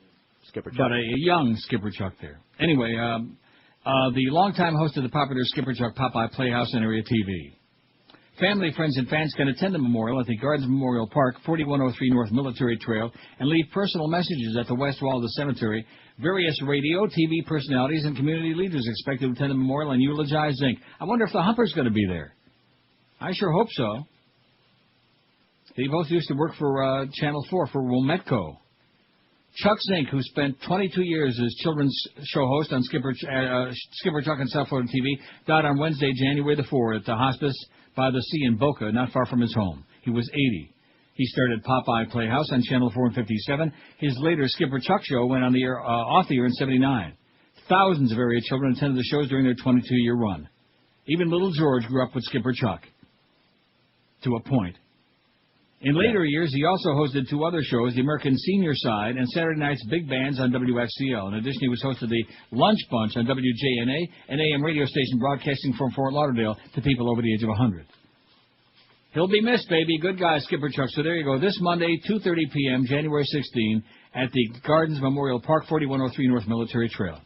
Skipper Chuck. But a young Skipper Chuck there. Anyway, the longtime host of the popular Skipper Chuck Popeye Playhouse and Area TV. Family, friends, and fans can attend the memorial at the Gardens Memorial Park, 4103 North Military Trail, and leave personal messages at the west wall of the cemetery. Various radio, TV personalities, and community leaders expected to attend the memorial and eulogize Zink. I wonder if the Humper's going to be there. I sure hope so. They both used to work for Channel 4 for Wometco. Chuck Zink, who spent 22 years as children's show host on Skipper Chuck and South Florida TV, died on Wednesday, January the 4th, at the hospice by the sea in Boca, not far from his home. He was 80. He started Popeye Playhouse on Channel 4 in 57. His later Skipper Chuck show went on the air, off the air in 79. Thousands of area children attended the shows during their 22-year run. Even little George grew up with Skipper Chuck. To a point. In later years, he also hosted two other shows, the American Senior Side and Saturday Night's Big Bands on WXCL. In addition, he was host of the Lunch Bunch on WJNA, an AM radio station broadcasting from Fort Lauderdale to people over the age of 100. He'll be missed, baby. Good guy, Skipper Chuck. So there you go. This Monday, 2:30 p.m., January 16, at the Gardens Memorial Park, 4103 North Military Trail.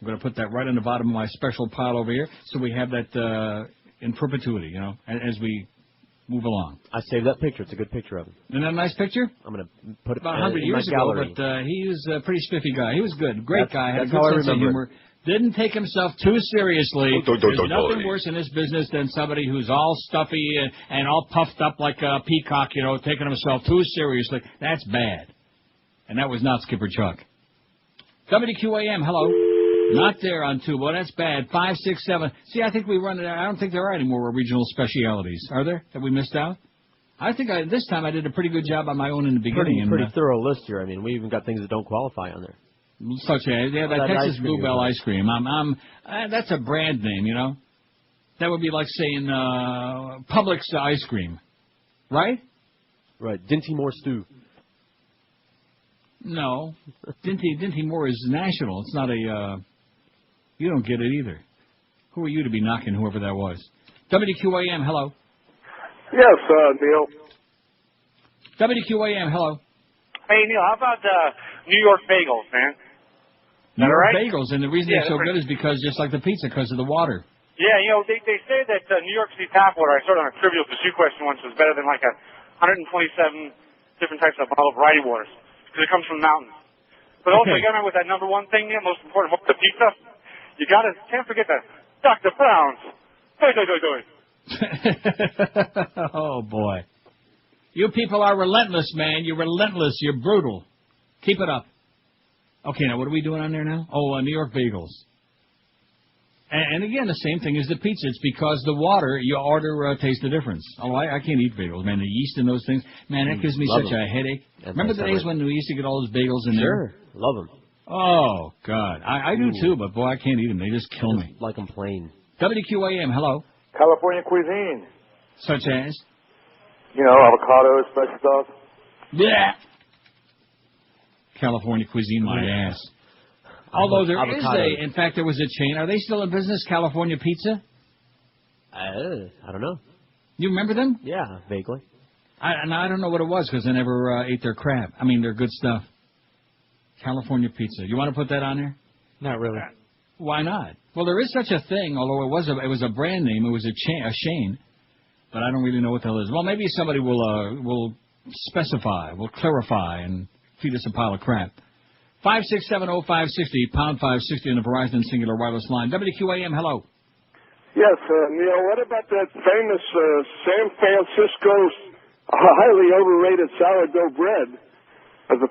I'm going to put that right on the bottom of my special pile over here so we have that in perpetuity, you know, as we move along. I saved that picture. It's a good picture of him. Isn't that a nice picture? I'm going to put it about 100 years ago, gallery. but he was a pretty spiffy guy. He was good. Great guy. Had a how good I sense of remember humor. Didn't take himself too seriously. There's nothing worse in this business than somebody who's all stuffy and all puffed up like a peacock, you know, taking himself too seriously. That's bad. And that was not Skipper Chuck. WQAM, hello. Not there on 2. Well, that's bad. 5, 6, 7. See, I think we run it. I don't think there are any more regional specialities. Are there that we missed out? I think this time I did a pretty good job on my own in the beginning. Pretty thorough list here. I mean, we even got things that don't qualify on there. Such as that Texas Bluebell ice cream. That's a brand name, you know. That would be like saying Publix ice cream, right? Right. Dinty Moore stew. No, Dinty Moore is national. It's not a. You don't get it either. Who are you to be knocking whoever that was? WQAM, hello. Yes, Neil. WQAM, hello. Hey, Neil, how about New York bagels, man? New York right? bagels, and the reason they're so good is because, just like the pizza, because of the water. Yeah, you know, they say that New York City tap water, I saw it on a Trivial Pursuit question once, was better than like 127 different types of bottled variety waters, because it comes from mountains. But also, you got to remember with that number one thing, Neil, most important, the pizza, you can't forget the Dr. Brown's. Oh, boy. You people are relentless, man. You're relentless. You're brutal. Keep it up. Okay, now what are we doing on there now? Oh, New York bagels. And again, the same thing as the pizza. It's because the water, you order, tastes the difference. Oh, I can't eat bagels, man. The yeast in those things, man, that gives me such a headache. Remember the days when we used to get all those bagels in there? Sure, love them. Oh, God. I do too, but boy, I can't eat them. They just kill me. Like them plain. WQAM, hello. California cuisine. Such as? You know, avocado, special stuff. Yeah. California cuisine, my ass. Although there in fact, there was a chain. Are they still in business, California Pizza? I don't know. You remember them? Yeah, vaguely. I don't know what it was because I never ate their crap. I mean, they're good stuff. California Pizza. You want to put that on there? Not really. Why not? Well, there is such a thing, although it was a brand name. It was a chain. But I don't really know what the hell it is. Well, maybe somebody will specify, will clarify, and feed us a pile of crap. 5670560, pound 560 on the Verizon Singular Wireless line. WQAM, hello. Yes, Neil, what about that famous San Francisco highly overrated sourdough bread as a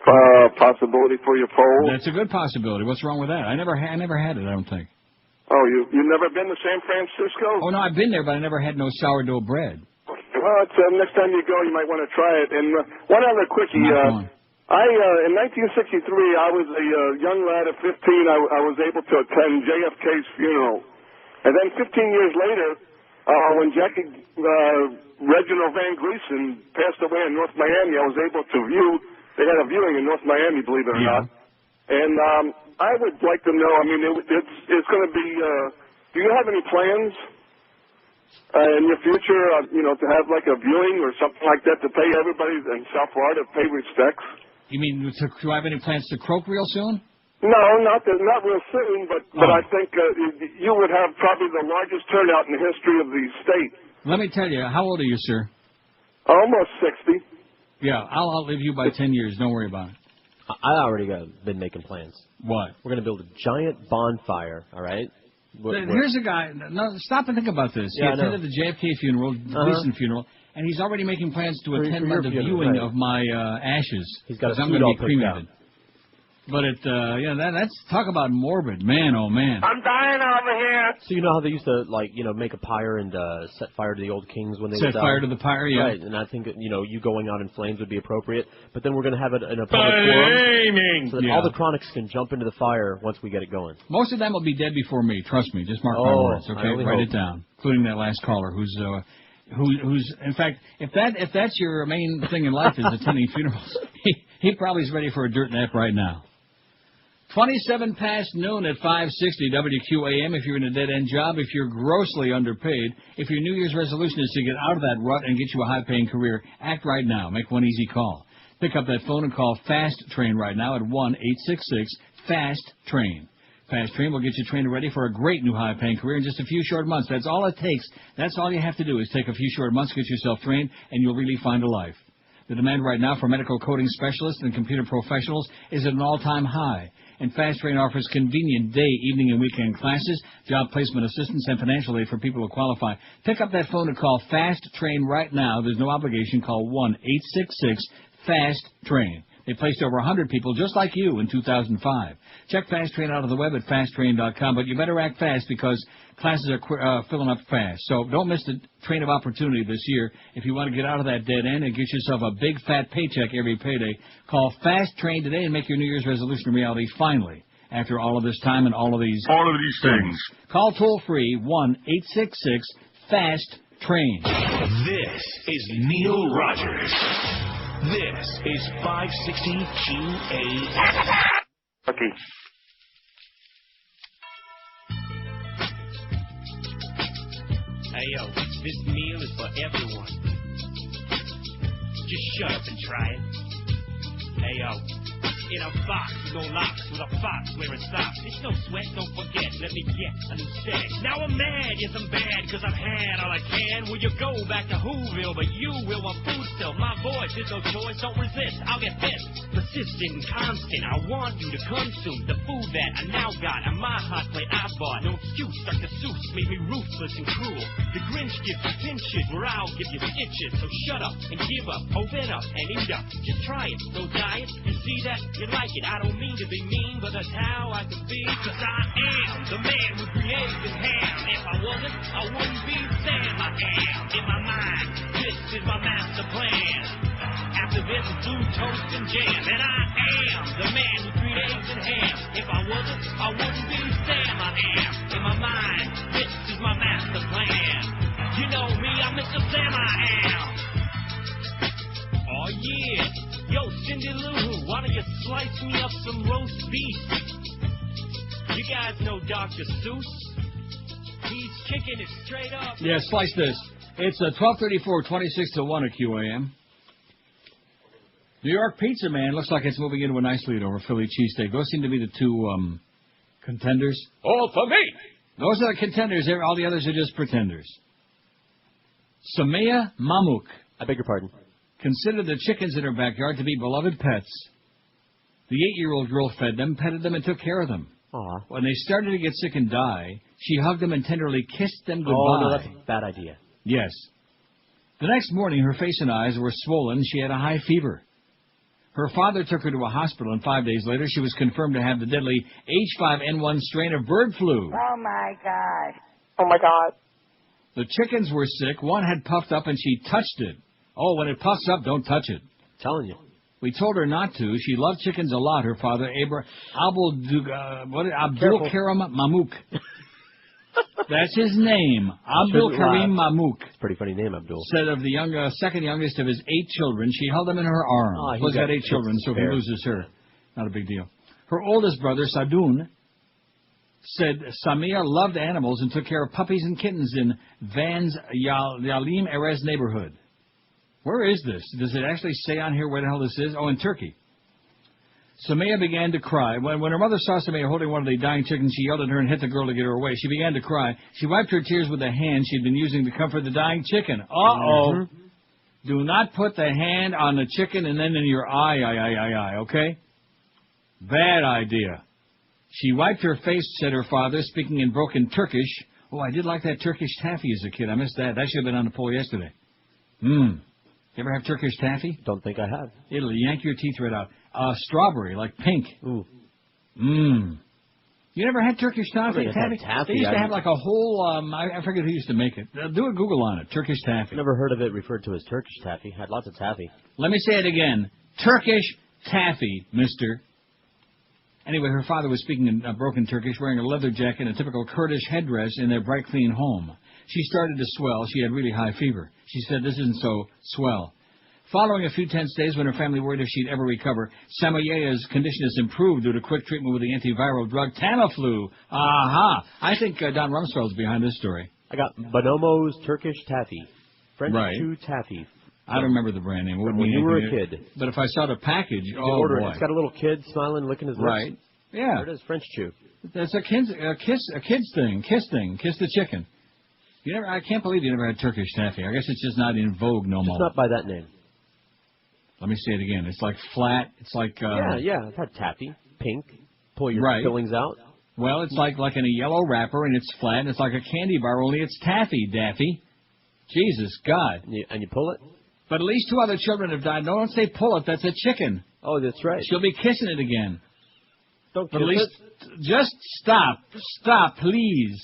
possibility for your poll? That's a good possibility. What's wrong with that? I never had it, I don't think. Oh, you've never been to San Francisco? Oh, no, I've been there, but I never had no sourdough bread. Well, next time you go, you might want to try it. And one other quickie. In 1963, I was a young lad of 15. I was able to attend JFK's funeral. And then 15 years later, when Jackie Reginald Van Gleason passed away in North Miami, I was able to view They had a viewing in North Miami, believe it or not. And I would like to know, I mean, it's going to be, do you have any plans in your future, to have like a viewing or something like that to pay everybody in South Florida, pay respects? You mean, do I have any plans to croak real soon? No, not real soon, but I think you would have probably the largest turnout in the history of the state. Let me tell you, how old are you, sir? Almost 60. Yeah, I'll outlive you by 10 years. Don't worry about it. I already been making plans. What? We're going to build a giant bonfire, all right? Here's a guy. No, stop and think about this. He attended the JFK funeral, Gleason funeral, and he's already making plans to attend the viewing of my ashes. He's got I'm going to be cremated. But that's talk about morbid, man. Oh man. I'm dying over here. So you know how they used to make a pyre and set fire to the old kings when they set fire to the pyre, yeah. Right, and I think you going out in flames would be appropriate. But then we're going to have it in a public forum, so that all the chronics can jump into the fire once we get it going. Most of them will be dead before me. Trust me. Just mark my words. Okay, write it down, including that last caller who's in fact, if that's your main thing in life is attending funerals, he probably is ready for a dirt nap right now. 27 past noon at 560 WQAM if you're in a dead-end job, if you're grossly underpaid, if your New Year's resolution is to get out of that rut and get you a high-paying career, act right now. Make one easy call. Pick up that phone and call Fast Train right now at 1-866-FAST-TRAIN. Fast Train will get you trained ready for a great new high-paying career in just a few short months. That's all it takes. That's all you have to do is take a few short months, get yourself trained, and you'll really find a life. The demand right now for medical coding specialists and computer professionals is at an all-time high. And Fast Train offers convenient day, evening, and weekend classes, job placement assistance, and financial aid for people who qualify. Pick up that phone and call Fast Train right now. There's no obligation. Call 1-866-FAST-TRAIN. They placed over 100 people just like you in 2005. Check Fast Train out of the web at fasttrain.com, but you better act fast because classes are filling up fast. So don't miss the train of opportunity this year. If you want to get out of that dead end and get yourself a big fat paycheck every payday, call Fast Train today and make your New Year's resolution a reality finally. After all of this time and all of these things. Call toll-free 1-866-FAST-TRAIN. This is Neil Rogers. This is 560 QAM. Okay. Hey, yo, this meal is for everyone. Just shut up and try it. Hey, yo, in a box with no locks, with a fox wearing socks. It's no sweat, don't forget, let me get a new set. Now I'm mad, yes I'm bad, cause I've had all I can. Will you go back to Whoville, but you will want food still. My voice is no choice, don't resist, I'll get pissed. Persistent and constant, I want you to consume the food that I now got on my hot plate I bought. No excuse, Dr. Seuss made me ruthless and cruel. The Grinch gives you pinches, where I'll give you stitches. So shut up and give up, open up and eat up. Just try it, no diet, you see that? You like it, I don't mean to be mean, but that's how I can be. Cause I am the man who created this ham. If I wasn't, I wouldn't be Sam. I am, in my mind, this is my master plan. After this, it's blue toast and jam. And I am the man who creates and ham. If I wasn't, I wouldn't be Sam. I am, in my mind, this is my master plan. You know me, I'm Mr. Sam, I am. Oh yeah. Yo, Cindy Lou, why don't you slice me up some roast beef? You guys know Dr. Seuss? He's kicking it straight up. Yeah, slice this. It's 12:34, 26 to 1 at QAM. New York Pizza Man looks like it's moving into a nice lead over Philly cheesesteak. Those seem to be the two contenders. All for me! Those are the contenders. All the others are just pretenders. Samia Mamuk. I beg your pardon. Considered the chickens in her backyard to be beloved pets. The 8-year-old girl fed them, petted them, and took care of them. Aww. When they started to get sick and die, she hugged them and tenderly kissed them goodbye. Oh, no, that's a bad idea. Yes. The next morning, her face and eyes were swollen. She had a high fever. Her father took her to a hospital, and 5 days later, she was confirmed to have the deadly H5N1 strain of bird flu. Oh, my God. Oh, my God. The chickens were sick. One had puffed up, and she touched it. Oh, when it puffs up, don't touch it. Telling you. We told her not to. She loved chickens a lot, her father, Abdul Karam Mamuk. That's his name. Abdul Karim Mahmouk. It's a pretty funny name, Abdul. Said of the second youngest of his 8 children, she held them in her arms. He's got 8 children, so if he loses her, not a big deal. Her oldest brother, Sadoun, said Samia loved animals and took care of puppies and kittens in Van's Yalim Erez neighborhood. Where is this? Does it actually say on here where the hell this is? Oh, in Turkey. Samia began to cry. When her mother saw Samia holding one of the dying chickens, she yelled at her and hit the girl to get her away. She began to cry. She wiped her tears with the hand she'd been using to comfort the dying chicken. Uh-oh. Mm-hmm. Do not put the hand on the chicken and then in your eye, okay? Bad idea. She wiped her face, said her father, speaking in broken Turkish. Oh, I did like that Turkish taffy as a kid. I missed that. That should have been on the poll yesterday. You ever have Turkish taffy? Don't think I have. It'll yank your teeth right out. Strawberry, like pink. Ooh. You never had Turkish taffy? Taffy? They used to have like a whole, I forget who used to make it. Do a Google on it, Turkish taffy. Never heard of it referred to as Turkish taffy. Had lots of taffy. Let me say it again. Turkish taffy, mister. Anyway, her father was speaking in broken Turkish, wearing a leather jacket and a typical Kurdish headdress in their bright, clean home. She started to swell. She had really high fever. She said, this isn't so swell. Following a few tense days when her family worried if she'd ever recover, Samayea's condition has improved due to quick treatment with the antiviral drug Tamiflu. Aha! I think Don Rumsfeld's behind this story. I got Bonomo's Turkish taffy. French chew taffy. I don't remember the brand name. When you were a kid. But if I saw the package, order boy. It's got a little kid smiling, licking his lips. Right. Yeah. There it is, French chew. That's a kid's thing. Kiss the chicken. I can't believe you never had Turkish taffy. I guess it's just not in vogue no more. It's not by that name. Let me say it again. It's like flat. It's like... Yeah. I've had taffy. Pink. Pull your fillings out. Well, it's like in a yellow wrapper, and it's flat, and it's like a candy bar, only it's taffy, Daffy. Jesus, God. And you pull it? But at least 2 other children have died. No, don't say pull it. That's a chicken. Oh, that's right. She'll be kissing it again. Don't kiss at least, it. Just stop. Stop, please.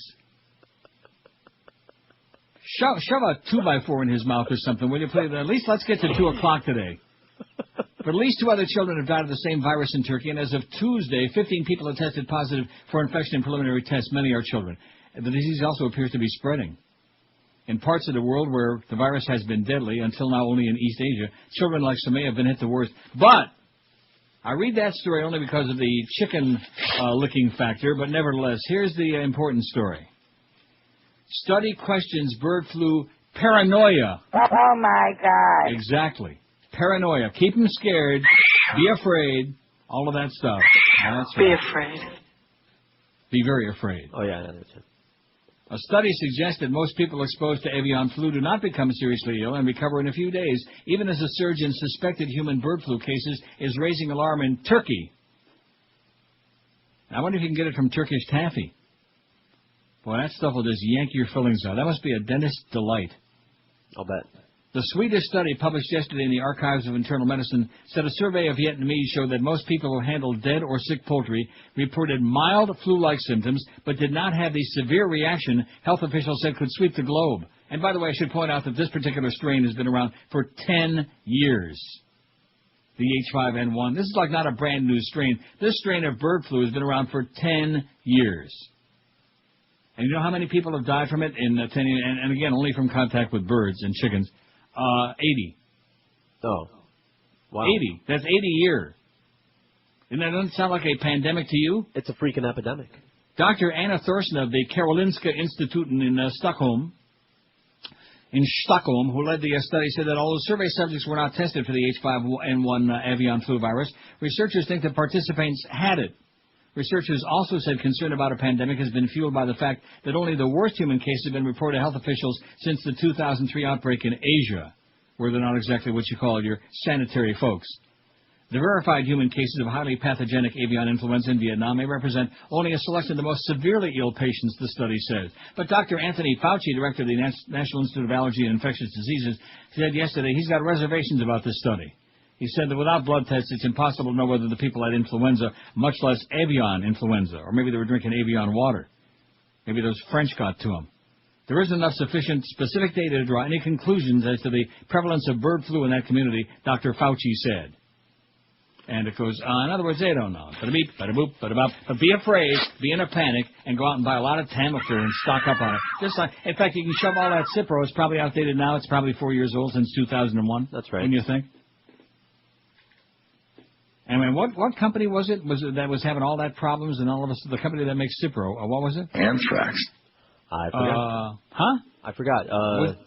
Shove a 2x4 in his mouth or something, will you please? At least let's get to 2 o'clock today. But at least 2 other children have died of the same virus in Turkey, and as of Tuesday, 15 people have tested positive for infection in preliminary tests. Many are children. The disease also appears to be spreading. In parts of the world where the virus has been deadly, until now only in East Asia, children like Samia have been hit the worst. But I read that story only because of the chicken licking factor, but nevertheless, here's the important story. Study questions bird flu paranoia. Oh, my God. Exactly. Paranoia. Keep them scared. Be afraid. All of that stuff. That's right. Be afraid. Be very afraid. Oh, yeah. That's it. A study suggests that most people exposed to avian flu do not become seriously ill and recover in a few days, even as a surge in suspected human bird flu cases is raising alarm in Turkey. I wonder if you can get it from Turkish taffy. Boy, that stuff will just yank your fillings out. That must be a dentist's delight. I'll bet. The Swedish study published yesterday in the Archives of Internal Medicine said a survey of Vietnamese showed that most people who handled dead or sick poultry reported mild flu-like symptoms but did not have the severe reaction health officials said could sweep the globe. And by the way, I should point out that this particular strain has been around for 10 years. The H5N1. This is like not a brand new strain. This strain of bird flu has been around for 10 years. And you know how many people have died from it in 10 years? And again, only from contact with birds and chickens. 80. Oh. Wow. 80. That's 80 a year. And that doesn't sound like a pandemic to you? It's a freaking epidemic. Dr. Anna Thorsen of the Karolinska Institute in Stockholm, who led the study, said that although survey subjects were not tested for the H5N1 avian flu virus, researchers think that participants had it. Researchers also said concern about a pandemic has been fueled by the fact that only the worst human cases have been reported to health officials since the 2003 outbreak in Asia, where they're not exactly what you call your sanitary folks. The verified human cases of highly pathogenic avian influenza in Vietnam may represent only a selection of the most severely ill patients, the study says. But Dr. Anthony Fauci, director of the National Institute of Allergy and Infectious Diseases, said yesterday he's got reservations about this study. He said that without blood tests, it's impossible to know whether the people had influenza, much less avian influenza, or maybe they were drinking avian water. Maybe those French got to them. There isn't enough sufficient specific data to draw any conclusions as to the prevalence of bird flu in that community, Dr. Fauci said. And it goes, in other words, they don't know. Bada beep, bada boop, bada bop. But be afraid, be in a panic, and go out and buy a lot of Tamiflu and stock up on it. Just like, in fact, you can shove all that Cipro. It's probably outdated now. It's probably 4 years old since 2001. That's right. Wouldn't you think? I mean, what company was it? Was it that was having all that problems and all of us? The company that makes Cipro. What was it? Anthrax. I forgot. Huh? I forgot.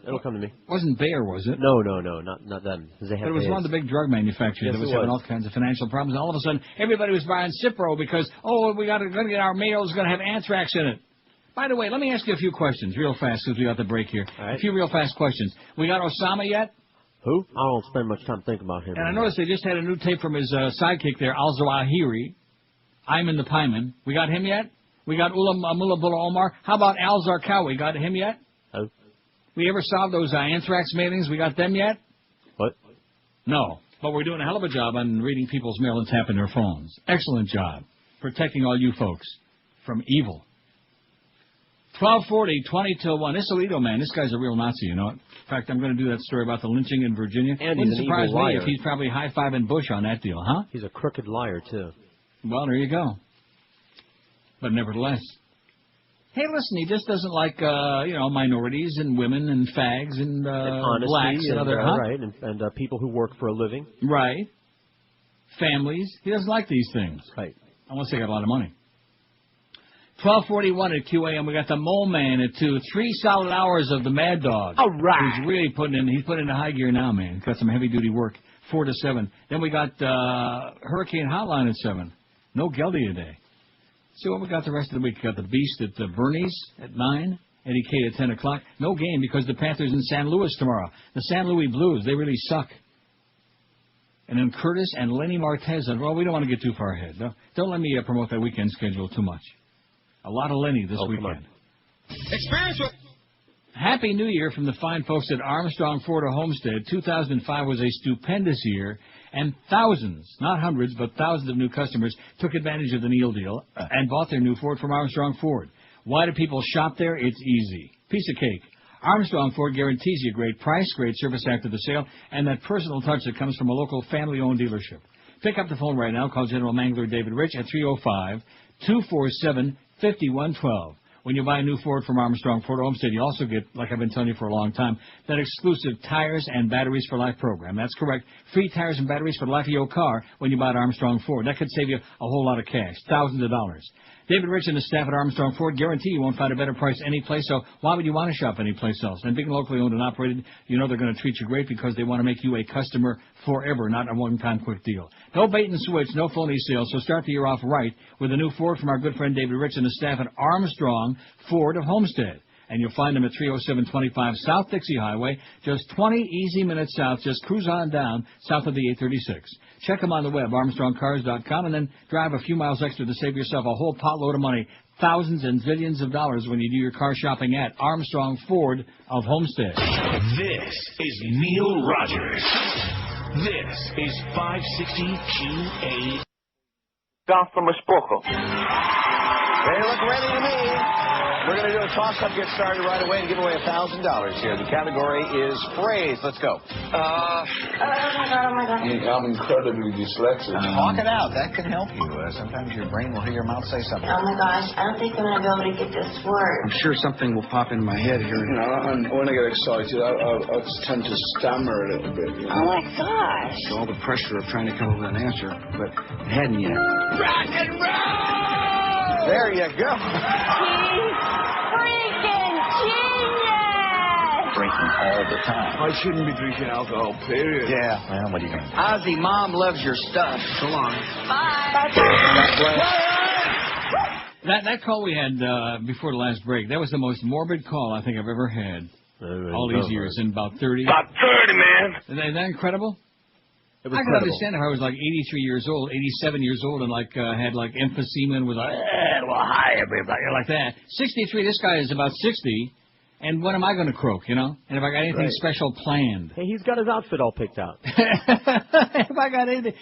It'll come to me. Wasn't Bayer, was it? No, not them. But it was one of the big drug manufacturers that was having all kinds of financial problems. And all of a sudden, everybody was buying Cipro because, we're going to get our mail is going to have anthrax in it. By the way, let me ask you a few questions real fast because we got the break here. Right. A few real fast questions. We got Osama yet? Who? I don't spend much time thinking about him. And I noticed they just had a new tape from his sidekick there, Al-Zawahiri. I'm in the Pieman. We got him yet? We got Mullah Omar. How about Al Zarqawi? Got him yet? Oh. We ever solved those anthrax mailings? We got them yet? What? No. But we're doing a hell of a job on reading people's mail and tapping their phones. Excellent job. Protecting all you folks from evil. 12:40, 20 till 1. This Alito man, this guy's a real Nazi, you know it. In fact, I'm going to do that story about the lynching in Virginia. And Wouldn't he's an surprise evil me liar. if he's probably high-fiving Bush on that deal, huh? He's a crooked liar, too. Well, there you go. But nevertheless. Hey, listen, he just doesn't like, minorities and women and fags and honesty blacks and other... right, and people who work for a living. Right. Families. He doesn't like these things. Right. Unless they got a lot of money. 12:41 at QAM. We got the Mole Man at 2. 3 solid hours of the Mad Dog. All right. He's really putting into high gear now, man. He's got some heavy-duty work. 4 to 7. Then we got Hurricane Hotline at 7. No Geldy today. See what we got the rest of the week. We got the Beast at Bernie's at 9. Eddie K at 10 o'clock. No game because the Panthers in San Luis tomorrow. The San Luis Blues, they really suck. And then Curtis and Lenny Martez. Well, we don't want to get too far ahead. Don't let me promote that weekend schedule too much. A lot of Lenny this weekend. Experience with... Happy New Year from the fine folks at Armstrong Ford of Homestead. 2005 was a stupendous year, and thousands, not hundreds, but thousands of new customers took advantage of the Neal deal and bought their new Ford from Armstrong Ford. Why do people shop there? It's easy. Piece of cake. Armstrong Ford guarantees you a great price, great service after the sale, and that personal touch that comes from a local family-owned dealership. Pick up the phone right now. Call General Mangler David Rich at 305-247-5112. When you buy a new Ford from Armstrong Ford Homestead, you also get, like I've been telling you for a long time, that exclusive Tires and Batteries for Life program. That's correct. Free tires and batteries for the life of your car when you buy at Armstrong Ford. That could save you a whole lot of cash, thousands of dollars. David Rich and the staff at Armstrong Ford guarantee you won't find a better price anyplace, so why would you want to shop anyplace else? And being locally owned and operated, you know they're going to treat you great because they want to make you a customer forever, not a one-time quick deal. No bait and switch, no phony sales, so start the year off right with a new Ford from our good friend David Rich and the staff at Armstrong Ford of Homestead. And you'll find them at 30725 South Dixie Highway, just 20 easy minutes south. Just cruise on down south of the 836. Check them on the web, ArmstrongCars.com, and then drive a few miles extra to save yourself a whole potload of money, thousands and zillions of dollars when you do your car shopping at Armstrong Ford of Homestead. This is Neil Rogers. This is 560 QA. Gotham Spoco. They look ready to me. We're going to do a toss-up, get started right away, and give away $1,000 here. The category is phrase. Let's go. Oh my God. I'm incredibly dyslexic. Talk it out. That can help you. Sometimes your brain will hear your mouth say something. Oh my gosh, I don't think I'm going to be able to get this word. I'm sure something will pop in my head here. You know, and when I get excited, I tend to stammer a little bit. You know? Oh my gosh. All the pressure of trying to come up with an answer, but it hadn't yet. Rock and roll! There you go. Freaking genius! Drinking all the time. I shouldn't be drinking alcohol, period. Yeah, well, what are you going to do? Ozzy, Mom loves your stuff. So long. Bye. That call we had before the last break, that was the most morbid call I think I've ever had all these years, in about 30. About 30, man. Isn't that incredible? It was I could understand if I was like 83 years old, 87 years old, and had emphysema and was like, well, hi, everybody, like that. 63, this guy is about 60, and when am I going to croak, you know? And if I got anything special planned. Hey, he's got his outfit all picked out. If I got anything,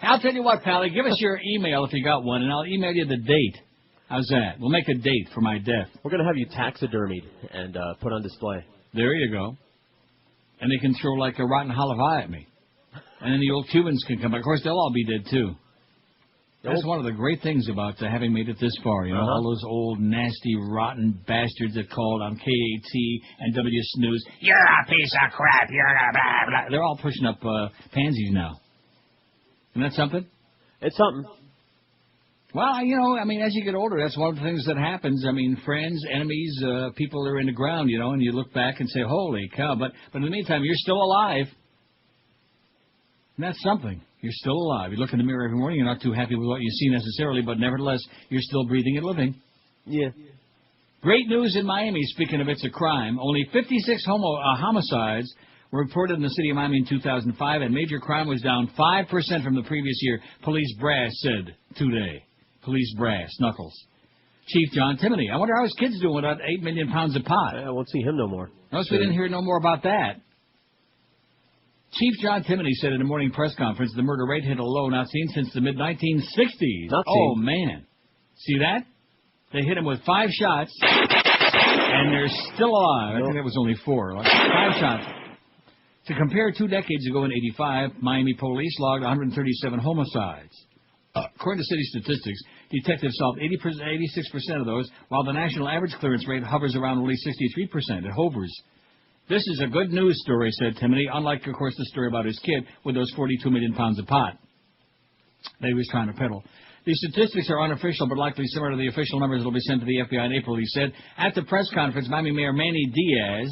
I'll tell you what, Pally, give us your email if you got one, and I'll email you the date. How's that? We'll make a date for my death. We're going to have you taxidermied and put on display. There you go. And they can throw like a rotten halavai at me. And then the old Cubans can come back. Of course, they'll all be dead, too. That's one of the great things about having made it this far, you know, all those old, nasty, rotten bastards that called on KAT and W Snooze, you're a piece of crap, you're a blah, blah. They're all pushing up pansies now. Isn't that something? It's something. Well, you know, I mean, as you get older, that's one of the things that happens. I mean, friends, enemies, people are in the ground, you know, and you look back and say, holy cow. But in the meantime, you're still alive. And that's something. You're still alive. You look in the mirror every morning, you're not too happy with what you see necessarily, but nevertheless, you're still breathing and living. Yeah. Great news in Miami, speaking of it's a crime. Only 56 homicides were reported in the city of Miami in 2005, and major crime was down 5% from the previous year, police brass said today. Police brass, knuckles. Chief John Timoney. I wonder how his kid's doing without 8 million pounds of pot. I won't see him no more. Notice we didn't hear no more about that. Chief John Timoney said in a morning press conference the murder rate hit a low not seen since the mid-1960s. Oh, man. See that? They hit him with 5 shots, and they're still alive. I think that was only 4. 5 shots. To compare, 2 decades ago in 85, Miami police logged 137 homicides. According to city statistics, detectives solved 86% of those, while the national average clearance rate hovers around only 63%. It hovers. This is a good news story, said Timoney, unlike, of course, the story about his kid with those 42 million pounds of pot that he was trying to peddle. These statistics are unofficial, but likely similar to the official numbers that will be sent to the FBI in April, he said. At the press conference, Miami Mayor Manny Diaz,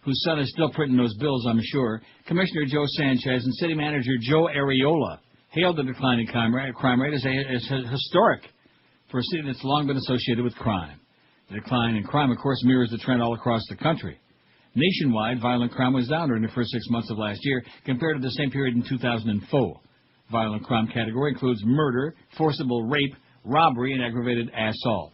whose son is still printing those bills, I'm sure, Commissioner Joe Sanchez, and City Manager Joe Areola hailed the declining crime rate as historic for a city that's long been associated with crime. The decline in crime, of course, mirrors the trend all across the country. Nationwide, violent crime was down during the first 6 months of last year compared to the same period in 2004. Violent crime category includes murder, forcible rape, robbery, and aggravated assault.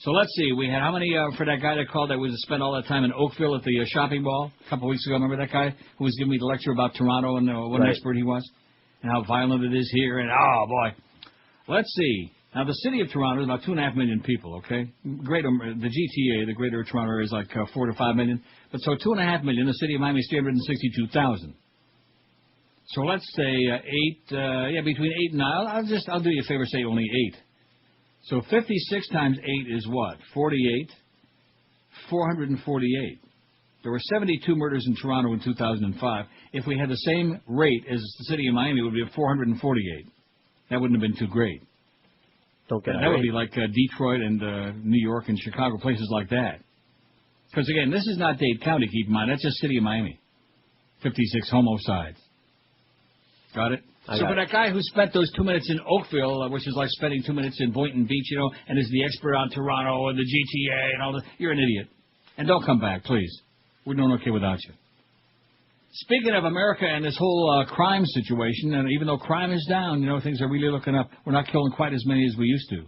So let's see. We had how many for that guy that called that was spent all that time in Oakville at the shopping mall a couple of weeks ago? Remember that guy who was giving me the lecture about Toronto and what an expert he was? And how violent it is here. And, oh, boy. Let's see. Now, the city of Toronto is about 2.5 million people, okay? The GTA, the greater Toronto area, is like 4 to 5 million. But so 2.5 million, the city of Miami is 362,000. So let's say between 8 and 9. I'll do you a favor, say only 8. So 56 times 8 is what? 48. 448. There were 72 murders in Toronto in 2005. If we had the same rate as the city of Miami, it would be 448. That wouldn't have been too great. That would be like Detroit and New York and Chicago, places like that. Because, again, this is not Dade County, keep in mind. That's just city of Miami. 56 homicides. Got it? So for that guy who spent those 2 minutes in Oakville, which is like spending 2 minutes in Boynton Beach, you know, and is the expert on Toronto and the GTA and all that, you're an idiot. And don't come back, please. We're doing okay without you. Speaking of America and this whole crime situation, and even though crime is down, you know, things are really looking up. We're not killing quite as many as we used to.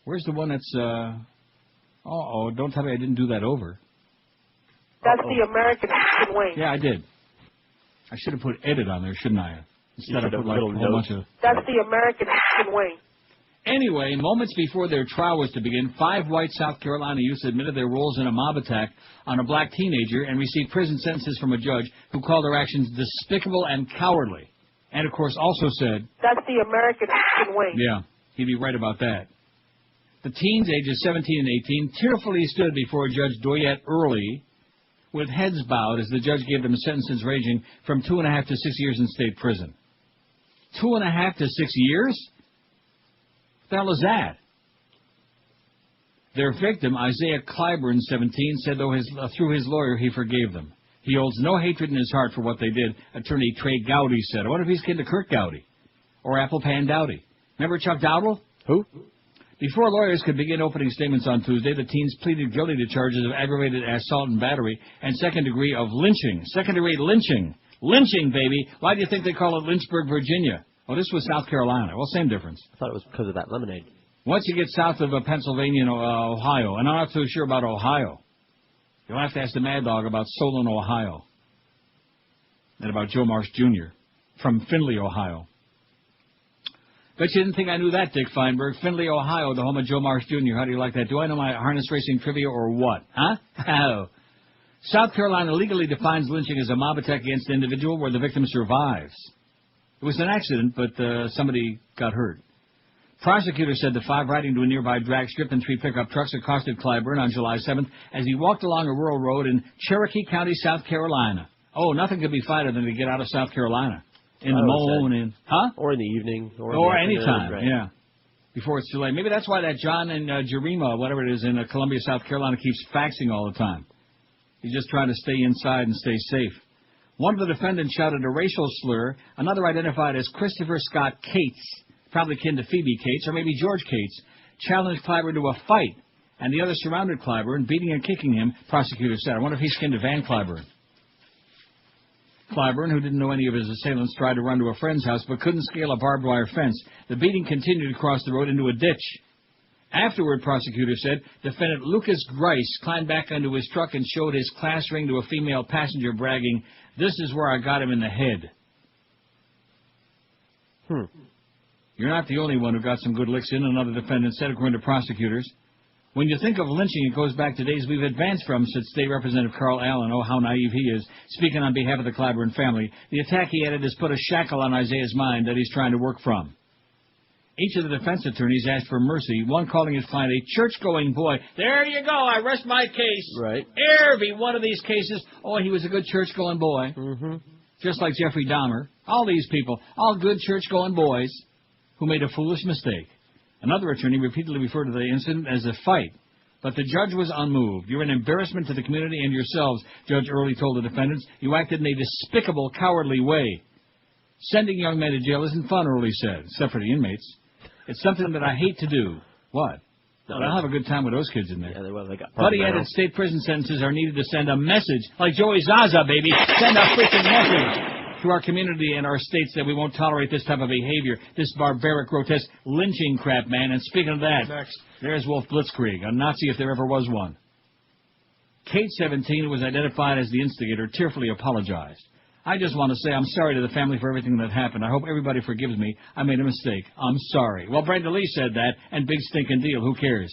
Where's the one that's... don't tell me I didn't do that over. That's the American way. Yeah, I did. I should have put edit on there, shouldn't I? Instead of put like a whole bunch of... That's the American way. Anyway, moments before their trial was to begin, 5 white South Carolina youths admitted their roles in a mob attack on a black teenager and received prison sentences from a judge who called their actions despicable and cowardly. And, of course, also said... That's the American way. Yeah, he'd be right about that. The teens, ages 17 and 18, tearfully stood before Judge Doyette Early with heads bowed as the judge gave them sentences ranging from 2.5 to 6 years in state prison. 2.5 to 6 years? What the hell is that? Their victim, Isaiah Clyburn, 17, said through his lawyer he forgave them. He holds no hatred in his heart for what they did, attorney Trey Gowdy said. I wonder if he's kin to Kurt Gowdy or Applepan Dowdy. Remember Chuck Dowdle? Who? Before lawyers could begin opening statements on Tuesday, the teens pleaded guilty to charges of aggravated assault and battery and second degree of lynching. Second-degree lynching. Lynching, baby. Why do you think they call it Lynchburg, Virginia? Oh, this was South Carolina. Well, same difference. I thought it was because of that lemonade. Once you get south of Pennsylvania and Ohio, and I'm not so sure about Ohio, you'll have to ask the Mad Dog about Solon, Ohio, and about Joe Marsh Jr. from Findlay, Ohio. Bet you didn't think I knew that, Dick Feinberg. Findlay, Ohio, the home of Joe Marsh Jr. How do you like that? Do I know my harness racing trivia or what? Huh? Oh. South Carolina legally defines lynching as a mob attack against an individual where the victim survives. It was an accident, but somebody got hurt. Prosecutors said the 5 riding to a nearby drag strip in 3 pickup trucks accosted Clyburn on July 7th as he walked along a rural road in Cherokee County, South Carolina. Oh, nothing could be finer than to get out of South Carolina. In the morning. Huh? Or in the evening. Or any time, right. yeah. Before it's too late. Maybe that's why that John in Jerima, whatever it is, in Columbia, South Carolina, keeps faxing all the time. He's just trying to stay inside and stay safe. One of the defendants shouted a racial slur. Another, identified as Christopher Scott Cates, probably kin to Phoebe Cates, or maybe George Cates, challenged Clyburn to a fight. And the others surrounded Clyburn, beating and kicking him, prosecutors said. I wonder if he's kin to Van Clyburn. Clyburn, who didn't know any of his assailants, tried to run to a friend's house but couldn't scale a barbed wire fence. The beating continued across the road into a ditch. Afterward, prosecutors said, defendant Lucas Grice climbed back onto his truck and showed his class ring to a female passenger, bragging, "This is where I got him in the head." You're not the only one who got some good licks in, another defendant said, according to prosecutors. When you think of lynching, it goes back to days we've advanced from, said State Representative Carl Allen. Oh, how naive he is. Speaking on behalf of the Clyburn family, the attack, he added, has put a shackle on Isaiah's mind that he's trying to work from. Each of the defense attorneys asked for mercy, one calling his client a church-going boy. There you go, I rest my case. Right. Every one of these cases, oh, he was a good church-going boy. Just like Jeffrey Dahmer. All these people, all good church-going boys who made a foolish mistake. Another attorney repeatedly referred to the incident as a fight, but the judge was unmoved. You're an embarrassment to the community and yourselves, Judge Early told the defendants. You acted in a despicable, cowardly way. Sending young men to jail isn't fun, Early said, except for the inmates. It's something that I hate to do. What? Well, I'll have a good time with those kids in there. Yeah, they got but he added state prison sentences are needed to send a message, like Joey Zaza, baby. Send a freaking message to our community and our states that we won't tolerate this type of behavior, this barbaric, grotesque lynching crap, man. And speaking of that, there's Wolf Blitzkrieg, a Nazi if there ever was one. Kate, 17, who was identified as the instigator, tearfully apologized. I just want to say I'm sorry to the family for everything that happened. I hope everybody forgives me. I made a mistake. I'm sorry. Well, Brenda Lee said that, and big stinking deal. Who cares?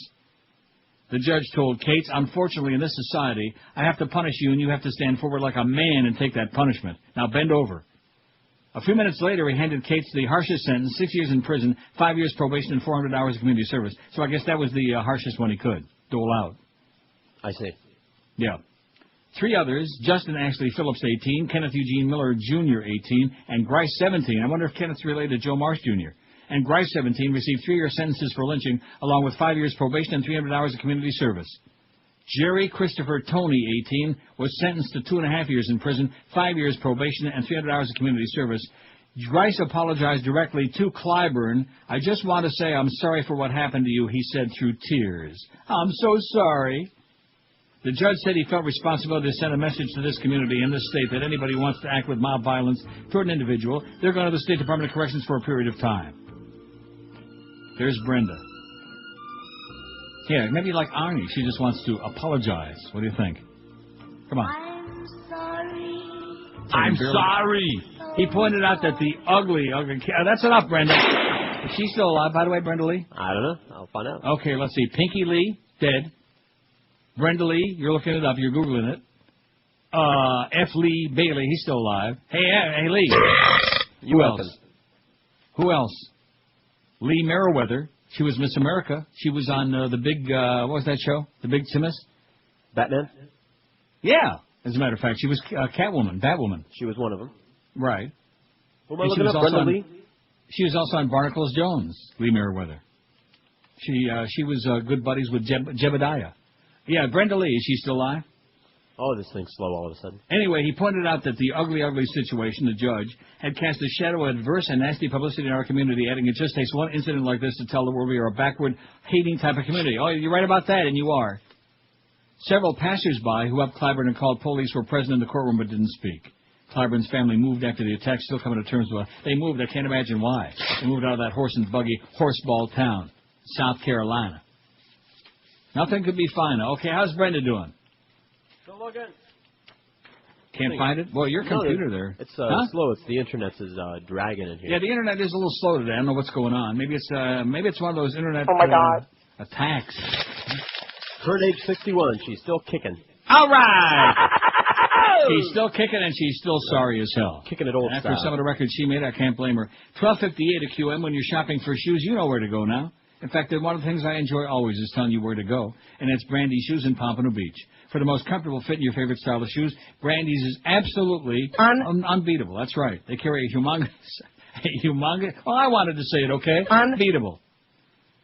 The judge told Cates, unfortunately, in this society, I have to punish you, and you have to stand forward like a man and take that punishment. Now bend over. A few minutes later, he handed Cates the harshest sentence, 6 years in prison, 5 years probation, and 400 hours of community service. So I guess that was the harshest one he could dole out. I see. Yeah. 3 others, Justin Ashley Phillips, 18, Kenneth Eugene Miller, Jr., 18, and Grice, 17. I wonder if Kenneth's related to Joe Marsh, Jr. And Grice, 17, received 3-year sentences for lynching, along with 5 years probation and 300 hours of community service. Jerry Christopher Tony, 18, was sentenced to 2.5 years in prison, 5 years probation, and 300 hours of community service. Grice apologized directly to Clyburn. I just want to say I'm sorry for what happened to you, he said through tears. I'm so sorry. The judge said he felt responsibility to send a message to this community and this state that anybody who wants to act with mob violence toward an individual, they're going to the State Department of Corrections for a period of time. There's Brenda. Yeah, maybe like Arnie. She just wants to apologize. What do you think? Come on. I'm sorry. He pointed out that the ugly... that's enough, Brenda. Is she still alive, by the way, Brenda Lee? I don't know. I'll find out. Okay, let's see. Pinky Lee, dead. Brenda Lee, you're looking it up. You're Googling it. F. Lee Bailey, he's still alive. Hey, Lee. Who else? Who else? Lee Merriweather. She was Miss America. She was on the big, what was that show? The Big Timmus? Batman? Yeah. As a matter of fact, she was Catwoman, Batwoman. She was one of them. Right. Who am I looking up, Brenda Lee? She was also on Barnacles Jones, Lee Merriweather. She was good buddies with Jebediah. Yeah, Brenda Lee, is she still alive? Oh, this thing's slow all of a sudden. Anyway, he pointed out that the ugly situation, the judge, had cast a shadow of adverse and nasty publicity in our community, adding it just takes one incident like this to tell the world we are a backward, hating type of community. Oh, you're right about that, and you are. Several passers-by who helped Clyburn and called police were present in the courtroom but didn't speak. Clyburn's family moved after the attack, still coming to terms with it. They moved, I can't imagine why. They moved out of that horse and buggy, horseball town, South Carolina. Nothing could be finer. Okay, how's Brenda doing? Still looking. Can't find it? Boy, your computer there. It's slow. It's the internet's dragging in here. Yeah, the internet is a little slow today. I don't know what's going on. Maybe it's one of those internet attacks. Current age 61. She's still kicking. All right. She's still kicking, and she's still sorry as hell. Kicking it old After style. some of the records she made, I can't blame her. 12:58 at QM. When you're shopping for shoes, you know where to go now. In fact, one of the things I enjoy always is telling you where to go, and it's Brandy's Shoes in Pompano Beach. For the most comfortable fit in your favorite style of shoes, Brandy's is absolutely unbeatable. That's right. They carry a humongous, well, I wanted to say it, okay? Unbeatable.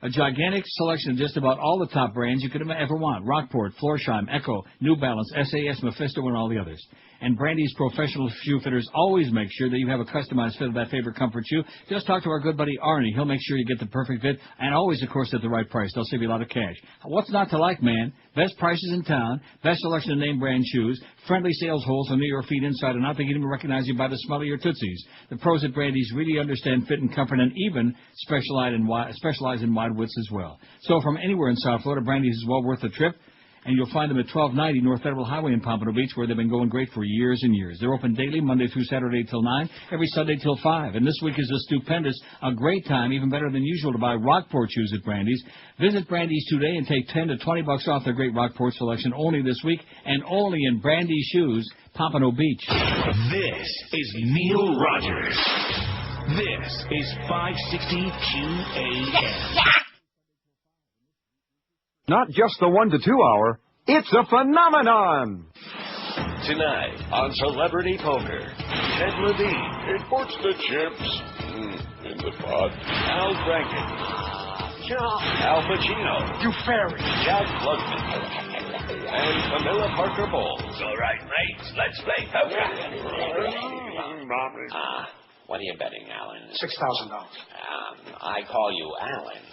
A gigantic selection of just about all the top brands you could ever want. Rockport, Florsheim, Echo, New Balance, SAS, Mephisto, and all the others. And Brandy's professional shoe fitters always make sure that you have a customized fit of that favorite comfort shoe. Just talk to our good buddy Arnie. He'll make sure you get the perfect fit, and always, of course, at the right price. They'll save you a lot of cash. What's not to like, man? Best prices in town, best selection of name brand shoes, friendly sales holes so near your feet inside and out. They can even recognize you by the smell of your Tootsies. The pros at Brandy's really understand fit and comfort and even specialize in wide widths as well. So from anywhere in South Florida, Brandy's is well worth the trip. And you'll find them at 1290 North Federal Highway in Pompano Beach, where they've been going great for years and years. They're open daily, Monday through Saturday till 9, every Sunday till 5. And this week is a great time, even better than usual, to buy Rockport shoes at Brandy's. Visit Brandy's today and take $10 to $20 off their great Rockport selection only this week, and only in Brandy's Shoes, Pompano Beach. This is Neil Rogers. This is 560 QAM. Not just the 1 to 2 hour, it's a phenomenon. Tonight on Celebrity Poker, Ted Levine. Imports the chips in the pot. Al Franken. Al Pacino. You fairy. Jack Klugman. And Camilla Parker Bowles. All right, mates, let's play poker. What are you betting, Alan? $6,000. I call you Alan,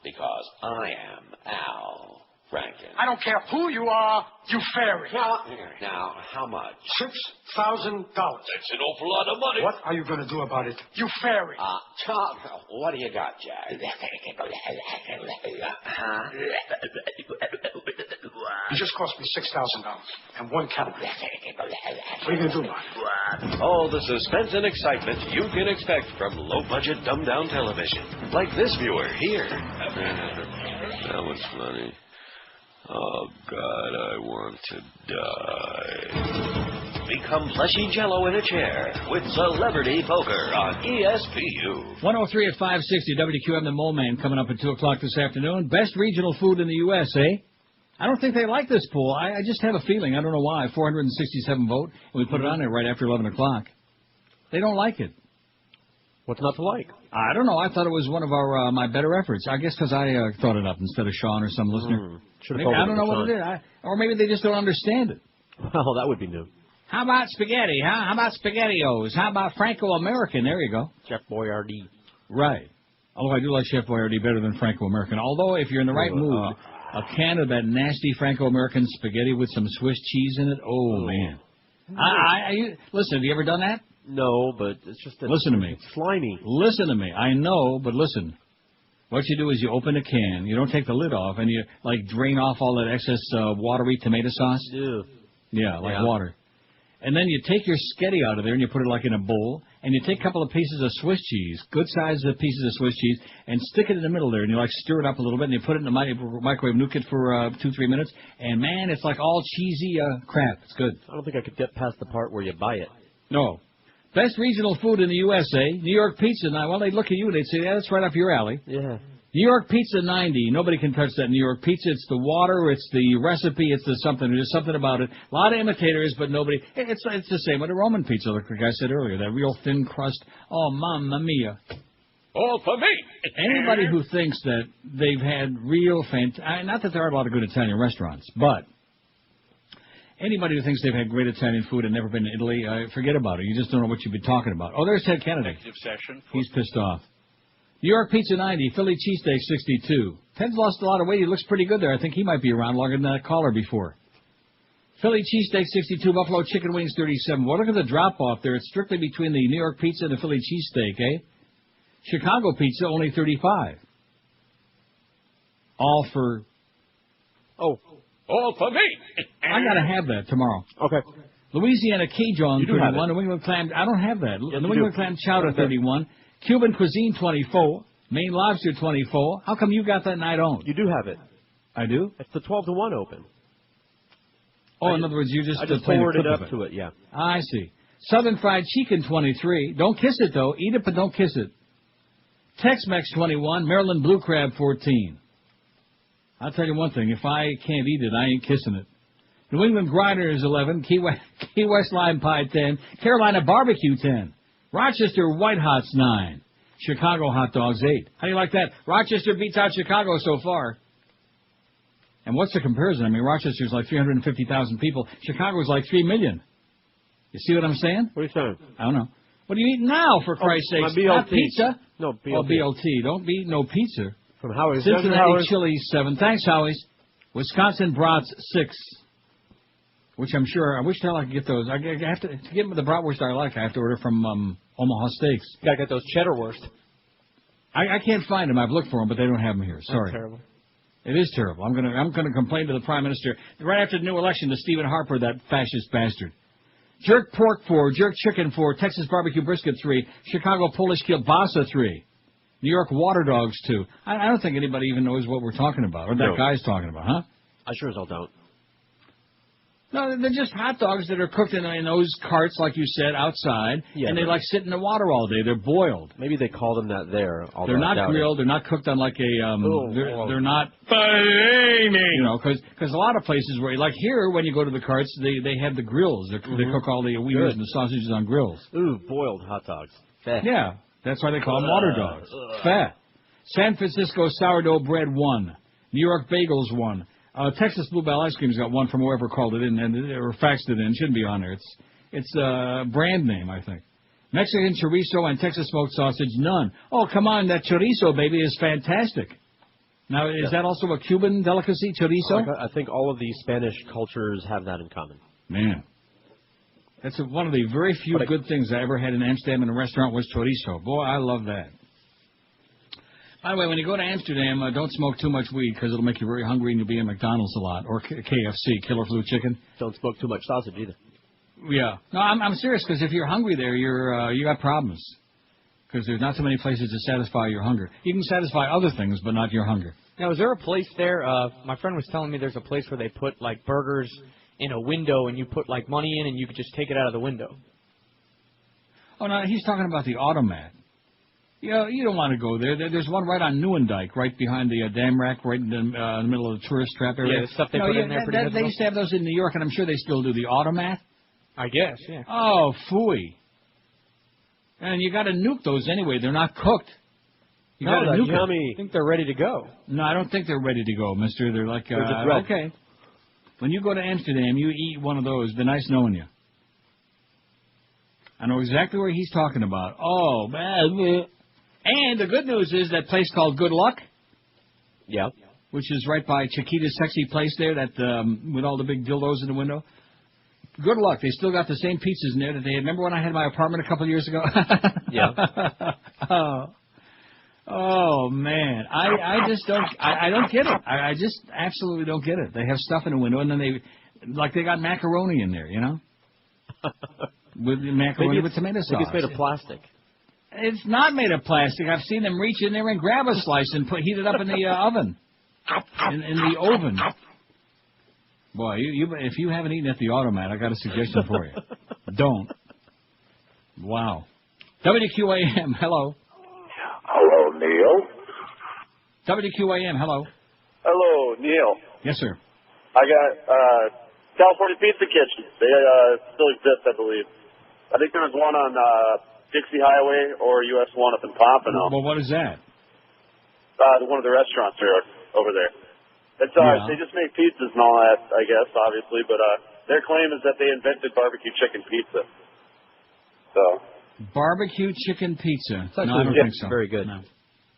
because I am Al Franken. I don't care who you are, you fairy. Now, how much? $6,000. That's an awful lot of money. What are you going to do about it, you fairy? What do you got, Jack? You just cost me $6,000 and one camera. What are you going to do about it? All the suspense and excitement you can expect from low-budget, dumbed-down television. Like this viewer here. That was funny. Oh, God, I want to die. Become fleshy jello in a chair with Celebrity Poker on ESPU. 103 at 560 WQAM, the Mole Man, coming up at 2 o'clock this afternoon. Best regional food in the U.S., eh? I don't think they like this poll. I just have a feeling. I don't know why. 467 vote, and we put it on there right after 11 o'clock. They don't like it. What's not to like? I don't know. I thought it was one of my better efforts. I guess because I thought it up instead of Sean or some listener. I don't know what it is. Or maybe they just don't understand it. Well, that would be new. How about spaghetti, huh? How about SpaghettiOs? How about Franco-American? There you go. Chef Boyardee. Right. Although I do like Chef Boyardee better than Franco-American. Although if you're in the right mood, a can of that nasty Franco-American spaghetti with some Swiss cheese in it, man. Listen, have you ever done that? No, but it's just listen to me. It's slimy. Listen to me. I know, but listen. What you do is you open a can, you don't take the lid off, and you drain off all that excess watery tomato sauce. Ew. Yeah, water. And then you take your sketty out of there and you put it in a bowl, and you take a couple of pieces of Swiss cheese, good sized pieces of Swiss cheese, and stick it in the middle there, and you stir it up a little bit, and you put it in the microwave nuke it for 2-3 minutes, and man, it's like all cheesy crap. It's good. I don't think I could get past the part where you buy it. No. Best regional food in the USA, New York pizza. Now, well, they'd look at you and they'd say, yeah, that's right up your alley. Yeah. New York pizza 90. Nobody can touch that New York pizza. It's the water, it's the recipe, it's the something. There's something about it. A lot of imitators, but nobody. It's the same with a Roman pizza, like the guy said earlier. That real thin crust. Oh, mamma mia. All for me. Anybody who thinks that they've had real not that there aren't a lot of good Italian restaurants, but anybody who thinks they've had great Italian food and never been to Italy, forget about it. You just don't know what you'd be talking about. Oh, there's Ted Kennedy. He's pissed off. New York pizza 90, Philly cheesesteak 62. Ted's lost a lot of weight. He looks pretty good there. I think he might be around longer than that caller before. Philly cheesesteak 62, Buffalo chicken wings 37. Well, look at the drop-off there. It's strictly between the New York pizza and the Philly cheesesteak, eh? Chicago pizza, only 35. All for me. I got to have that tomorrow. Okay. Louisiana Cajun 31. New England clam. I don't have that. Yes, New England clam chowder 31. Cuban cuisine 24. Maine lobster 24. How come you got that and I don't? You do have it. I do? It's the 12 to 1 open. Oh, in other words, you I just forwarded up to it, yeah. I see. Southern Fried Chicken 23. Don't kiss it, though. Eat it, but don't kiss it. Tex-Mex 21. Maryland Blue Crab 14. I'll tell you one thing. If I can't eat it, I ain't kissing it. New England Grinders 11. Key West Lime Pie 10. Carolina Barbecue 10. Rochester White Hots 9. Chicago Hot Dogs 8. How do you like that? Rochester beats out Chicago so far. And what's the comparison? I mean, Rochester's like 350,000 people. Chicago's like 3 million. You see what I'm saying? What are you saying? I don't know. What are you eating now, for Christ's sakes? Not pizza. No, BLT. Oh, BLT. Don't eat no pizza. From Howie's. Cincinnati Chili's 7. Thanks, Howie's. Wisconsin Brats 6. Which I'm sure, I wish the hell I could get those. I have to get the bratwurst I like, I have to order from Omaha Steaks. You gotta get those cheddar wurst. I can't find them. I've looked for them, but they don't have them here. Sorry. That's terrible. It is terrible. I'm gonna complain to the Prime Minister right after the new election to Stephen Harper, that fascist bastard. Jerk pork 4, jerk chicken 4, Texas barbecue brisket 3, Chicago Polish kielbasa 3, New York water dogs 2. I don't think anybody even knows what we're talking about, or that guy's talking about, huh? I sure as hell don't. No, they're just hot dogs that are cooked in those carts, like you said, outside, and they like sit in the water all day. They're boiled. Maybe they call them that there. They're not grilled. They're not cooked on like a. They're not. You know, because a lot of places where, like here, when you go to the carts, they have the grills. They cook all the wieners and the sausages on grills. Ooh, boiled hot dogs. Fat. Yeah, that's why they call them water dogs. Fat. San Francisco sourdough bread 1. New York bagels 1. Texas Bluebell Ice Cream's got 1 from whoever called it in or faxed it in. Shouldn't be on there. It's a brand name, I think. Mexican chorizo and Texas smoked sausage, none. Oh, come on, that chorizo, baby, is fantastic. Now, is that also a Cuban delicacy, chorizo? I think all of these Spanish cultures have that in common. Man. That's one of the very few good things I ever had in Amsterdam in a restaurant was chorizo. Boy, I love that. By the way, when you go to Amsterdam, don't smoke too much weed because it'll make you very hungry and you'll be in McDonald's a lot. Or KFC, Killer Flu Chicken. Don't smoke too much sausage either. Yeah. No, I'm serious because if you're hungry there, you got problems. Because there's not so many places to satisfy your hunger. You can satisfy other things, but not your hunger. Now, is there a place there? My friend was telling me there's a place where they put, like, burgers in a window and you put, like, money in and you could just take it out of the window. Oh, no, he's talking about the automat. You don't want to go there. There's one right on Nieuwendijk, right behind the dam rack, right in the middle of the tourist trap area. Yeah, the stuff they put in there pretty good. They used to have those in New York, and I'm sure they still do. The automat? I guess, yeah. Oh, phooey. And you got to nuke those anyway. They're not cooked. You got to nuke them. I think they're ready to go. No, I don't think they're ready to go, mister. They're like, okay. When you go to Amsterdam, you eat one of those. Be nice knowing you. I know exactly where he's talking about. Oh, man. And the good news is that place called Good Luck. Yeah. Which is right by Chiquita's sexy place there, that with all the big dildos in the window. Good Luck. They still got the same pizzas in there that they had. Remember when I had my apartment a couple of years ago? Yeah. Oh, man. I just don't, I don't get it. I just absolutely don't get it. They have stuff in the window, and then they got macaroni in there, you know? With macaroni with tomato sauce. Maybe it's made of plastic. It's not made of plastic. I've seen them reach in there and grab a slice and heat it up in the oven. In the oven. Boy, if you haven't eaten at the automat, I got a suggestion for you. Don't. Wow. WQAM, hello. Hello, Neil. WQAM, hello. Hello, Neil. Yes, sir. I got California Pizza Kitchen. They still exist, I believe. I think there was one on Dixie Highway or US 1 up in Pompano. Well, what is that? One of the restaurants over there. It's They just make pizzas and all that, I guess, obviously, but their claim is that they invented barbecue chicken pizza. So. Barbecue chicken pizza. No, I don't think so. Very good. No.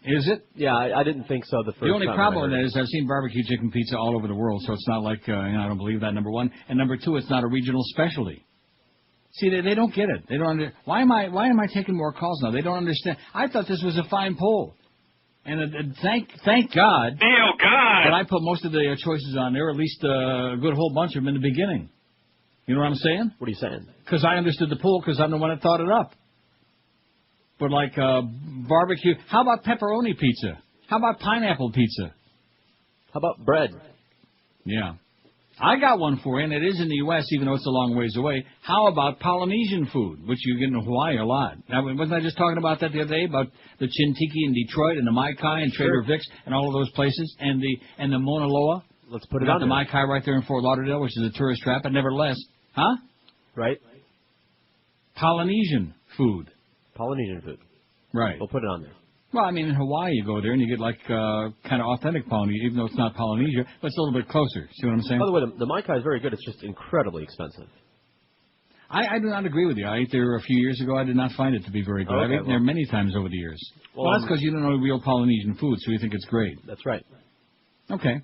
Is it? Yeah, I didn't think so the first time. The only problem with that is I've seen barbecue chicken pizza all over the world, so it's not like, I don't believe that, number one. And number two, it's not a regional specialty. See, they don't get it. They don't why am I taking more calls now? They don't understand. I thought this was a fine poll. And thank God that I put most of the choices on there, at least a good whole bunch of them in the beginning. You know what I'm saying? What are you saying? Because I understood the poll because I'm the one that thought it up. But like barbecue, how about pepperoni pizza? How about pineapple pizza? How about bread? Yeah. I got one for you, and it is in the U.S., even though it's a long ways away. How about Polynesian food, which you get in Hawaii a lot? Now, wasn't I just talking about that the other day, about the Chintiki in Detroit and the Mai Kai and Trader Vic's and all of those places, and the Mauna Loa? Let's put it on the Mai Kai right there in Fort Lauderdale, which is a tourist trap, but nevertheless. Huh? Right. Polynesian food. Polynesian food. Right. We'll put it on there. Well, I mean, in Hawaii, you go there and you get like kind of authentic Polynesia, even though it's not Polynesia, but it's a little bit closer. See what I'm saying? By the way, the Mai Kai is very good. It's just incredibly expensive. I do not agree with you. I ate there a few years ago. I did not find it to be very good. I've eaten there many times over the years. Well, that's because you don't know real Polynesian food, so you think it's great. That's right. Okay.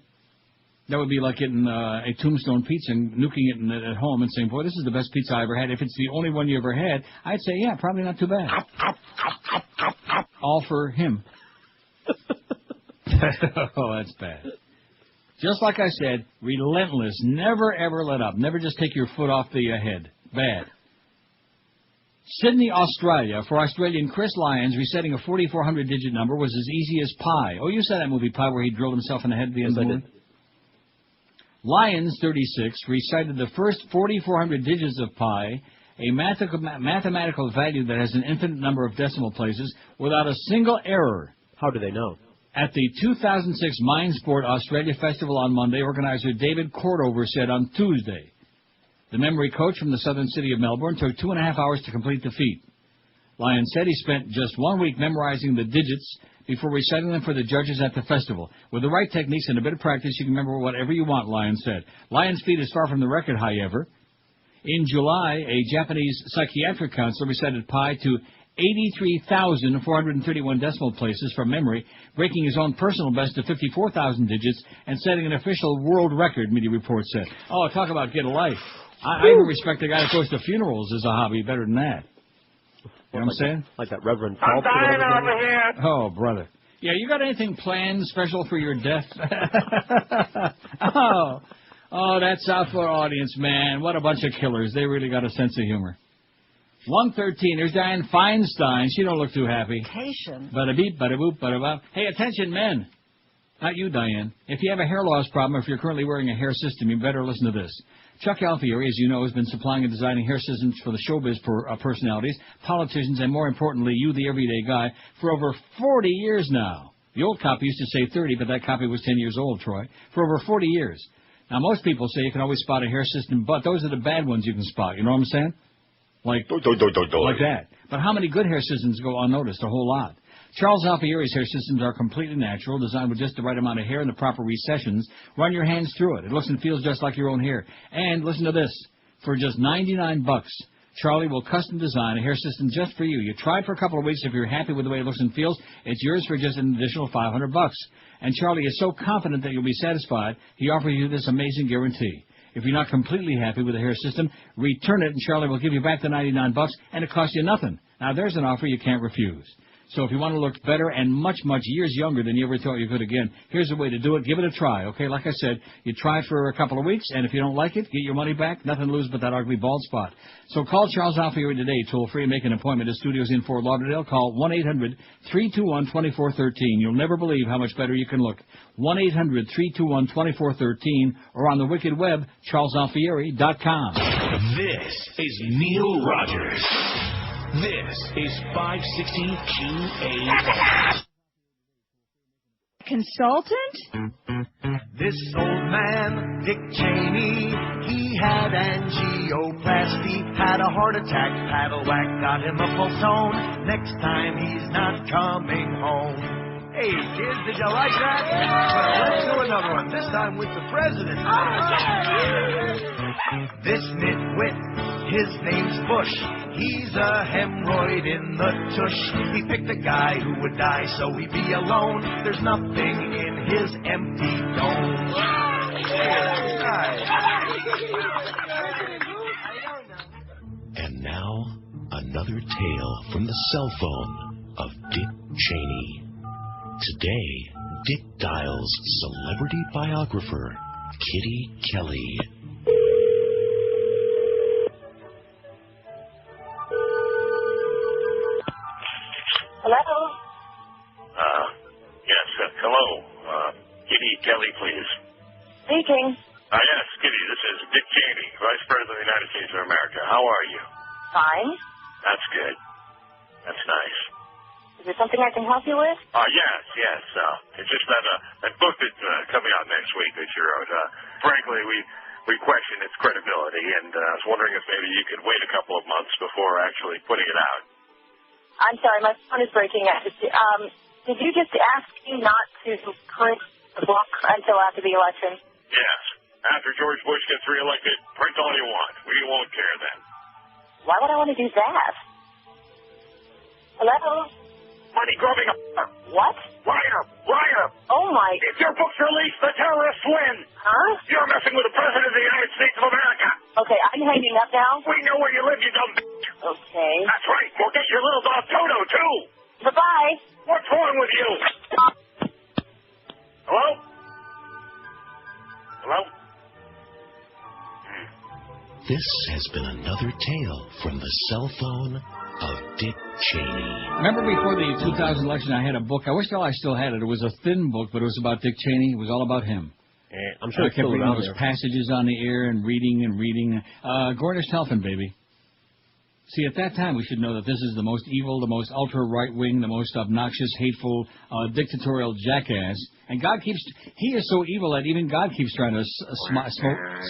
That would be like getting a Tombstone pizza and nuking it at home and saying, boy, this is the best pizza I ever had. If it's the only one you ever had, I'd say, yeah, probably not too bad. All for him. Oh, that's bad. Just like I said, relentless. Never, ever let up. Never just take your foot off the head. Bad. Sydney, Australia. For Australian Chris Lyons, resetting a 4,400-digit number was as easy as pie. Oh, you saw that movie, Pie, where he drilled himself in the head at the end of the movie? Lyons, 36, recited the first 4,400 digits of pi, a mathematical value that has an infinite number of decimal places, without a single error. How do they know? At the 2006 Mindsport Australia Festival on Monday, organizer David Cordover said on Tuesday. The memory coach from the southern city of Melbourne took 2.5 hours to complete the feat. Lyons said he spent just 1 week memorizing the digits before reciting them for the judges at the festival. With the right techniques and a bit of practice, you can remember whatever you want, Lyons said. Lyons' feat is far from the record high ever. In July, a Japanese psychiatric counselor recited pi to 83,431 decimal places from memory, breaking his own personal best to 54,000 digits and setting an official world record, media reports said. Oh, talk about get a life. I even respect the guy that goes to funerals as a hobby better than that. You know what I'm saying? Like that Reverend I'm Phelps. dying over here. Oh, brother. Yeah, you got anything planned special for your death? Oh, that South Florida audience, man. What a bunch of killers. They really got a sense of humor. 113. There's Diane Feinstein. She don't look too happy. Bada beep, bada boop, bada bop. Hey, attention, men. Not you, Diane. If you have a hair loss problem, or if you're currently wearing a hair system, you better listen to this. Chuck Alfieri, as you know, has been supplying and designing hair systems for the showbiz personalities, politicians, and more importantly, you, the everyday guy, for over 40 years now. The old copy used to say 30, but that copy was 10 years old, Troy. For over 40 years. Now, most people say you can always spot a hair system, but those are the bad ones you can spot. You know what I'm saying? Like that. But how many good hair systems go unnoticed? A whole lot. Charles Alfieri's hair systems are completely natural, designed with just the right amount of hair and the proper recessions. Run your hands through it. It looks and feels just like your own hair. And listen to this. For just $99, Charlie will custom design a hair system just for you. You try it for a couple of weeks. If you're happy with the way it looks and feels, it's yours for just an additional $500. And Charlie is so confident that you'll be satisfied, he offers you this amazing guarantee. If you're not completely happy with the hair system, return it and Charlie will give you back the $99 and it costs you nothing. Now, there's an offer you can't refuse. So if you want to look better and much, much years younger than you ever thought you could again, here's the way to do it. Give it a try, okay? Like I said, you try it for a couple of weeks, and if you don't like it, get your money back. Nothing to lose but that ugly bald spot. So call Charles Alfieri today, toll-free, and make an appointment at Studios in Fort Lauderdale. Call 1-800-321-2413. You'll never believe how much better you can look. 1-800-321-2413, or on the wicked web, charlesalfieri.com. This is Neil Rogers. This is 560 QAM. Consultant? This old man, Dick Cheney, he had angioplasty, had a heart attack, paddle whack, got him a full tone. Next time he's not coming home. Hey, kids, did you like that? Well, let's do another one, this time with the president. This nitwit, his name's Bush. He's a hemorrhoid in the tush. He picked a guy who would die so he'd be alone. There's nothing in his empty dome. And now, another tale from the cell phone of Dick Cheney. Today, Dick dials celebrity biographer Kitty Kelly. Hello? Yes, hello. Kitty Kelly, please. Speaking. Yes, Kitty, this is Dick Cheney, Vice President of the United States of America. How are you? Fine. That's good. That's nice. Is there something I can help you with? Yes. It's just that book that's coming out next week that you wrote. Frankly, we question its credibility, and I was wondering if maybe you could wait a couple of months before actually putting it out. I'm sorry, my phone is breaking up. Did you just ask me not to print the book until after the election? Yes. After George Bush gets reelected, print all you want. We won't care then. Why would I want to do that? Hello? Money grubbing. What? Liar. Oh, my. If your book's released, the terrorists win. Huh? You're messing with the President of the United States of America. Okay, I'm hanging up now. We know where you live, you dumb bitch. Okay. That's right. We'll get your little dog Toto, too. Bye-bye. What's wrong with you? Hello? Hello? This has been another tale from the cell phone of Dick Cheney. Remember before the 2000 election, I had a book. I wish I still had it. It was a thin book, but it was about Dick Cheney. It was all about him. I'm sure I kept reading those passages on the air and reading. Gornish Telfin, baby. See, at that time, we should know that this is the most evil, the most ultra-right-wing, the most obnoxious, hateful, dictatorial jackass. And he is so evil that even God keeps trying to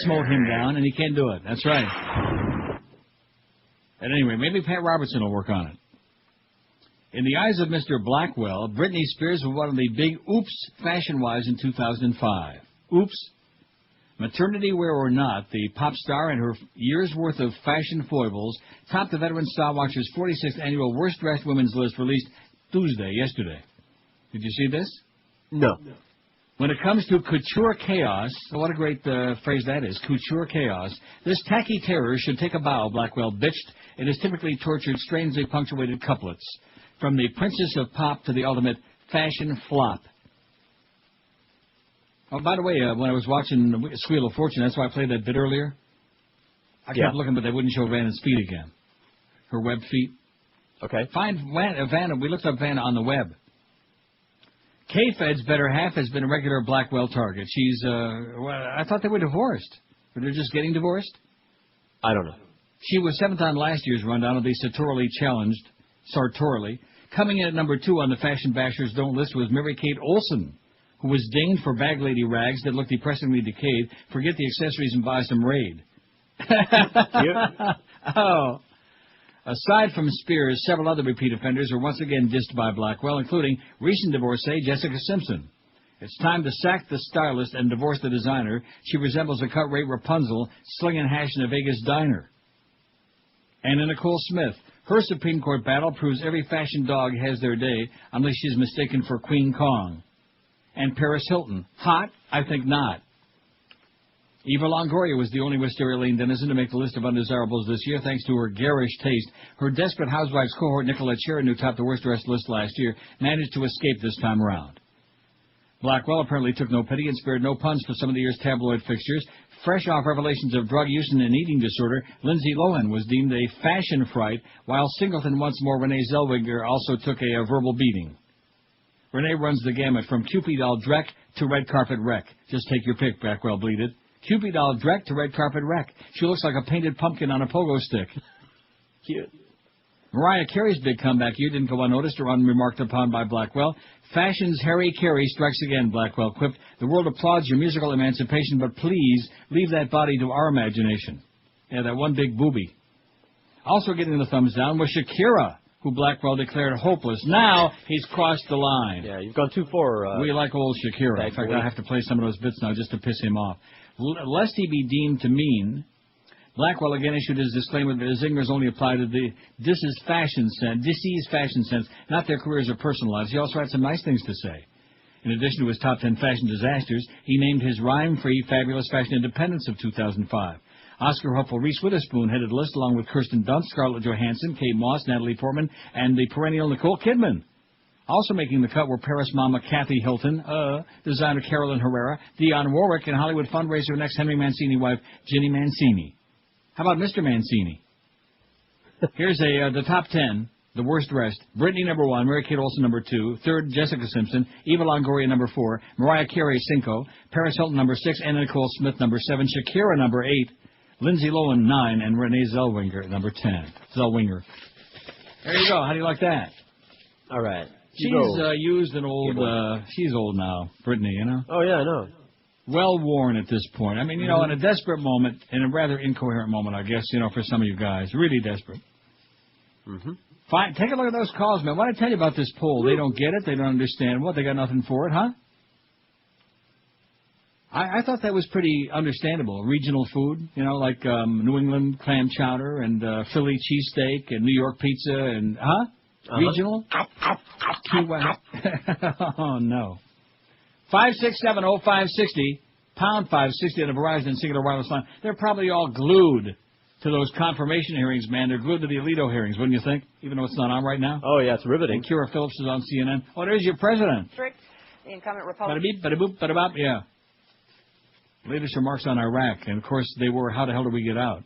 smote him down, and he can't do it. That's right. And anyway, maybe Pat Robertson will work on it. In the eyes of Mr. Blackwell, Britney Spears was one of the big oops fashion-wise in 2005. Oops. Maternity wear or not, the pop star and her year's worth of fashion foibles topped the Veteran Star Watcher's 46th annual Worst Dressed Women's list released yesterday. Did you see this? No. When it comes to couture chaos, what a great phrase that is, couture chaos, this tacky terror should take a bow, Blackwell bitched in his typically tortured, strangely punctuated couplets. From the princess of pop to the ultimate fashion flop. Oh, by the way, when I was watching Wheel of Fortune, that's why I played that bit earlier. I kept looking, but they wouldn't show Vanna's feet again. Her web feet. Okay. Find Vanna. We looked up Vanna on the web. K-Fed's better half has been a regular Blackwell target. She's, I thought they were divorced. Or they're just getting divorced? I don't know. She was 7th on last year's rundown of the Sartorially. Coming in at number 2 on the Fashion Bashers Don't List was Mary-Kate Olsen, who was dinged for bag lady rags that look depressingly decayed. Forget the accessories and buy some Raid. Oh. Aside from Spears, several other repeat offenders are once again dissed by Blackwell, including recent divorcee Jessica Simpson. It's time to sack the stylist and divorce the designer. She resembles a cut-rate Rapunzel slinging hash in a Vegas diner. And Nicole Smith. Her Supreme Court battle proves every fashion dog has their day, unless she's mistaken for Queen Kong. And Paris Hilton. Hot? I think not. Eva Longoria was the only Wisteria Lane denizen to make the list of undesirables this year, thanks to her garish taste. Her Desperate Housewives cohort, Nicolette Sheridan, who topped the worst-dressed list last year, managed to escape this time around. Blackwell apparently took no pity and spared no puns for some of the year's tabloid fixtures. Fresh off revelations of drug use and an eating disorder, Lindsay Lohan was deemed a fashion fright, while singleton once more Renee Zellweger also took a verbal beating. Renee runs the gamut from Cupid doll Drek to red carpet wreck. Just take your pick, Blackwell bleated. Cupid doll Drek to red carpet wreck. She looks like a painted pumpkin on a pogo stick. Cute. Mariah Carey's big comeback year didn't go unnoticed or unremarked upon by Blackwell. Fashion's Harry Carey strikes again, Blackwell quipped. The world applauds your musical emancipation, but please leave that body to our imagination. Yeah, that one big booby. Also getting the thumbs down was Shakira, who Blackwell declared hopeless. Now he's crossed the line. Yeah, you've gone too far. We like old Shakira. In fact, I have to play some of those bits now just to piss him off. Lest he be deemed to mean, Blackwell again issued his disclaimer that his ignorance only applied to the diseased fashion sense, not their careers or personal lives. He also had some nice things to say. In addition to his top 10 fashion disasters, he named his rhyme-free, fabulous fashion independence of 2005. Oscar hopeful Reese Witherspoon headed the list along with Kirsten Dunst, Scarlett Johansson, Kate Moss, Natalie Portman, and the perennial Nicole Kidman. Also making the cut were Paris mama Kathy Hilton, designer Carolyn Herrera, Dionne Warwick, and Hollywood fundraiser and ex-Henry Mancini wife Ginny Mancini. How about Mr. Mancini? Here's the top 10 The worst dressed. Brittany, number 1. Mary-Kate Olsen, number 2. 3rd, Jessica Simpson. Eva Longoria, number 4. Mariah Carey, 5. Paris Hilton, number 6. Anna Nicole Smith, number 7. Shakira, number 8. Lindsay Lohan, 9. And Renee Zellweger, number 10. Zellweger. There you go. How do you like that? All right. She's used an old, she's old now, Brittany, you know? Oh, yeah, I know. Well worn at this point. I mean, you know, in a desperate moment, in a rather incoherent moment, I guess, you know, for some of you guys. Really desperate. Mm-hmm. Fine. Take a look at those calls, man. What did I tell you about this poll? They don't get it. They don't understand. What? They got nothing for it, huh? I thought that was pretty understandable. Regional food, you know, like New England clam chowder and Philly cheesesteak and New York pizza and, huh? Regional? Key West. Oh, no. 5670560, pound 560 on a Verizon Singular Wireless line. They're probably all glued to those confirmation hearings, man. They're glued to the Alito hearings, wouldn't you think? Even though it's not on right now? Oh, yeah, it's riveting. And Kira Phillips is on CNN. Oh, there's your president. The incumbent Republican. Bada-beep, bada-boop, bada-bop, yeah. Latest remarks on Iraq. And, of course, they were, how the hell do we get out?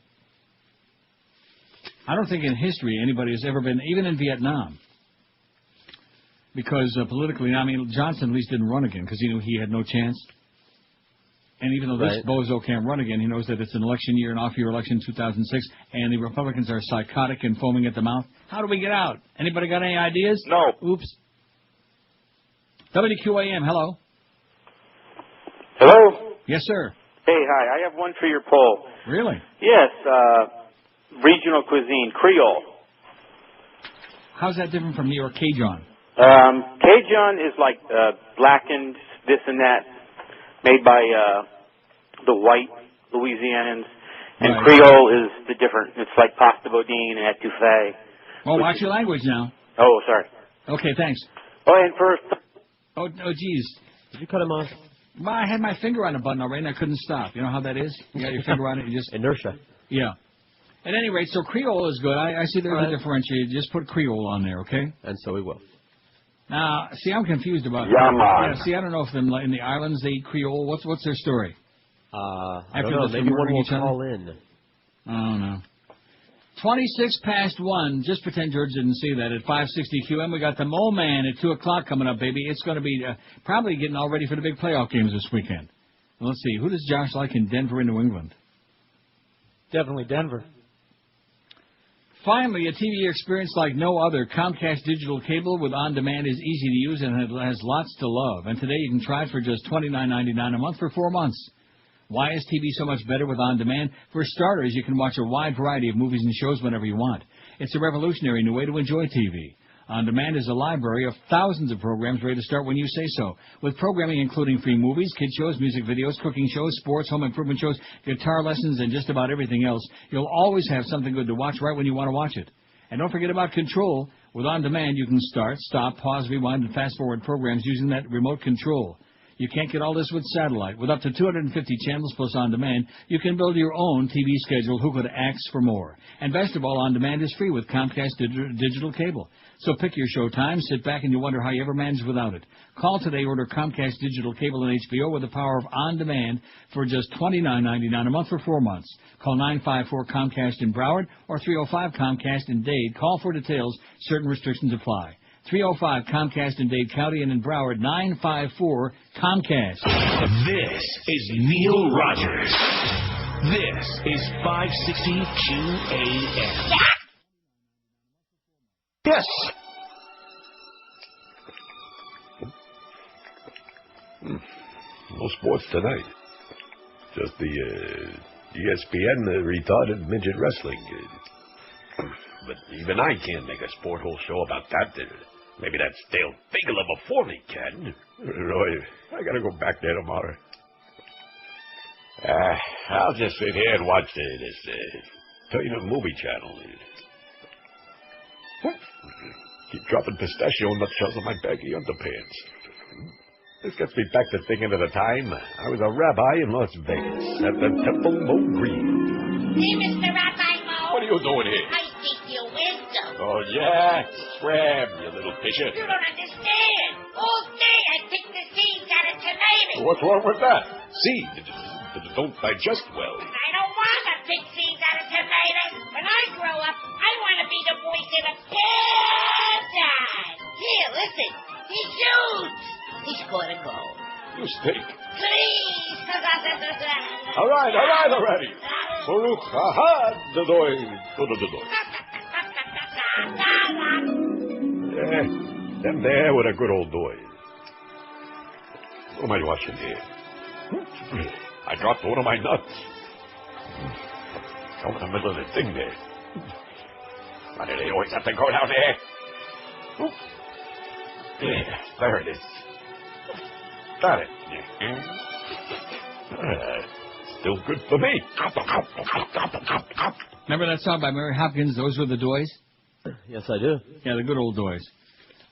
I don't think in history anybody has ever been, even in Vietnam. Because politically, I mean, Johnson at least didn't run again because he knew he had no chance. And even though this bozo can't run again, he knows that it's an election year, an off-year election, 2006, and the Republicans are psychotic and foaming at the mouth. How do we get out? Anybody got any ideas? No. Oops. WQAM, hello. Hello? Yes, sir. Hey, hi. I have one for your poll. Really? Yes, regional cuisine, Creole. How's that different from New York Cajun? Cajun is like blackened, this and that, made by the white Louisianans. And Creole is the different. It's like pasta boudin and etouffee. Oh, watch your language now. Oh, sorry. Okay, thanks. Oh, and first. Oh, geez. Did you cut him off? Well, I had my finger on the button already, and I couldn't stop. You know how that is? You got your finger on it, you just... Inertia. Yeah. At any rate, so Creole is good. I see there's a differentiator. Just put Creole on there, okay? And so we will. Now, see, I'm confused about... Yeah, man. See, I don't know if in the islands they eat Creole. What's their story? I don't know. Maybe one will call in. Oh, no. 1:26, just pretend George didn't see that. At 560 QM, we got the Mole Man at 2 o'clock coming up, baby. It's going to be probably getting all ready for the big playoff games this weekend. Well, let's see. Who does Josh like in Denver and New England? Definitely Denver. Finally, a TV experience like no other. Comcast digital cable with on-demand is easy to use and it has lots to love. And today you can try it for just $29.99 a month for 4 months. Why is TV so much better with on-demand? For starters, you can watch a wide variety of movies and shows whenever you want. It's a revolutionary new way to enjoy TV. On-demand is a library of thousands of programs ready to start when you say so, with programming including free movies, kid shows, music videos, cooking shows, sports, home improvement shows, guitar lessons, and just about everything else. You'll always have something good to watch right when you want to watch it. And don't forget about control. With on-demand, you can start, stop, pause, rewind, and fast-forward programs using that remote control. You can't get all this with satellite. With up to 250 channels plus on-demand, you can build your own TV schedule. Who could ask for more? And best of all, on-demand is free with Comcast digital cable. So pick your show time, sit back, and you wonder how you ever managed without it. Call today, order Comcast digital cable and HBO with the power of on-demand for just $29.99 a month for 4 months. Call 954-COMCAST in Broward or 305-COMCAST in Dade. Call for details. Certain restrictions apply. 305 Comcast in Dade County and in Broward, 954-COMCAST. This is Neil Rogers. This is 560 QAM. Yes. No sports tonight. Just the ESPN retarded midget wrestling. But even I can't make a sport whole show about that. Maybe that stale figure before me can. Roy, I gotta go back there tomorrow. I'll just sit here and watch this Turner movie channel. Keep dropping pistachio nutshell on my baggy underpants. This gets me back to thinking of the time I was a rabbi in Las Vegas at the Temple Mo Green. Hey, Mr. Rabbi Mo. What are you doing here? I speak your wisdom. Oh, yeah? Scram, you little fisher. You don't understand. All day I pick the seeds out of tomatoes. What's wrong with that? Seed don't digest well. I don't want to pick seeds out of tomatoes. When I grow up, I want to be the voice of the pig. Listen, he's huge. He's gonna go. You steak. Please. All right, already. Baruch Ahad Dadoy. Them there were the good old boys. What am I watching here? I dropped one of my nuts. Over the middle of the thing there. Why do they always have to go down there? Yeah, there it is. Got it. Still good for me. Remember that song by Mary Hopkins, Those Were the Doys? Yes, I do. Yeah, the good old Doys.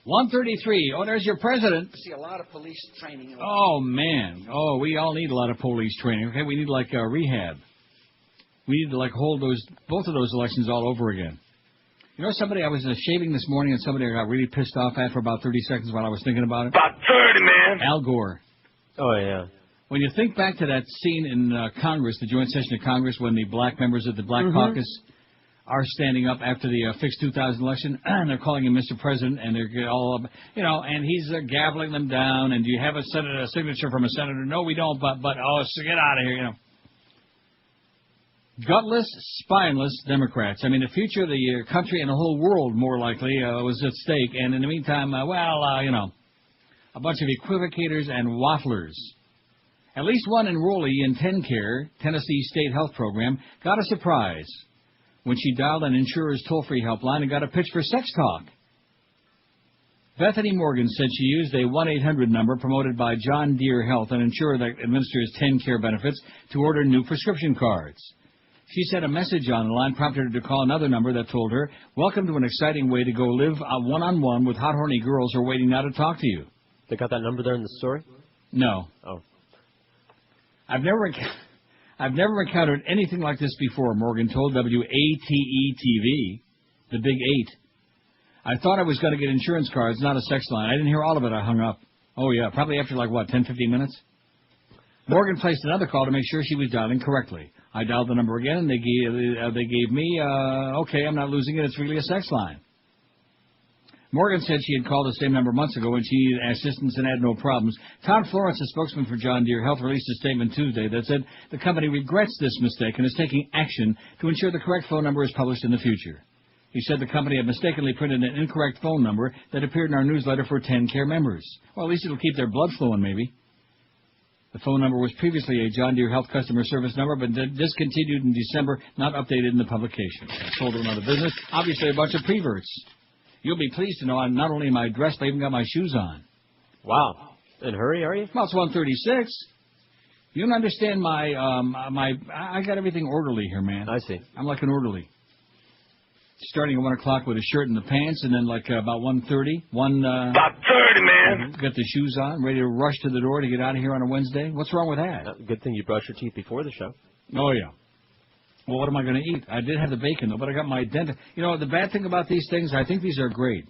133. Oh, there's your president. I see a lot of police training. Oh, man. Oh, we all need a lot of police training. Okay, we need, like, rehab. We need to, like, hold both of those elections all over again. You know, somebody, I was shaving this morning, and somebody I got really pissed off at for about 30 seconds while I was thinking about it. About 30, man. Al Gore. Oh, yeah. When you think back to that scene in Congress, the joint session of Congress, when the black members of the Black Caucus are standing up after the fixed 2000 election, and they're calling him Mr. President, and they're all, and he's gaveling them down, and do you have a signature from a senator? No, we don't, but so get out of here, Gutless, spineless Democrats. I mean, the future of the country and the whole world, more likely, was at stake, and in the meantime, a bunch of equivocators and wafflers. At least one enrollee in TennCare, Tennessee State Health Program, got a surprise when she dialed an insurer's toll-free helpline and got a pitch for sex talk. Bethany Morgan said she used a 1-800 number promoted by John Deere Health, an insurer that administers TennCare benefits, to order new prescription cards. She said a message on the line prompted her to call another number that told her, "Welcome to an exciting way to go live one-on-one with hot, horny girls who are waiting now to talk to you." They got that number there in the story? No. Oh. I've never encountered anything like this before, Morgan told WATE-TV, the Big 8. I thought I was going to get insurance cards, not a sex line. I didn't hear all of it. I hung up. Oh, yeah, probably after 10, 15 minutes? Morgan placed another call to make sure she was dialing correctly. I dialed the number again, and they gave me, okay, I'm not losing it. It's really a sex line. Morgan said she had called the same number months ago when she needed assistance and had no problems. Todd Florence, a spokesman for John Deere Health, released a statement Tuesday that said the company regrets this mistake and is taking action to ensure the correct phone number is published in the future. He said the company had mistakenly printed an incorrect phone number that appeared in our newsletter for TennCare members. Well, at least it'll keep their blood flowing, maybe. The phone number was previously a John Deere Health customer service number, but discontinued in December, not updated in the publication. Sold to another business. Obviously a bunch of preverts. You'll be pleased to know I'm not only am I dressed, but I even got my shoes on. Wow. In a hurry, are you? Well, it's 1:36. You don't understand I got everything orderly here, man. I see. I'm like an orderly. Starting at 1 o'clock with a shirt and the pants, and then about 1:30. About 30, man. Got the shoes on, ready to rush to the door to get out of here on a Wednesday. What's wrong with that? Good thing you brushed your teeth before the show. Oh, yeah. Well, what am I going to eat? I did have the bacon, though, but I got my dentist. The bad thing about these things, I think these are great.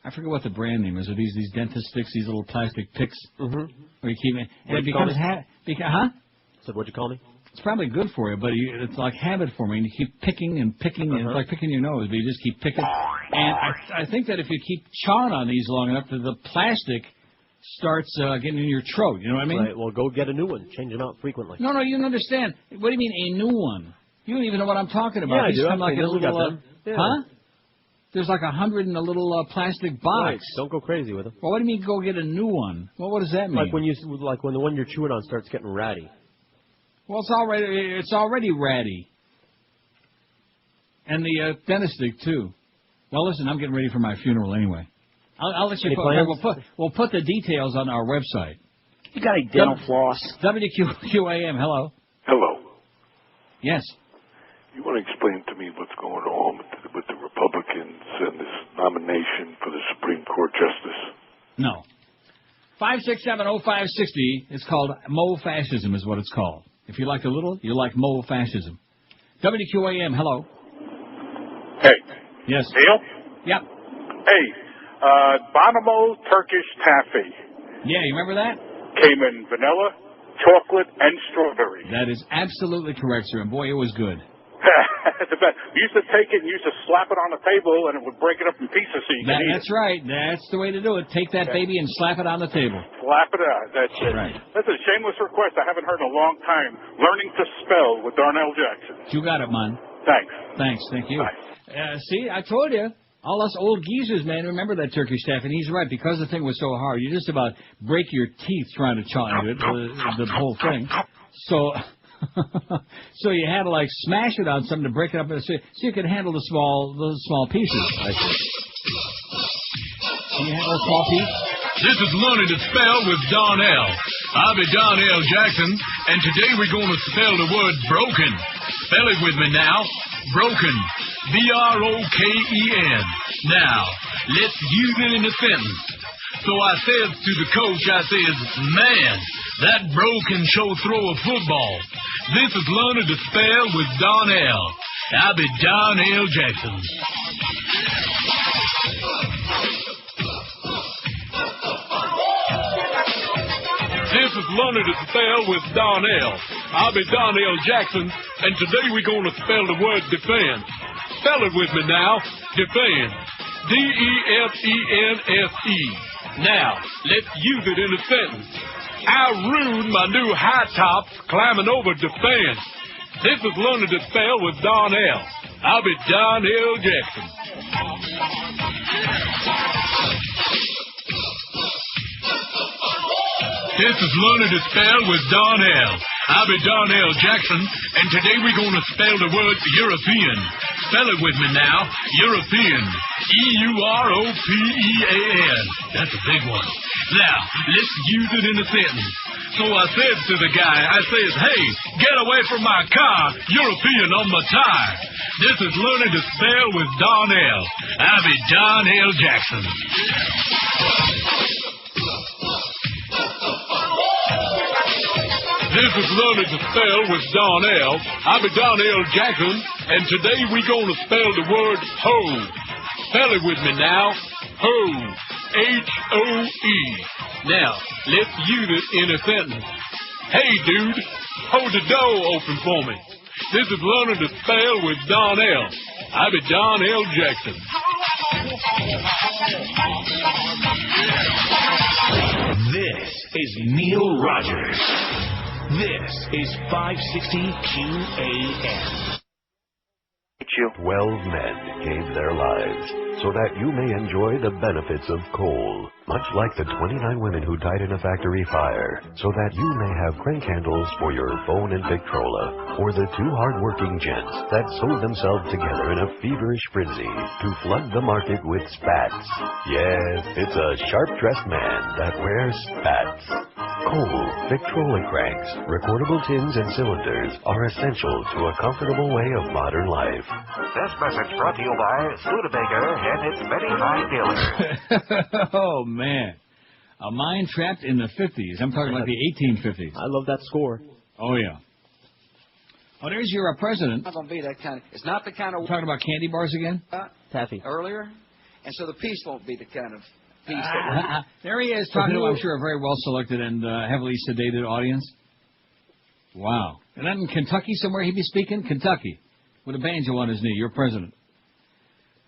I forget what the brand name is. Are these dentist sticks, these little plastic picks? Mm-hmm. Where you keep it. And it becomes huh? So what'd you call me? It's probably good for you, but it's like habit forming. You keep picking and picking, and it's like picking your nose, but you just keep picking. And I think that if you keep chawing on these long enough, the plastic starts getting in your throat. You know what I mean? Right. Well, go get a new one. Change them out frequently. No, you don't understand. What do you mean a new one? You don't even know what I'm talking about. Yeah, I do. Come like a little, yeah. Huh? There's like 100 in a little plastic box. Right. Don't go crazy with them. Well, what do you mean go get a new one? Well, what does that mean? Like when the one you're chewing on starts getting ratty. Well, it's already ratty. And the dentist stick too. Well, listen, I'm getting ready for my funeral anyway. I'll let you we'll put the details on our website. You got any dental floss? WQAM, hello. Hello. Yes. You want to explain to me what's going on with the Republicans and this nomination for the Supreme Court Justice? No. 5670560. It's called Mo Fascism is what it's called. If you like a little, you like Mo Fascism. WQAM, hello. Hey. Yes. Neil? Yep. Hey, Bonomo Turkish Taffy. Yeah, you remember that? Came in vanilla, chocolate, and strawberry. That is absolutely correct, sir. And boy, it was good. The best. We used to take it and used to slap it on the table, and it would break it up in pieces so you could eat That's right. That's the way to do it. Take that baby and slap it on the table. Slap it out. That's it. Right. That's a shameless request I haven't heard in a long time. Learning to spell with Darnell Jackson. You got it, man. Thanks. Thank you. See, I told you. All us old geezers, man, remember that turkey staff, and he's right. Because the thing was so hard, you just about break your teeth trying to chaw into it, the whole thing. So... so you had to like smash it on something to break it up so you could handle the small pieces. I see. Can you handle a small piece? This is Learning to Spell with Darnell. I'll be Darnell Jackson, and today we're going to spell the word broken. Spell it with me now. Broken. B-R-O-K-E-N. Now, let's use it in a sentence. So I said to the coach, I says, man, that bro can show throw a football. This is Learning to Spell with Darnell. I'll be Darnell Jackson. This is Learning to Spell with Darnell. I'll be Darnell Jackson, and today we're going to spell the word defend. Spell it with me now. Defend. D-E-F-E-N-S-E. Now, let's use it in a sentence. I ruined my new high tops climbing over the fence. This is Learning to Spell with Darnell. I'll be Darnell Jackson. This is Learning to Spell with Darnell. I'll be Darnell Jackson, and today we're going to spell the word European. Spell it with me now. European. E-U-R-O-P-E-A-N. That's a big one. Now, let's use it in a sentence. So I said to the guy, I says, hey, get away from my car, European on my tire. This is Learning to Spell with Darnell. I'll be Darnell Jackson. This is Learning to Spell with Darnell. I'll be Darnell Jackson, and today we're going to spell the word hoe. Spell it with me now. Hoe. H-O-E. Now, let's use it in a sentence. Hey, dude, hold the door open for me. This is Learning to Spell with Darnell. I'll be Darnell Jackson. This is Neil Rogers. This is 560 QAM. 12 men gave their lives so that you may enjoy the benefits of coal, much like the 29 women who died in a factory fire, so that you may have crank handles for your phone and Victrola, or the two hard-working gents that sewed themselves together in a feverish frenzy to flood the market with spats. Yes, it's a sharp-dressed man that wears spats. Coal, Victrola cranks, recordable tins and cylinders are essential to a comfortable way of modern life. This message brought to you by Studebaker and its many fine dealers. Oh, man. A mine trapped in the 50s. I'm talking like the 1850s. I love that score. Oh, yeah. Oh, there's your president. It's not going to be that kind of... It's not the kind of... Talking about candy bars again? Taffy. Earlier. And so the piece won't be the kind of piece that there he is, talking to, I'm sure, a very well-selected and heavily sedated audience. Wow. And then in Kentucky somewhere he'd be speaking? Kentucky. With a banjo on his knee, your president.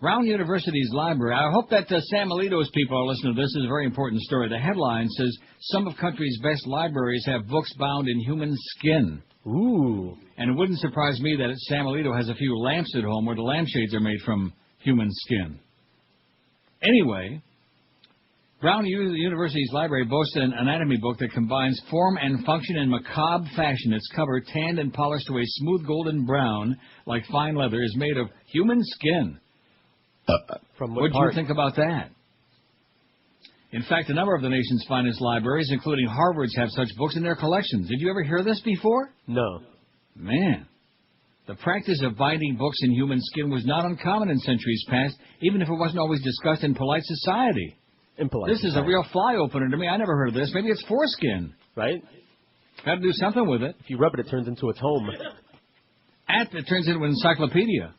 Brown University's library. I hope that Sam Alito's people are listening to this. This is a very important story. The headline says, some of country's best libraries have books bound in human skin. Ooh. And it wouldn't surprise me that Sam Alito has a few lamps at home where the lampshades are made from human skin. Anyway, Brown University's library boasts an anatomy book that combines form and function in macabre fashion. Its cover, tanned and polished to a smooth golden brown, like fine leather, is made of human skin. What do you think about that? In fact, a number of the nation's finest libraries, including Harvard's, have such books in their collections. Did you ever hear this before? No. Man. The practice of binding books in human skin was not uncommon in centuries past, even if it wasn't always discussed in polite society. This is a real fly opener to me. I never heard of this. Maybe it's foreskin. Right? Got to do something with it. If you rub it, it turns into a tome. It turns into an encyclopedia.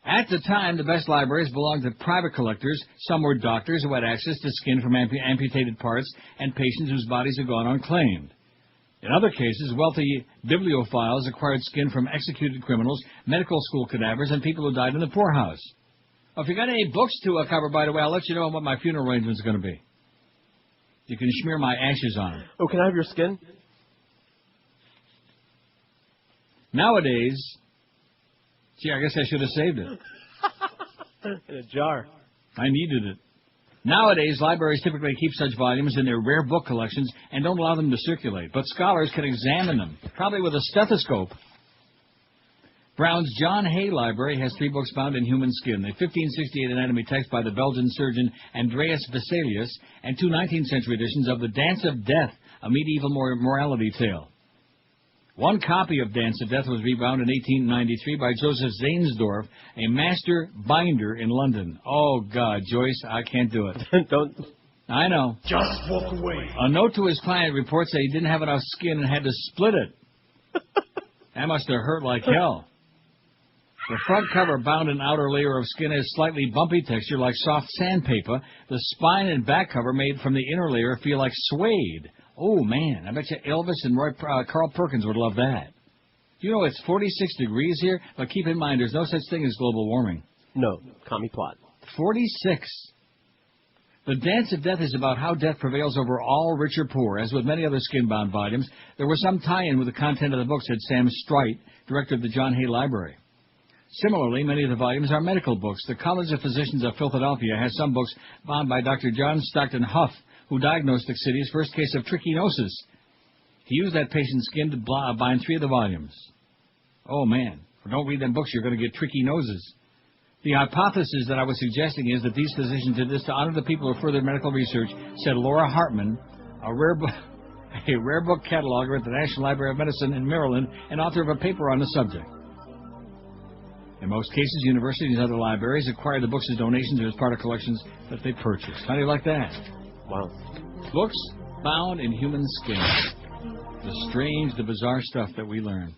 At the time, the best libraries belonged to private collectors. Some were doctors who had access to skin from amputated parts and patients whose bodies had gone unclaimed. In other cases, wealthy bibliophiles acquired skin from executed criminals, medical school cadavers, and people who died in the poorhouse. If you got any books to cover, by the way, I'll let you know what my funeral arrangement's going to be. You can smear my ashes on them. Oh, can I have your skin? Nowadays, gee, I guess I should have saved it. In a jar. I needed it. Nowadays, libraries typically keep such volumes in their rare book collections and don't allow them to circulate, but scholars can examine them, probably with a stethoscope. Brown's John Hay Library has 3 books bound in human skin, a 1568 anatomy text by the Belgian surgeon Andreas Vesalius, and 2 19th century editions of The Dance of Death, a medieval morality tale. One copy of Dance of Death was rebound in 1893 by Joseph Zaehnsdorf, a master binder in London. Oh, God, Joyce, I can't do it. Don't. I know. Just walk away. A note to his client reports that he didn't have enough skin and had to split it. That must have hurt like hell. The front cover, bound in outer layer of skin, has slightly bumpy texture like soft sandpaper. The spine and back cover, made from the inner layer, feel like suede. Oh, man, I bet you Elvis and Carl Perkins would love that. You know, it's 46 degrees here, but keep in mind there's no such thing as global warming. No, commie plot. 46. The Dance of Death is about how death prevails over all, rich or poor. As with many other skin-bound volumes, there was some tie-in with the content of the book, said Sam Strite, director of the John Hay Library. Similarly, many of the volumes are medical books. The College of Physicians of Philadelphia has some books bound by Dr. John Stockton Huff, who diagnosed the city's first case of trichinosis. He used that patient's skin to bind 3 of the volumes. Oh, man. Don't read them books, you're going to get tricky noses. The hypothesis that I was suggesting is that these physicians did this to honor the people who furthered medical research, said Laura Hartman, a rare book cataloger at the National Library of Medicine in Maryland and author of a paper on the subject. In most cases, universities and other libraries acquire the books as donations or as part of collections that they purchased. How do you like that? Wow. Books bound in human skin. The strange, the bizarre stuff that we learn.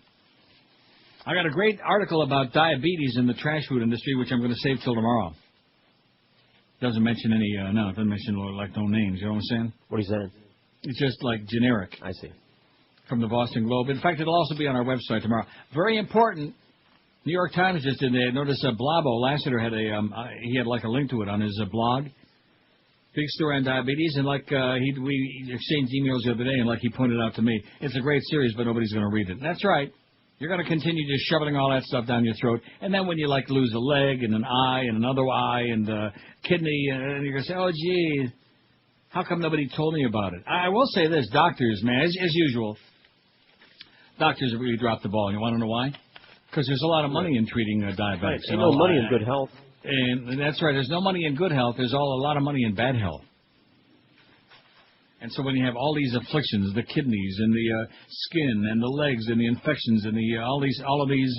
I got a great article about diabetes in the trash food industry, which I'm going to save till tomorrow. Doesn't mention any, it doesn't mention like no names, you know what I'm saying? What are you saying? It's just like generic. I see. From the Boston Globe. In fact, it'll also be on our website tomorrow. Very important. New York Times just did. They noticed Blabo Lassiter had he had like a link to it on his blog. Big story on diabetes, and like we exchanged emails the other day, and like he pointed out to me, it's a great series, but nobody's going to read it. That's right. You're going to continue just shoveling all that stuff down your throat, and then when you like lose a leg and an eye and another eye and a kidney, and you're going to say, oh, gee, how come nobody told me about it? I will say this, doctors, man, as usual, doctors have really dropped the ball. You want to know why? Because there's a lot of money in treating diabetics. Right. There's no money in good health. And that's right. There's no money in good health. There's a lot of money in bad health. And so when you have all these afflictions, the kidneys and the skin and the legs and the infections and the all of these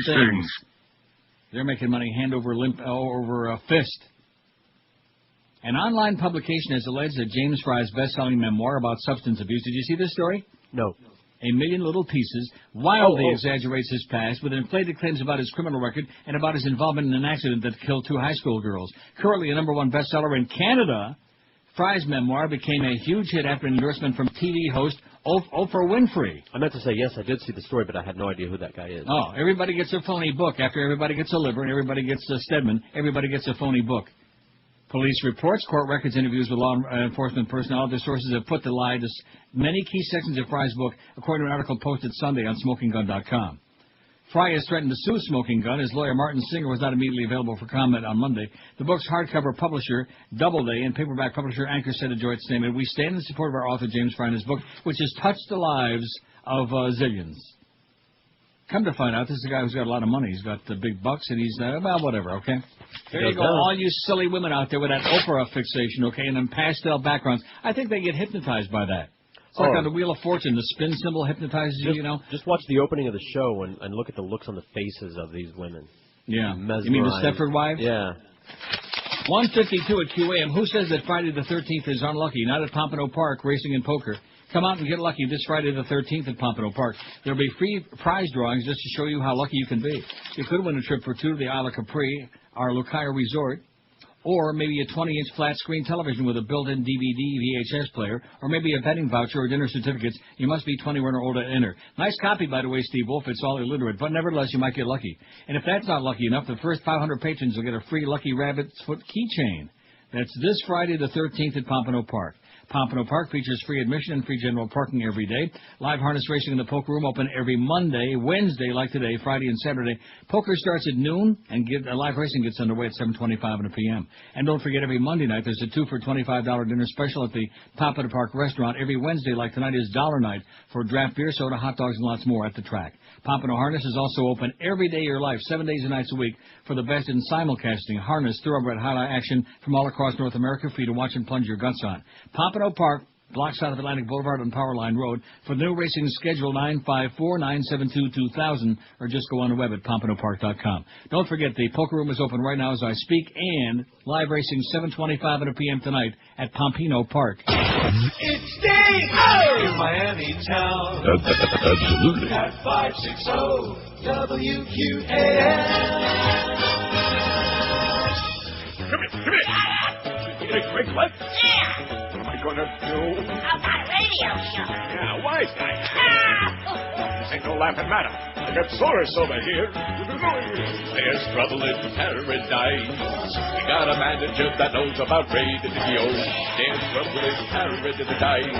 things, they're making money hand over fist. An online publication has alleged that James Fry's best-selling memoir about substance abuse. Did you see this story? No. A Million Little Pieces wildly exaggerates his past with inflated claims about his criminal record and about his involvement in an accident that killed 2 high school girls. Currently a #1 bestseller in Canada, Fry's memoir became a huge hit after an endorsement from TV host Oprah Winfrey. I meant to say, yes, I did see the story, but I had no idea who that guy is. Oh, everybody gets a phony book. After everybody gets a liver and everybody gets a Stedman, everybody gets a phony book. Police reports, court records, interviews with law enforcement personnel. Other sources have put to lie many key sections of Fry's book, according to an article posted Sunday on SmokingGun.com. Fry has threatened to sue Smoking Gun. His lawyer, Martin Singer, was not immediately available for comment on Monday. The book's hardcover publisher, Doubleday, and paperback publisher Anchor said in a joint statement, "We stand in support of our author, James Fry, and his book, which has touched the lives of zillions." Come to find out, this is a guy who's got a lot of money. He's got the big bucks, and he's, well, whatever, okay? There you go, all you silly women out there with that Oprah fixation, okay, and them pastel backgrounds. I think they get hypnotized by that. It's like on the Wheel of Fortune, the spin symbol hypnotizes you, you know? Just watch the opening of the show and look at the looks on the faces of these women. Yeah. You mean the Stepford Wives? Yeah. 152 at QAM. Who says that Friday the 13th is unlucky? Not at Pompano Park, racing and poker. Come out and get lucky this Friday the 13th at Pompano Park. There'll be free prize drawings just to show you how lucky you can be. You could win a trip for 2 to the Isle of Capri, our Lucayo resort, Or maybe a 20-inch flat-screen television with a built-in DVD, VHS player, or maybe a betting voucher or dinner certificates. You must be 21 or older to enter. Nice copy, by the way, Steve Wolf. It's all illiterate, but nevertheless, you might get lucky. And if that's not lucky enough, the first 500 patrons will get a free Lucky Rabbit's Foot keychain. That's this Friday the 13th at Pompano Park. Pompano Park features free admission and free general parking every day. Live harness racing in the poker room open every Monday, Wednesday like today, Friday and Saturday. Poker starts at noon, and live racing gets underway at 7:25 p.m. And don't forget, every Monday night there's a 2 for $25 dinner special at the Pompano Park restaurant. Every Wednesday, like tonight, is dollar night for draft beer, soda, hot dogs, and lots more at the track. Pompano Harness is also open every day of your life, 7 days and nights a week, for the best in simulcasting, harness, thoroughbred highlight action from all across North America for you to watch and plunge your guts on. Pompano Park, block south of Atlantic Boulevard on Powerline Road. For the new racing schedule, 954-972-2000, or just go on the web at pompanopark.com. Don't forget, the poker room is open right now as I speak, and live racing 7:25 p.m. tonight at Pompano Park. It's day Miami town. Absolutely. At 560 WQAM. Come here. You gonna drink what? Yeah. What am I gonna do? I've got a radio show. Yeah, wise guy. This ain't no laughing matter. I got Soros over here. There's trouble in paradise. We got a manager that knows about radio. There's trouble in paradise.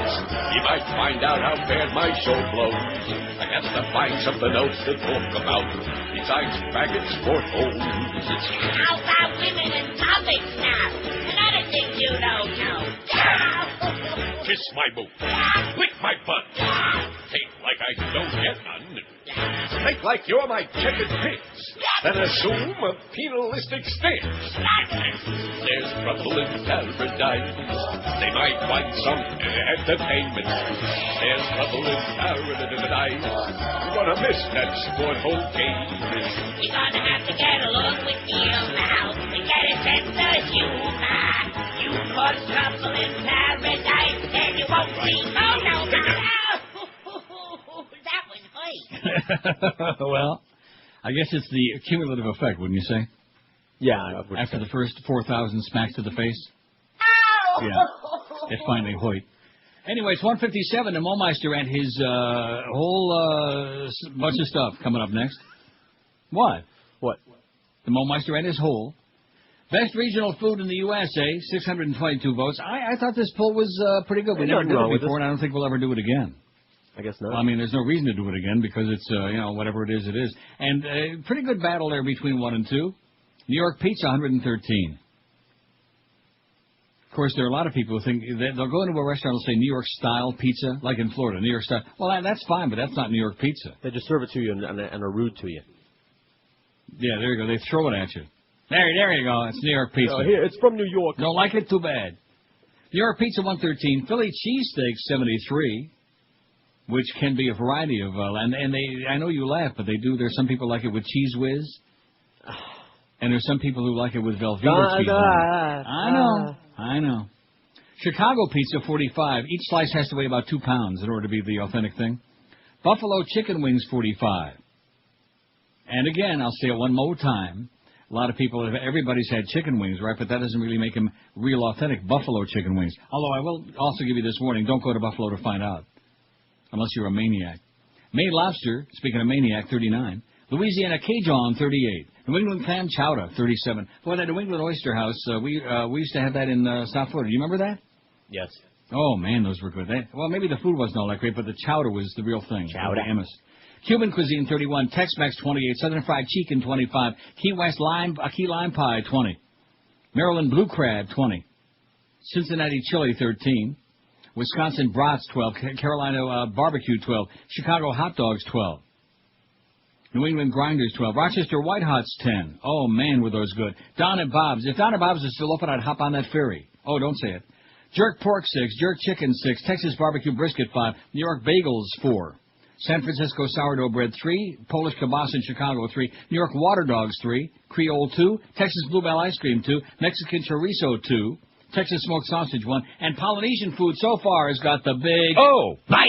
He might find out how bad my show blows. I got to find something else to talk about besides faggot sport holes. How about women and topics now? Another thing you don't know. Kiss my boot. Lick my butt. Take like I don't get none. Make like you're my chicken pigs. Then assume a penalistic stance. There's trouble in paradise. They might find some entertainment. There's trouble in paradise. You're gonna miss that sport hole game. You're gonna have to get along with you now and get a sense of humor. You cause trouble in paradise and you won't see no. That was hurt. Well, I guess it's the cumulative effect, wouldn't you say? Yeah. After the first 4,000 smacks to the face? Ow! Yeah. It finally hoit. Anyway, it's 1:57, and Momeister and his whole bunch of stuff coming up next. What? The Momeister and his whole. Best regional food in the USA, 622 votes. I thought this poll was pretty good. We never did it before, and I don't think we'll ever do it again. I guess not. Well, I mean, there's no reason to do it again because it's, whatever it is, it is. And pretty good battle there between 1 and 2. New York pizza, 113. Of course, there are a lot of people who think they'll go into a restaurant and say New York style pizza, like in Florida, New York style. Well, that's fine, but that's not New York pizza. They just serve it to you and are rude to you. Yeah, there you go. They throw it at you. There you go. It's New York pizza. Here, it's from New York. Don't like it? Too bad. New York pizza, 113. Philly cheesesteak, 73. Which can be a variety of, and I know you laugh, but they do. There's some people like it with Cheese Whiz, and there's some people who like it with Velveeta cheese. I know. Chicago pizza, 45. Each slice has to weigh about 2 pounds in order to be the authentic thing. Buffalo chicken wings, 45. And again, I'll say it one more time. A lot of people, everybody's had chicken wings, right? But that doesn't really make them real authentic Buffalo chicken wings. Although I will also give you this warning: don't go to Buffalo to find out. Unless you're a maniac. Maine lobster, speaking of maniac, 39. Louisiana Cajun, 38. New England clam chowder, 37. Boy, that New England oyster house, we used to have that in South Florida. Do you remember that? Yes. Oh, man, those were good. Well, maybe the food wasn't all that great, but the chowder was the real thing. Chowder. Cuban cuisine, 31. Tex-Mex, 28. Southern fried chicken, 25. Key West key lime pie, 20. Maryland blue crab, 20. Cincinnati chili, 13. Wisconsin brats, 12. Carolina barbecue, 12. Chicago hot dogs, 12. New England grinders, 12. Rochester white hots, 10. Oh, man, were those good. Don and Bob's. If Don and Bob's is still open, I'd hop on that ferry. Oh, don't say it. Jerk pork, 6. Jerk chicken, 6. Texas barbecue brisket, 5. New York bagels, 4. San Francisco sourdough bread, 3. Polish kielbasa in Chicago, 3. New York water dogs, 3. Creole, 2. Texas bluebell ice cream, 2. Mexican chorizo, 2. Texas smoked sausage, 1. And Polynesian food so far has got the big... Oh! Bye.